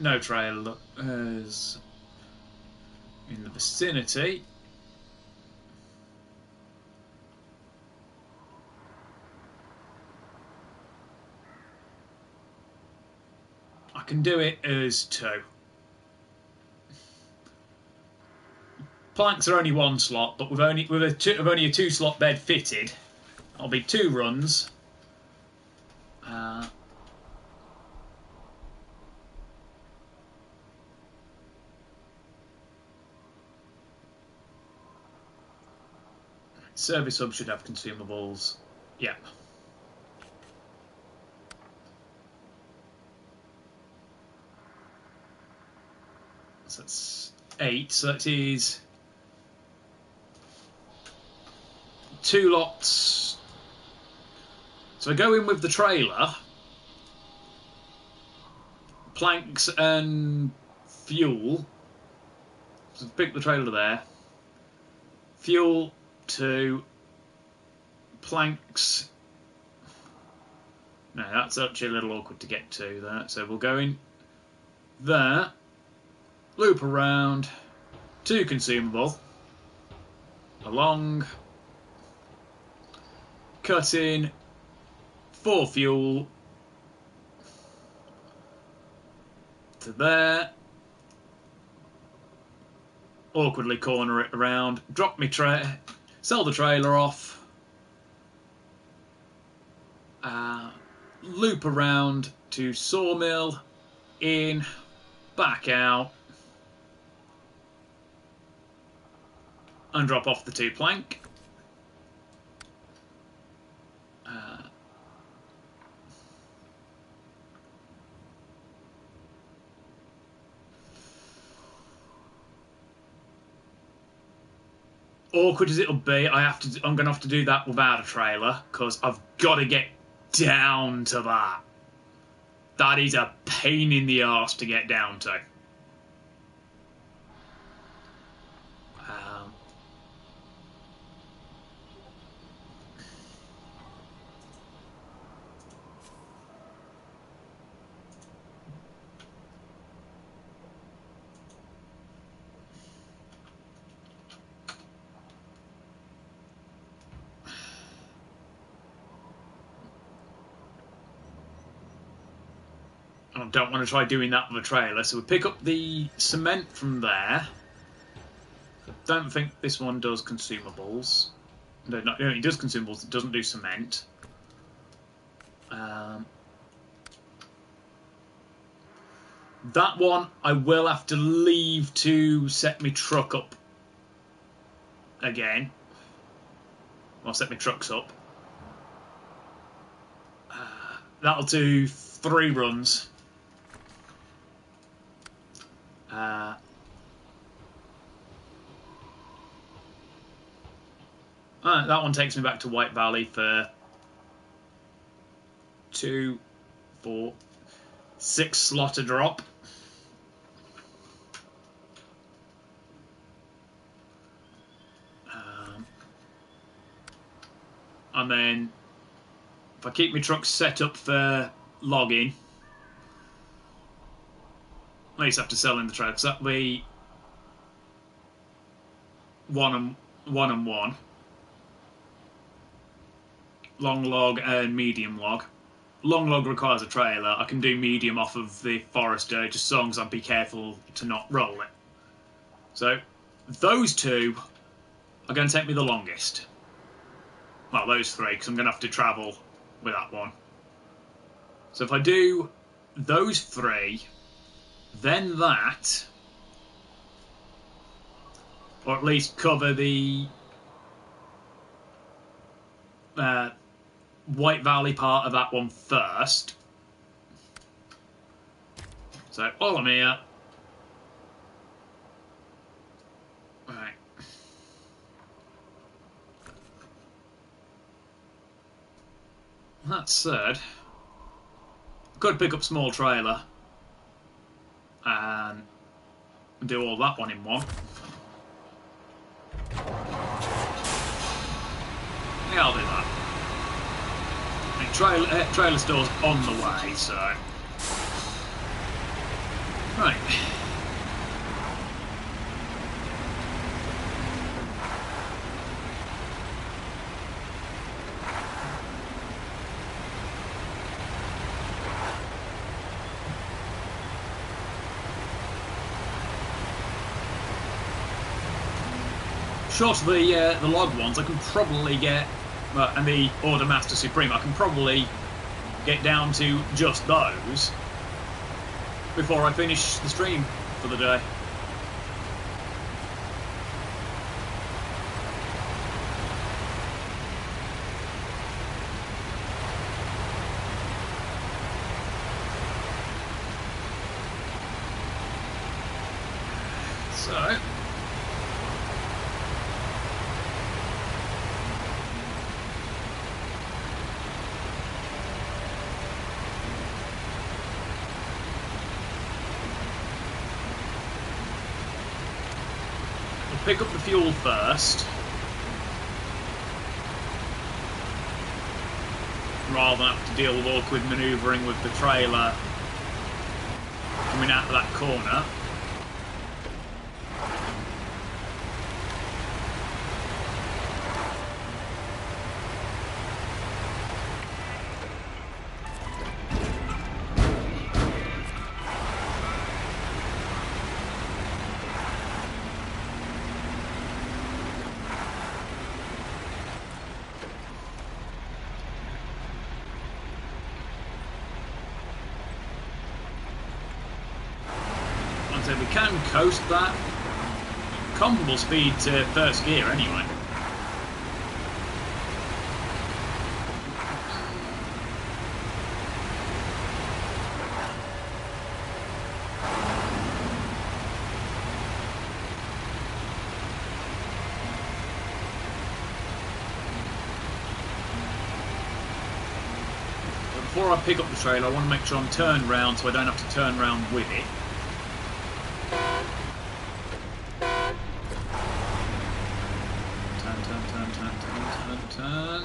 No trailers in the vicinity. I can do it as 2. Planks are only 1 slot, but with only a 2 slot bed fitted, I'll be 2 runs. Service hub should have consumables. Yeah. So that's 8. So that is 2 lots. So I go in with the trailer, planks and fuel. So pick the trailer there. Fuel 2, planks. No, that's actually a little awkward to get to that. So we'll go in there loop around, 2 consumable, along, cut in, 4 fuel, to there, awkwardly corner it around, drop me sell the trailer off, loop around to sawmill, in, back out, and drop off the 2 plank. Awkward as it'll be, I'm going to have to do that without a trailer, because I've got to get down to that. That is a pain in the arse to get down to. I don't want to try doing that with a trailer, so we pick up the cement from there. I don't think this one does consumables. No, it does consumables, it doesn't do cement. That one I will have to leave to set my truck up again. Well, set my trucks up. That'll do 3 runs. That one takes me back to White Valley for 2, 4, 6 slot a drop. And then if I keep my truck set up for logging, at least have to sell in the trailer, because that'll be 1 and 1. Long log and medium log. Long log requires a trailer. I can do medium off of the Forester, just as long as I'd be careful to not roll it. So those 2 are going to take me the longest. Well, those 3, because I'm going to have to travel with that one. So if I do those 3, then that, or at least cover the White Valley part of that one first. So all I'm here. Right. That said, could pick up small trailer and do all that one in one. Yeah, I'll do that. Trailer store's on the way, so... Right. Short of the log ones, I can probably get, and the Order Master Supreme, I can probably get down to just those before I finish the stream for the day. So... pick up the fuel first, rather than have to deal with awkward manoeuvring with the trailer coming out of that corner. So we can coast that. Comparable speed to first gear anyway. Before I pick up the trailer, I want to make sure I'm turned round so I don't have to turn round with it. Turn.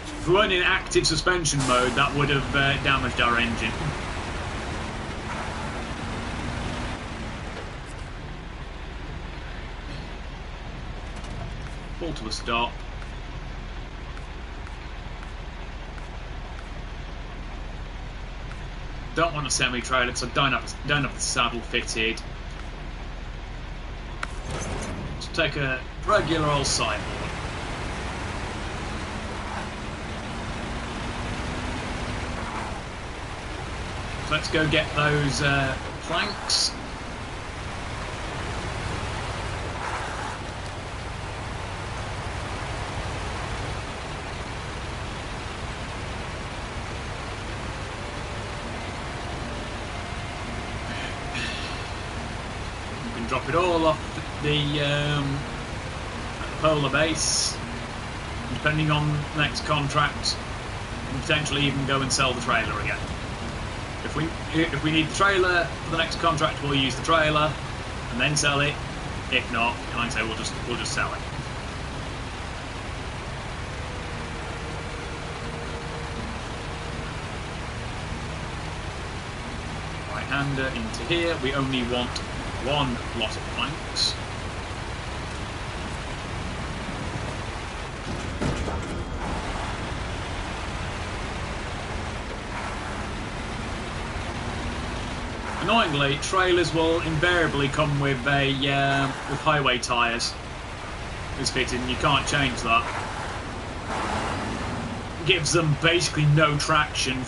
If we weren't in active suspension mode, that would have damaged our engine. Pull to a stop. Don't want a semi-trailer because I don't have the saddle fitted. Just take a regular old sideboard. So let's go get those planks. Drop it all off the polar base. Depending on the next contract, and potentially even go and sell the trailer again. If we need the trailer for the next contract, we'll use the trailer and then sell it. If not, like I say, we'll just sell it. Right-hander into here. We only want one lot of planks. Annoyingly, trailers will invariably come with with highway tyres as fitted, and you can't change that. Gives them basically no traction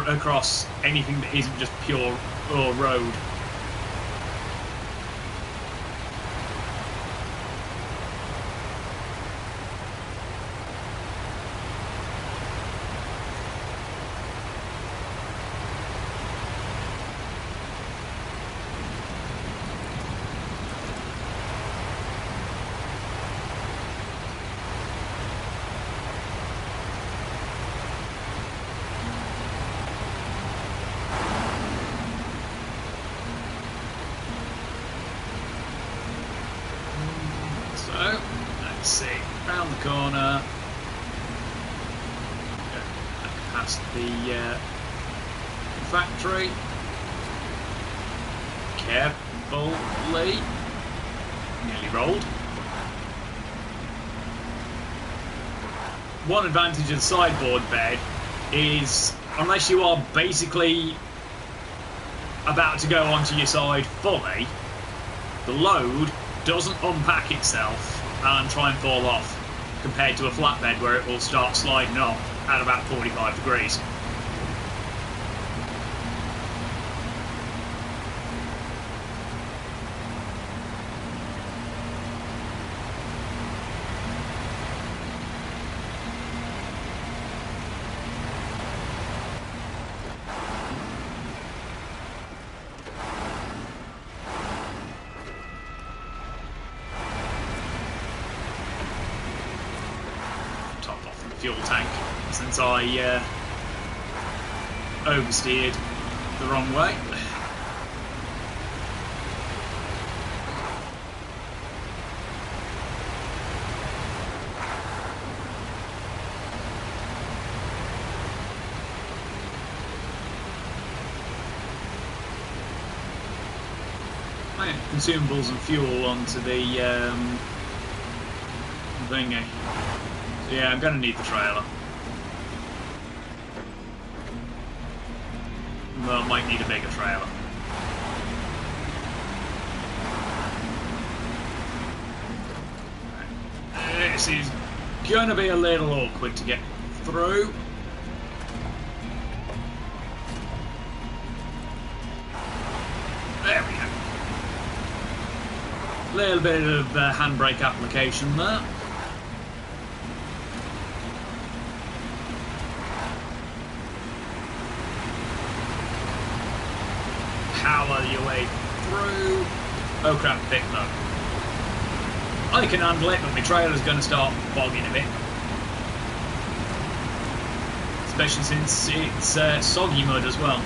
across anything that isn't just pure road. Let's see, round the corner, past the factory, carefully, nearly rolled. One advantage of the sideboard bed is, unless you are basically about to go onto your side fully, the load doesn't unpack itself and try and fall off, compared to a flatbed where it will start sliding up at about 45 degrees. Fuel tank, since I oversteered the wrong way. Consumables and fuel onto the thingy. Yeah, I'm going to need the trailer. Well, I might need a bigger trailer. This is going to be a little awkward to get through. Little bit of handbrake application there. Power your way through. Oh crap, bit low. I can handle it, but my trailer's going to start bogging a bit. Especially since it's soggy mud as well.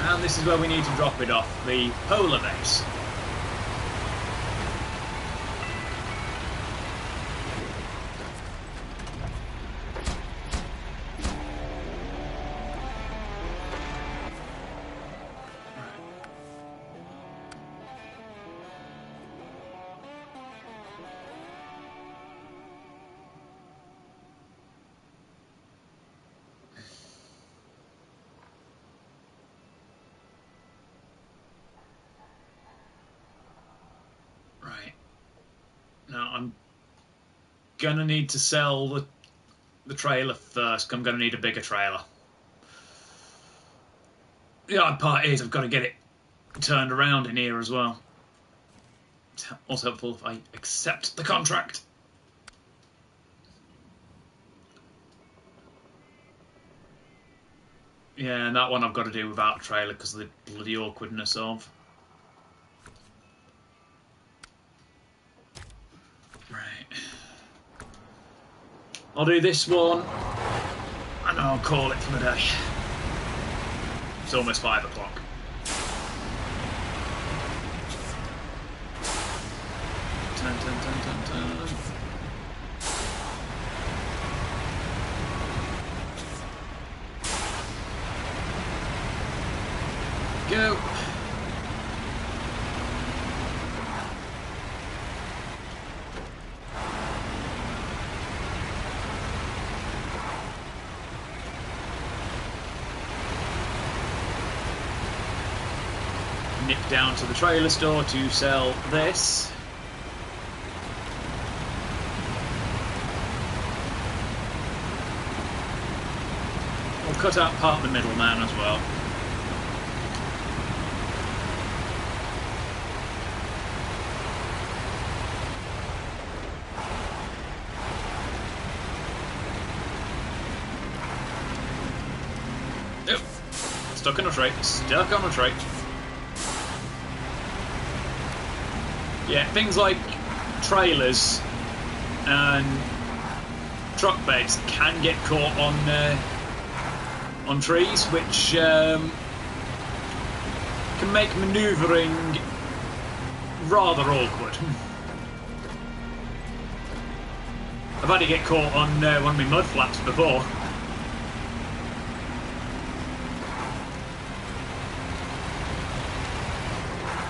And this is where we need to drop it off, the polar base. Now I'm gonna need to sell the trailer first. I'm gonna need a bigger trailer. The odd part is I've got to get it turned around in here as well. It's also helpful if I accept the contract. Yeah, and that one I've got to do without a trailer because of the bloody awkwardness of. I'll do this one, and I'll call it for the day. It's almost 5 o'clock. Turn, turn, turn, turn, turn. Go. Nip down to the trailer store to sell this. We'll cut out part of the middleman as well. Yep. Stuck on a tray. Stuck on a tray. Yeah, things like trailers and truck beds can get caught on trees, which can make manoeuvring rather awkward. I've had to get caught on one of my mud flaps before.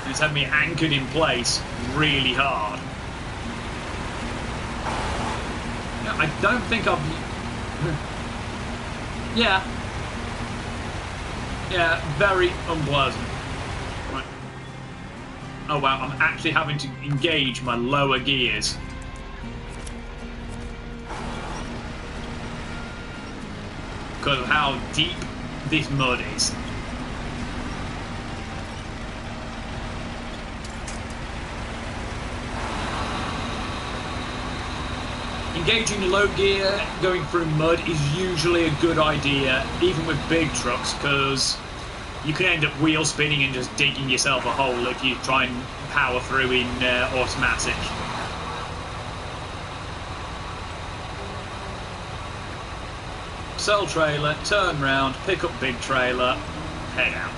It's had me anchored in place really hard. Yeah, I don't think I've... Yeah. Yeah, very unpleasant. Right. Oh wow, I'm actually having to engage my lower gears. Because of how deep this mud is. Engaging low gear going through mud is usually a good idea, even with big trucks, because you can end up wheel spinning and just digging yourself a hole if you try and power through in automatic. Sell trailer, turn round, pick up big trailer, head out.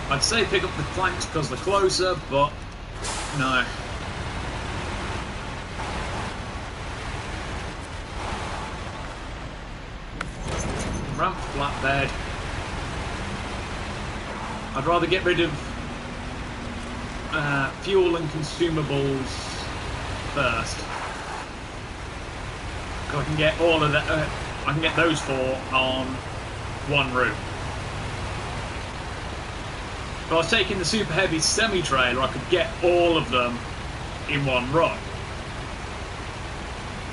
I'd say pick up the planks because they're closer, but no. Ramp flatbed. I'd rather get rid of fuel and consumables first. I can get all of that. I can get those 4 on one route. If I was taking the super heavy semi-trailer, I could get all of them in one run.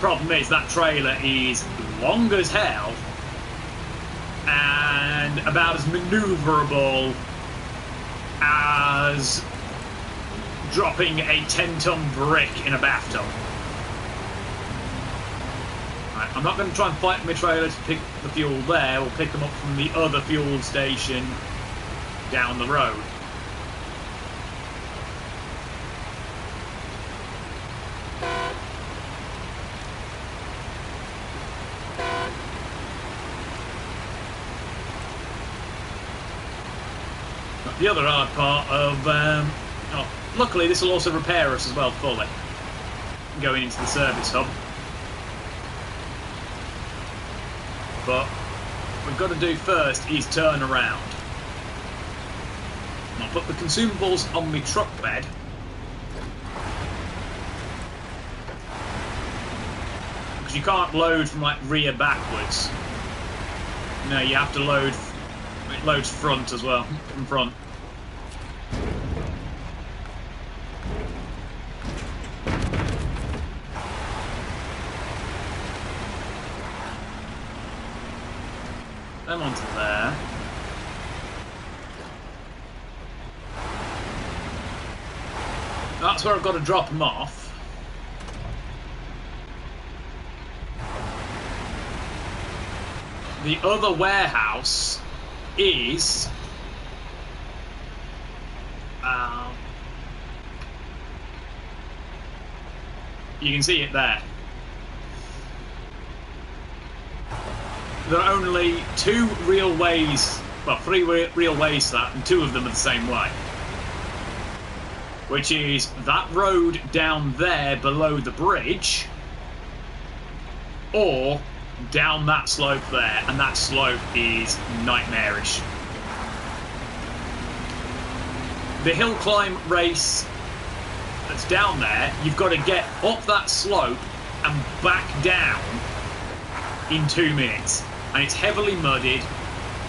Problem is that trailer is long as hell and about as manoeuvrable as dropping a 10-ton brick in a bathtub. Right, I'm not going to try and fight my trailer to pick the fuel there. We'll pick them up from the other fuel station down the road. The other hard part of... luckily this will also repair us as well fully, going into the service hub. But what we've got to do first is turn around. I'll put the consumables on my truck bed. Because you can't load from like rear backwards. No, you have to load... It loads front as well, from front. Them onto there. That's where I've got to drop them off. The other warehouse is you can see it there. There are only 2 real ways, well, 3 real ways to that, and 2 of them are the same way. Which is that road down there below the bridge, or down that slope there, and that slope is nightmarish. The hill climb race that's down there, you've got to get up that slope and back down in 2 minutes. And it's heavily mudded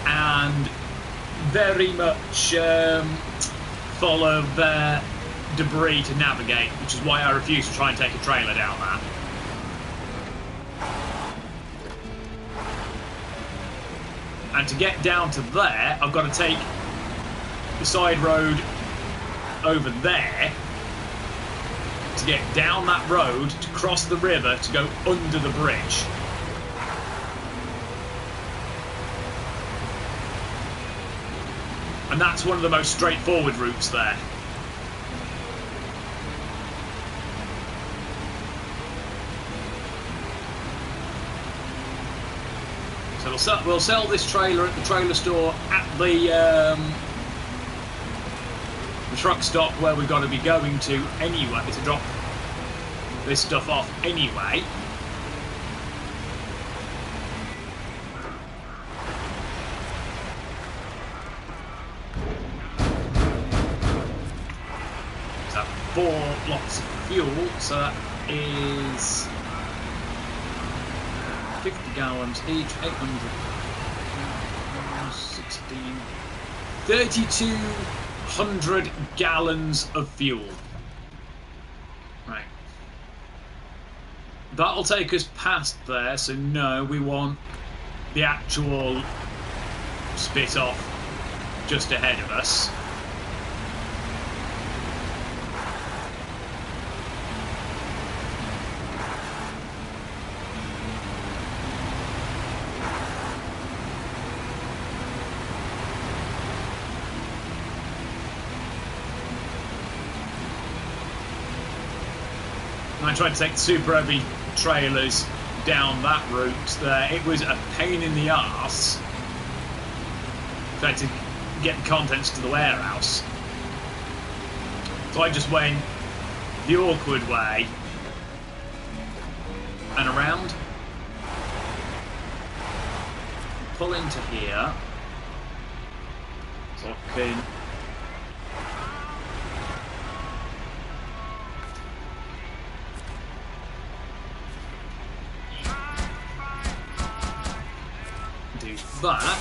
and very much full of debris to navigate, which is why I refuse to try and take a trailer down that. And to get down to there, I've got to take the side road over there to get down that road to cross the river to go under the bridge. And that's one of the most straightforward routes there. So we'll sell this trailer at the trailer store at the truck stop where we've got to be going to anyway, to drop this stuff off anyway. So 4 lots of fuel, so that is 50 gallons each, 800, 16, 3,200 gallons of fuel. Right. That'll take us past there, so no, we want the actual spit off just ahead of us. I tried to take the super heavy trailers down that route there. It was a pain in the arse. Tried to get the contents to the warehouse. So I just went the awkward way and around. Pull into here. So I can do that.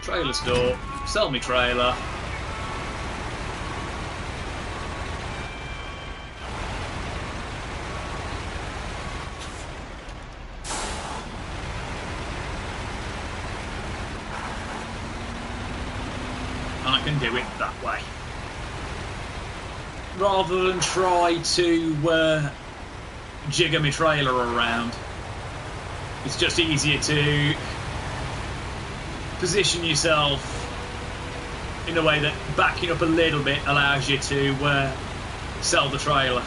Trailer store, sell me trailer. And I can do it that way. Rather than try to jigger my trailer around. It's just easier to position yourself in a way that backing up a little bit allows you to sell the trailer.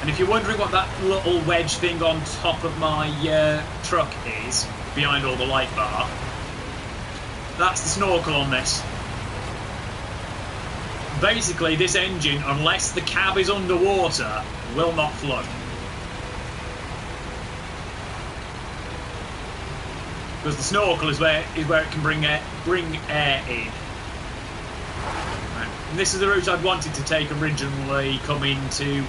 And if you're wondering what that little wedge thing on top of my truck is, behind all the light bar, that's the snorkel on this. Basically, this engine, unless the cab is underwater, will not flood. Because the snorkel is where it can bring air in. Right. And this is the route I'd wanted to take originally, coming to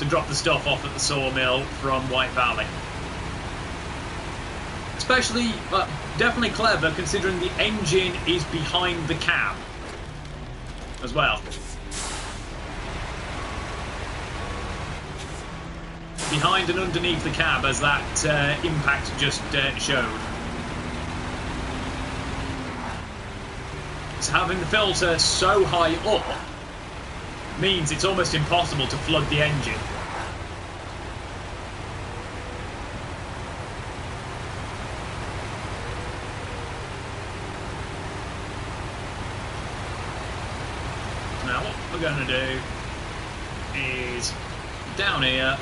drop the stuff off at the sawmill from White Valley. Especially, definitely clever considering the engine is behind the cab as well. Behind and underneath the cab, as that impact just showed. So having the filter so high up means it's almost impossible to flood the engine. Now what we're going to do is down here,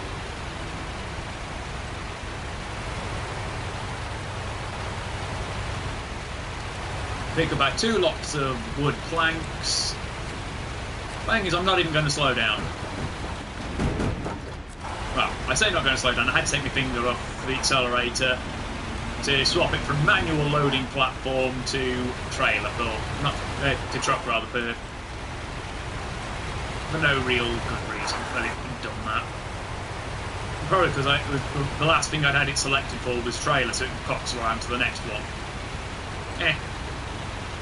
pick about 2 lots of wood planks. The thing is, I'm not even going to slow down. Well, I say not going to slow down. I had to take my finger off the accelerator to swap it from manual loading platform to trailer, or not to truck rather, for no real good reason that it done that. Probably because the last thing I'd had it selected for was trailer, so it cops around to the next one.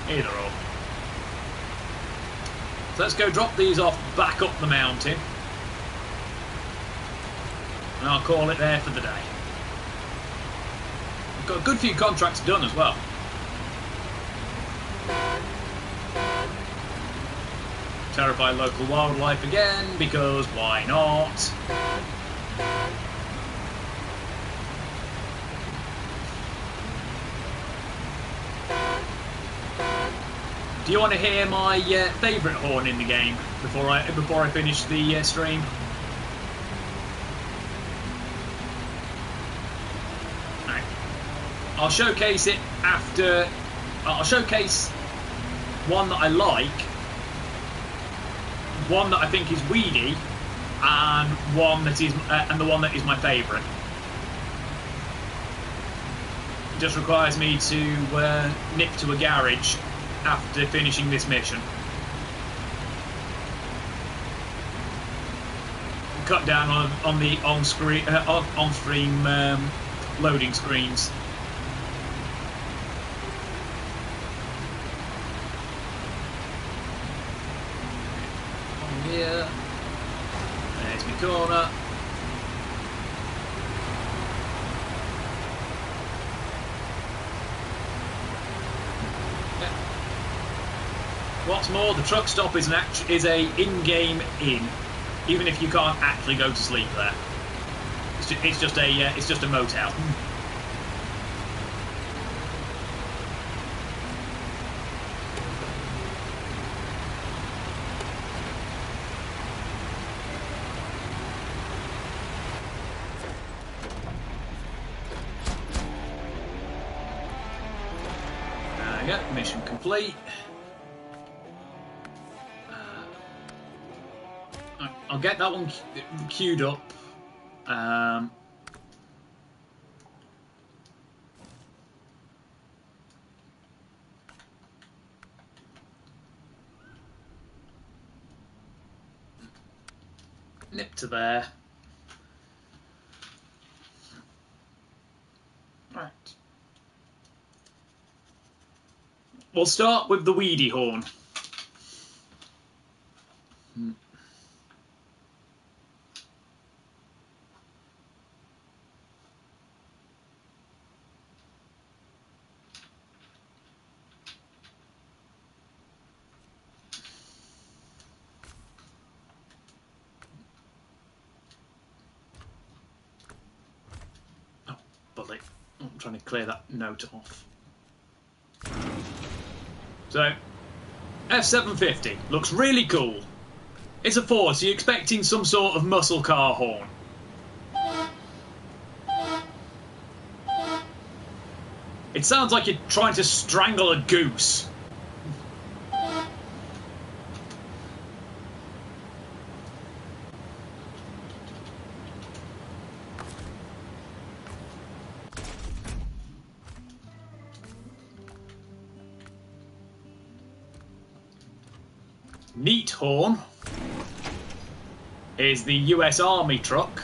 Either or. So let's go drop these off back up the mountain. And I'll call it there for the day. I've got a good few contracts done as well. Terrify local wildlife again, because why not? Do you want to hear my favourite horn in the game before I finish the stream? Right. I'll showcase it after. I'll showcase one that I like, one that I think is weedy, and one that is and the one that is my favourite. It just requires me to nip to a garage after finishing this mission. Cut down on the on-stream loading screens. On here, there's my corner. What's more, the truck stop is a in-game inn, even if you can't actually go to sleep there. It's just a motel. There we go, mission complete. I'll get that one queued up. Nip to there. We'll start with the weedy horn. Oh, bullet. I'm trying to clear that note off. So, F750 looks really cool. It's a Ford, so you're expecting some sort of muscle car horn. It sounds like you're trying to strangle a goose. Neat horn is the US Army truck.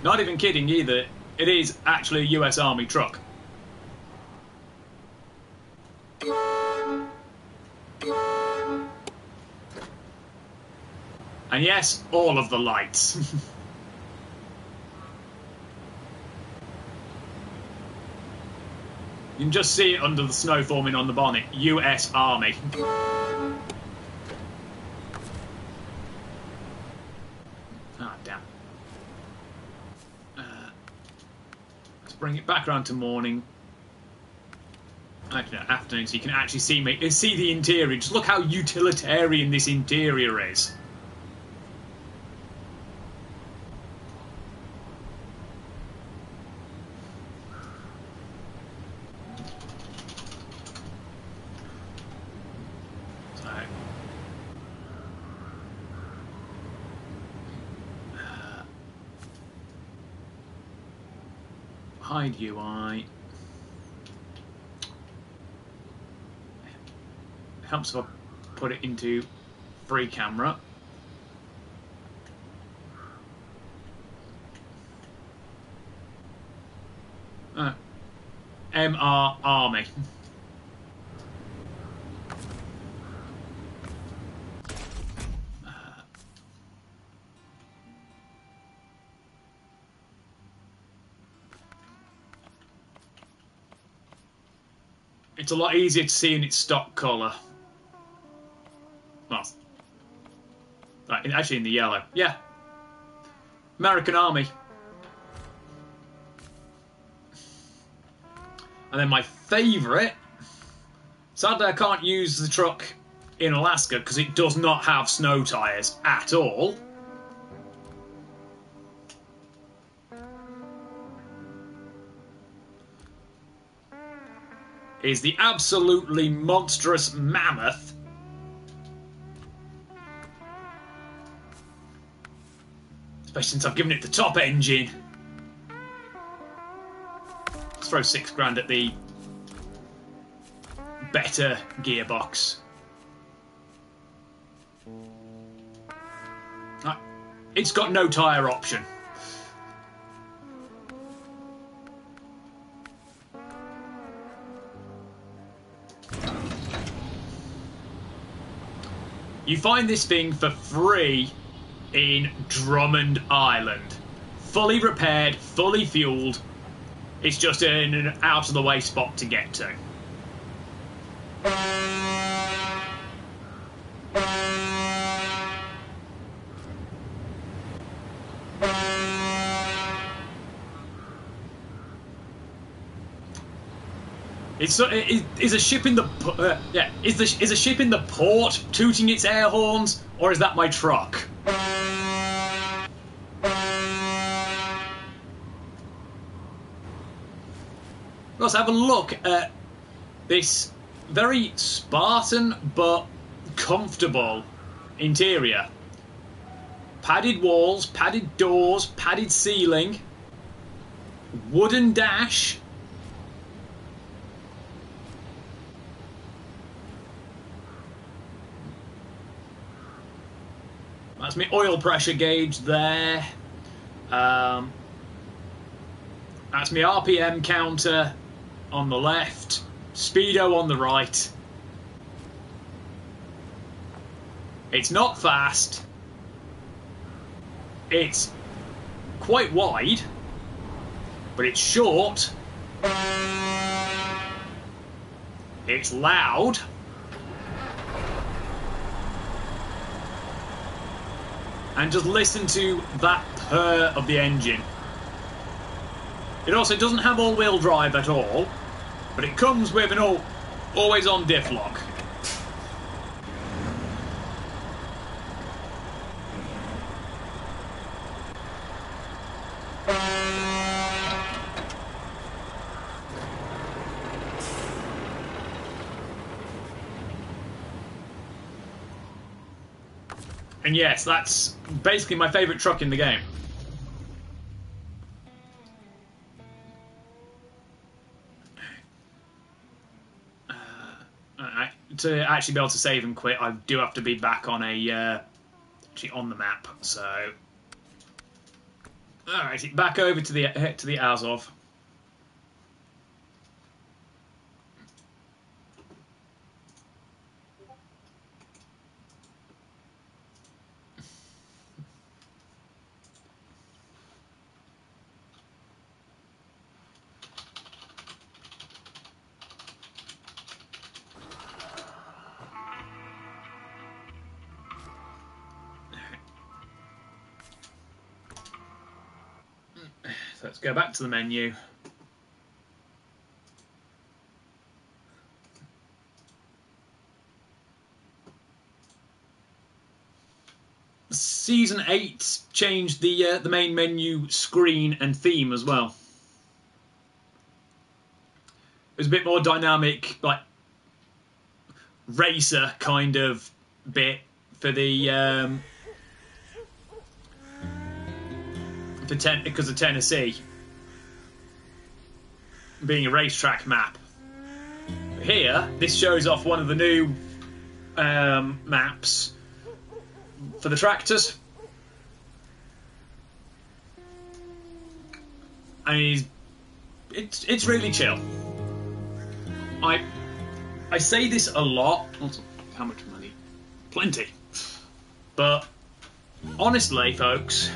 Not even kidding either. It is actually a US Army truck. And yes, all of the lights. You can just see it under the snow forming on the bonnet. US Army. Ah, damn. Let's bring it back around to morning. Actually, no, afternoon, so you can actually see the interior. Just look how utilitarian this interior is. Hide UI. Helps if I put it into free camera. MR Army. It's a lot easier to see in its stock colour. Well, right, actually in the yellow. Yeah. American Army. And then my favourite. Sadly, I can't use the truck in Alaska because it does not have snow tyres at all. Is the absolutely monstrous Mammoth. Especially since I've given it the top engine. Let's throw £6 at the better gearbox. It's got no tyre option. You find this thing for free in Drummond Island. Fully repaired, fully fueled. It's just in an out-of-the-way spot to get to. Is a ship in the is a ship in the port tooting its air horns, or is that my truck? Let's have a look at this very Spartan but comfortable interior. Padded walls, padded doors, padded ceiling, wooden dash. That's my oil pressure gauge there. That's my RPM counter on the left. Speedo on the right. It's not fast. It's quite wide, but it's short. It's loud. And just listen to that purr of the engine. It also doesn't have all-wheel drive at all, but it comes with an always-on diff lock. And yes, that's basically my favourite truck in the game. To actually be able to save and quit, I do have to be back on actually on the map. So, alright, back over to the Azov. So let's go back to the menu. Season 8 changed the main menu screen and theme as well. It was a bit more dynamic, like racer kind of bit for the because of Tennessee being a racetrack map. Here, this shows off one of the new maps for the tractors, and it's really chill. I say this a lot. How much money? Plenty. But honestly, folks,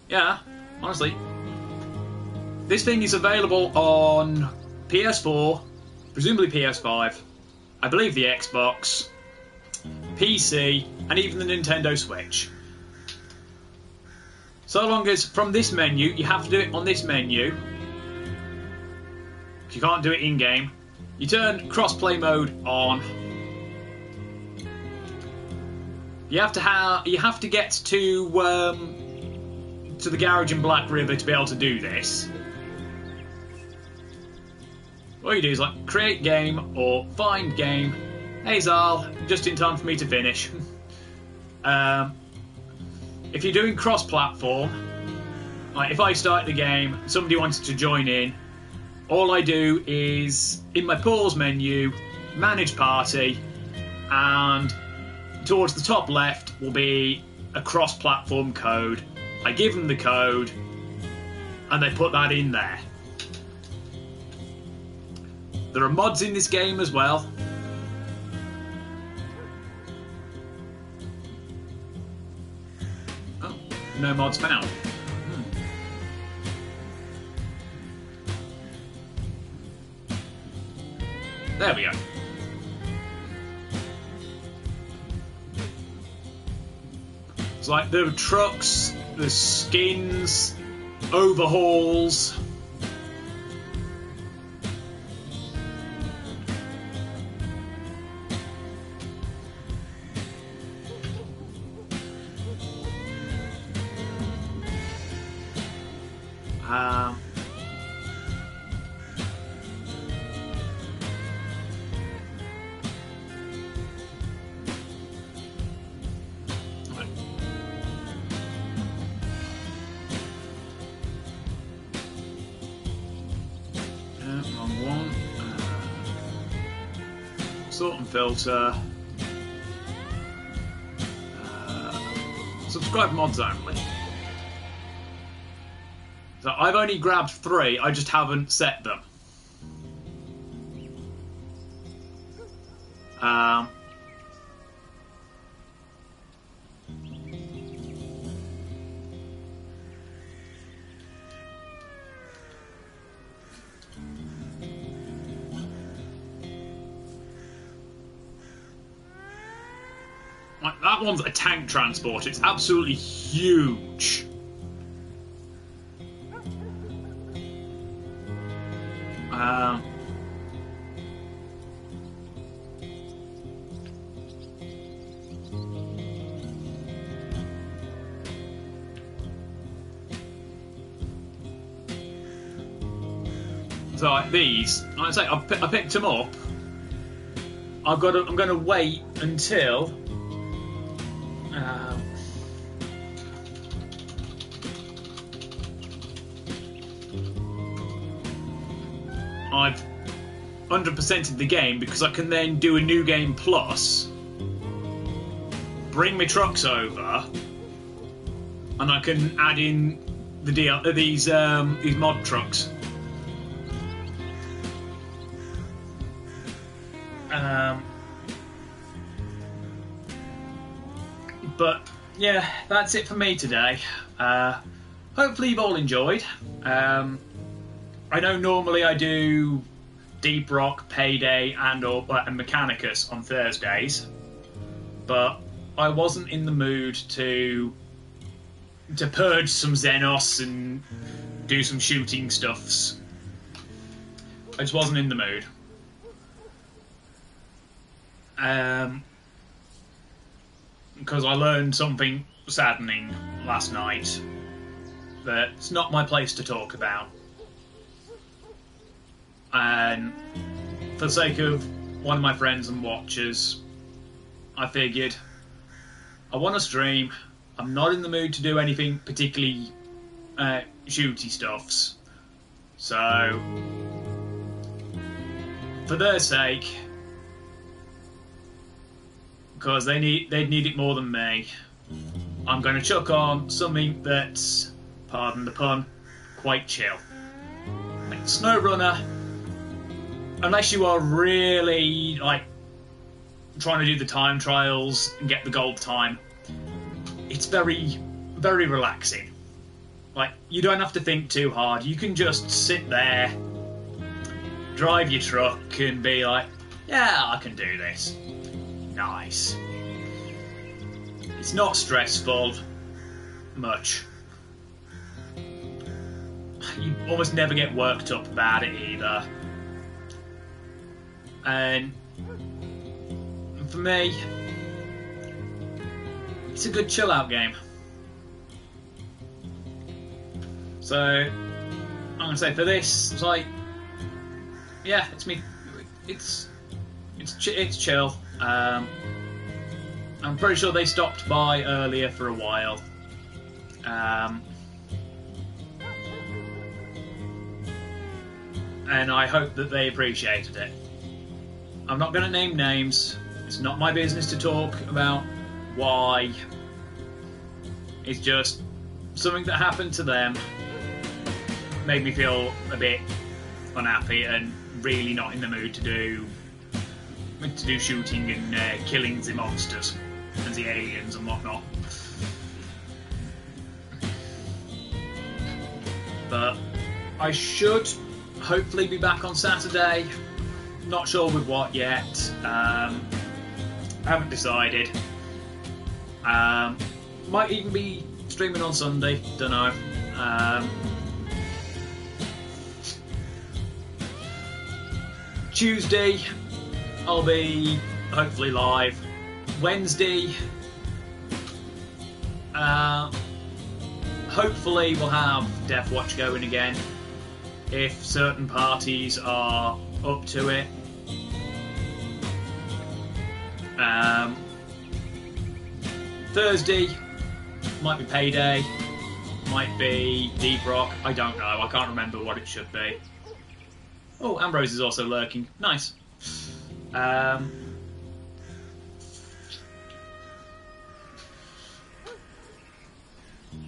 yeah, honestly, this thing is available on PS4, presumably PS5, I believe the Xbox, PC, and even the Nintendo Switch. So long as from this menu, you have to do it on this menu. You can't do it in-game. You turn cross-play mode on. You have to get to the garage in Black River to be able to do this. All you do is like create game or find game. Hey Zal, just in time for me to finish. If you're doing cross-platform, like if I start the game, somebody wanted to join in, all I do is, in my pause menu, manage party, and towards the top left will be a cross-platform code. I give them the code, and they put that in there. There are mods in this game as well. Oh, no mods found. There we go. It's like the trucks, the skins, overhauls. Wrong one. Sort and filter. Subscribe mods only. So I've only grabbed 3, I just haven't set them. Like, that one's a tank transport. It's absolutely huge. So like these, like I say, I picked them up. I'm going to wait until I've 100%ed the game, because I can then do a new game plus, bring my trucks over, and I can add in the these mod trucks. But yeah, that's it for me today. Hopefully you've all enjoyed. I know normally I do Deep Rock, Payday, and Mechanicus on Thursdays, but I wasn't in the mood to purge some Xenos and do some shooting stuffs. I just wasn't in the mood. Because I learned something saddening last night that it's not my place to talk about. And for the sake of one of my friends and watchers, I figured I want to stream. I'm not in the mood to do anything particularly shooty stuffs. So, for their sake, because they'd need it more than me, I'm going to chuck on something that's, pardon the pun, quite chill. Like SnowRunner, unless you are really like trying to do the time trials and get the gold time, it's very, very relaxing. Like, you don't have to think too hard. You can just sit there, drive your truck, and be like, yeah, I can do this. Nice. It's not stressful much. You almost never get worked up about it either. And for me, it's a good chill out game. So I'm gonna say for this, it's like, yeah, it's me. It's chill. I'm pretty sure they stopped by earlier for a while. And I hope that they appreciated it. I'm not going to name names. It's not my business to talk about why. It's just something that happened to them made me feel a bit unhappy and really not in the mood to do shooting and killing the monsters and the aliens and whatnot. But I should hopefully be back on Saturday. Not sure with what yet. Haven't decided. Might even be streaming on Sunday. Don't know. Tuesday, I'll be hopefully live. Wednesday, hopefully we'll have Death Watch going again, if certain parties are up to it. Thursday, might be Payday, might be Deep Rock, I don't know, I can't remember what it should be. Oh, Ambrose is also lurking. Nice.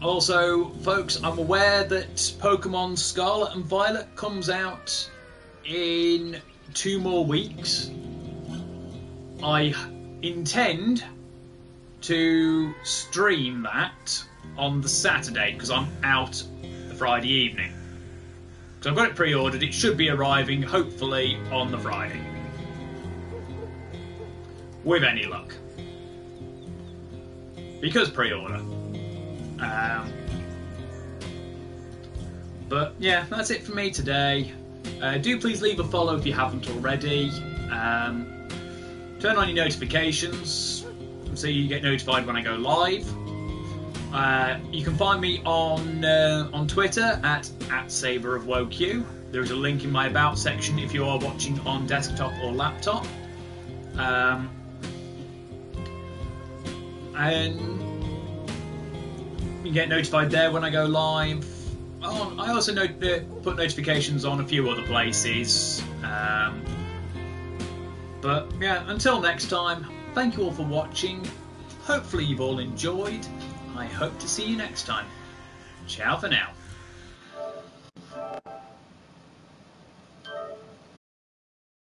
Also, folks, I'm aware that Pokemon Scarlet and Violet comes out in 2 more weeks. I intend to stream that on the Saturday because I'm out the Friday evening. So I've got it pre-ordered. It should be arriving hopefully on the Friday, with any luck, because pre-order. But yeah, that's it for me today. Do please leave a follow if you haven't already. Turn on your notifications so you get notified when I go live. You can find me on Twitter at SaberofWoQ. There is a link in my About section if you are watching on desktop or laptop. And you get notified there when I go live. I also put notifications on a few other places. But yeah, until next time, thank you all for watching. Hopefully you've all enjoyed. I hope to see you next time. Ciao for now.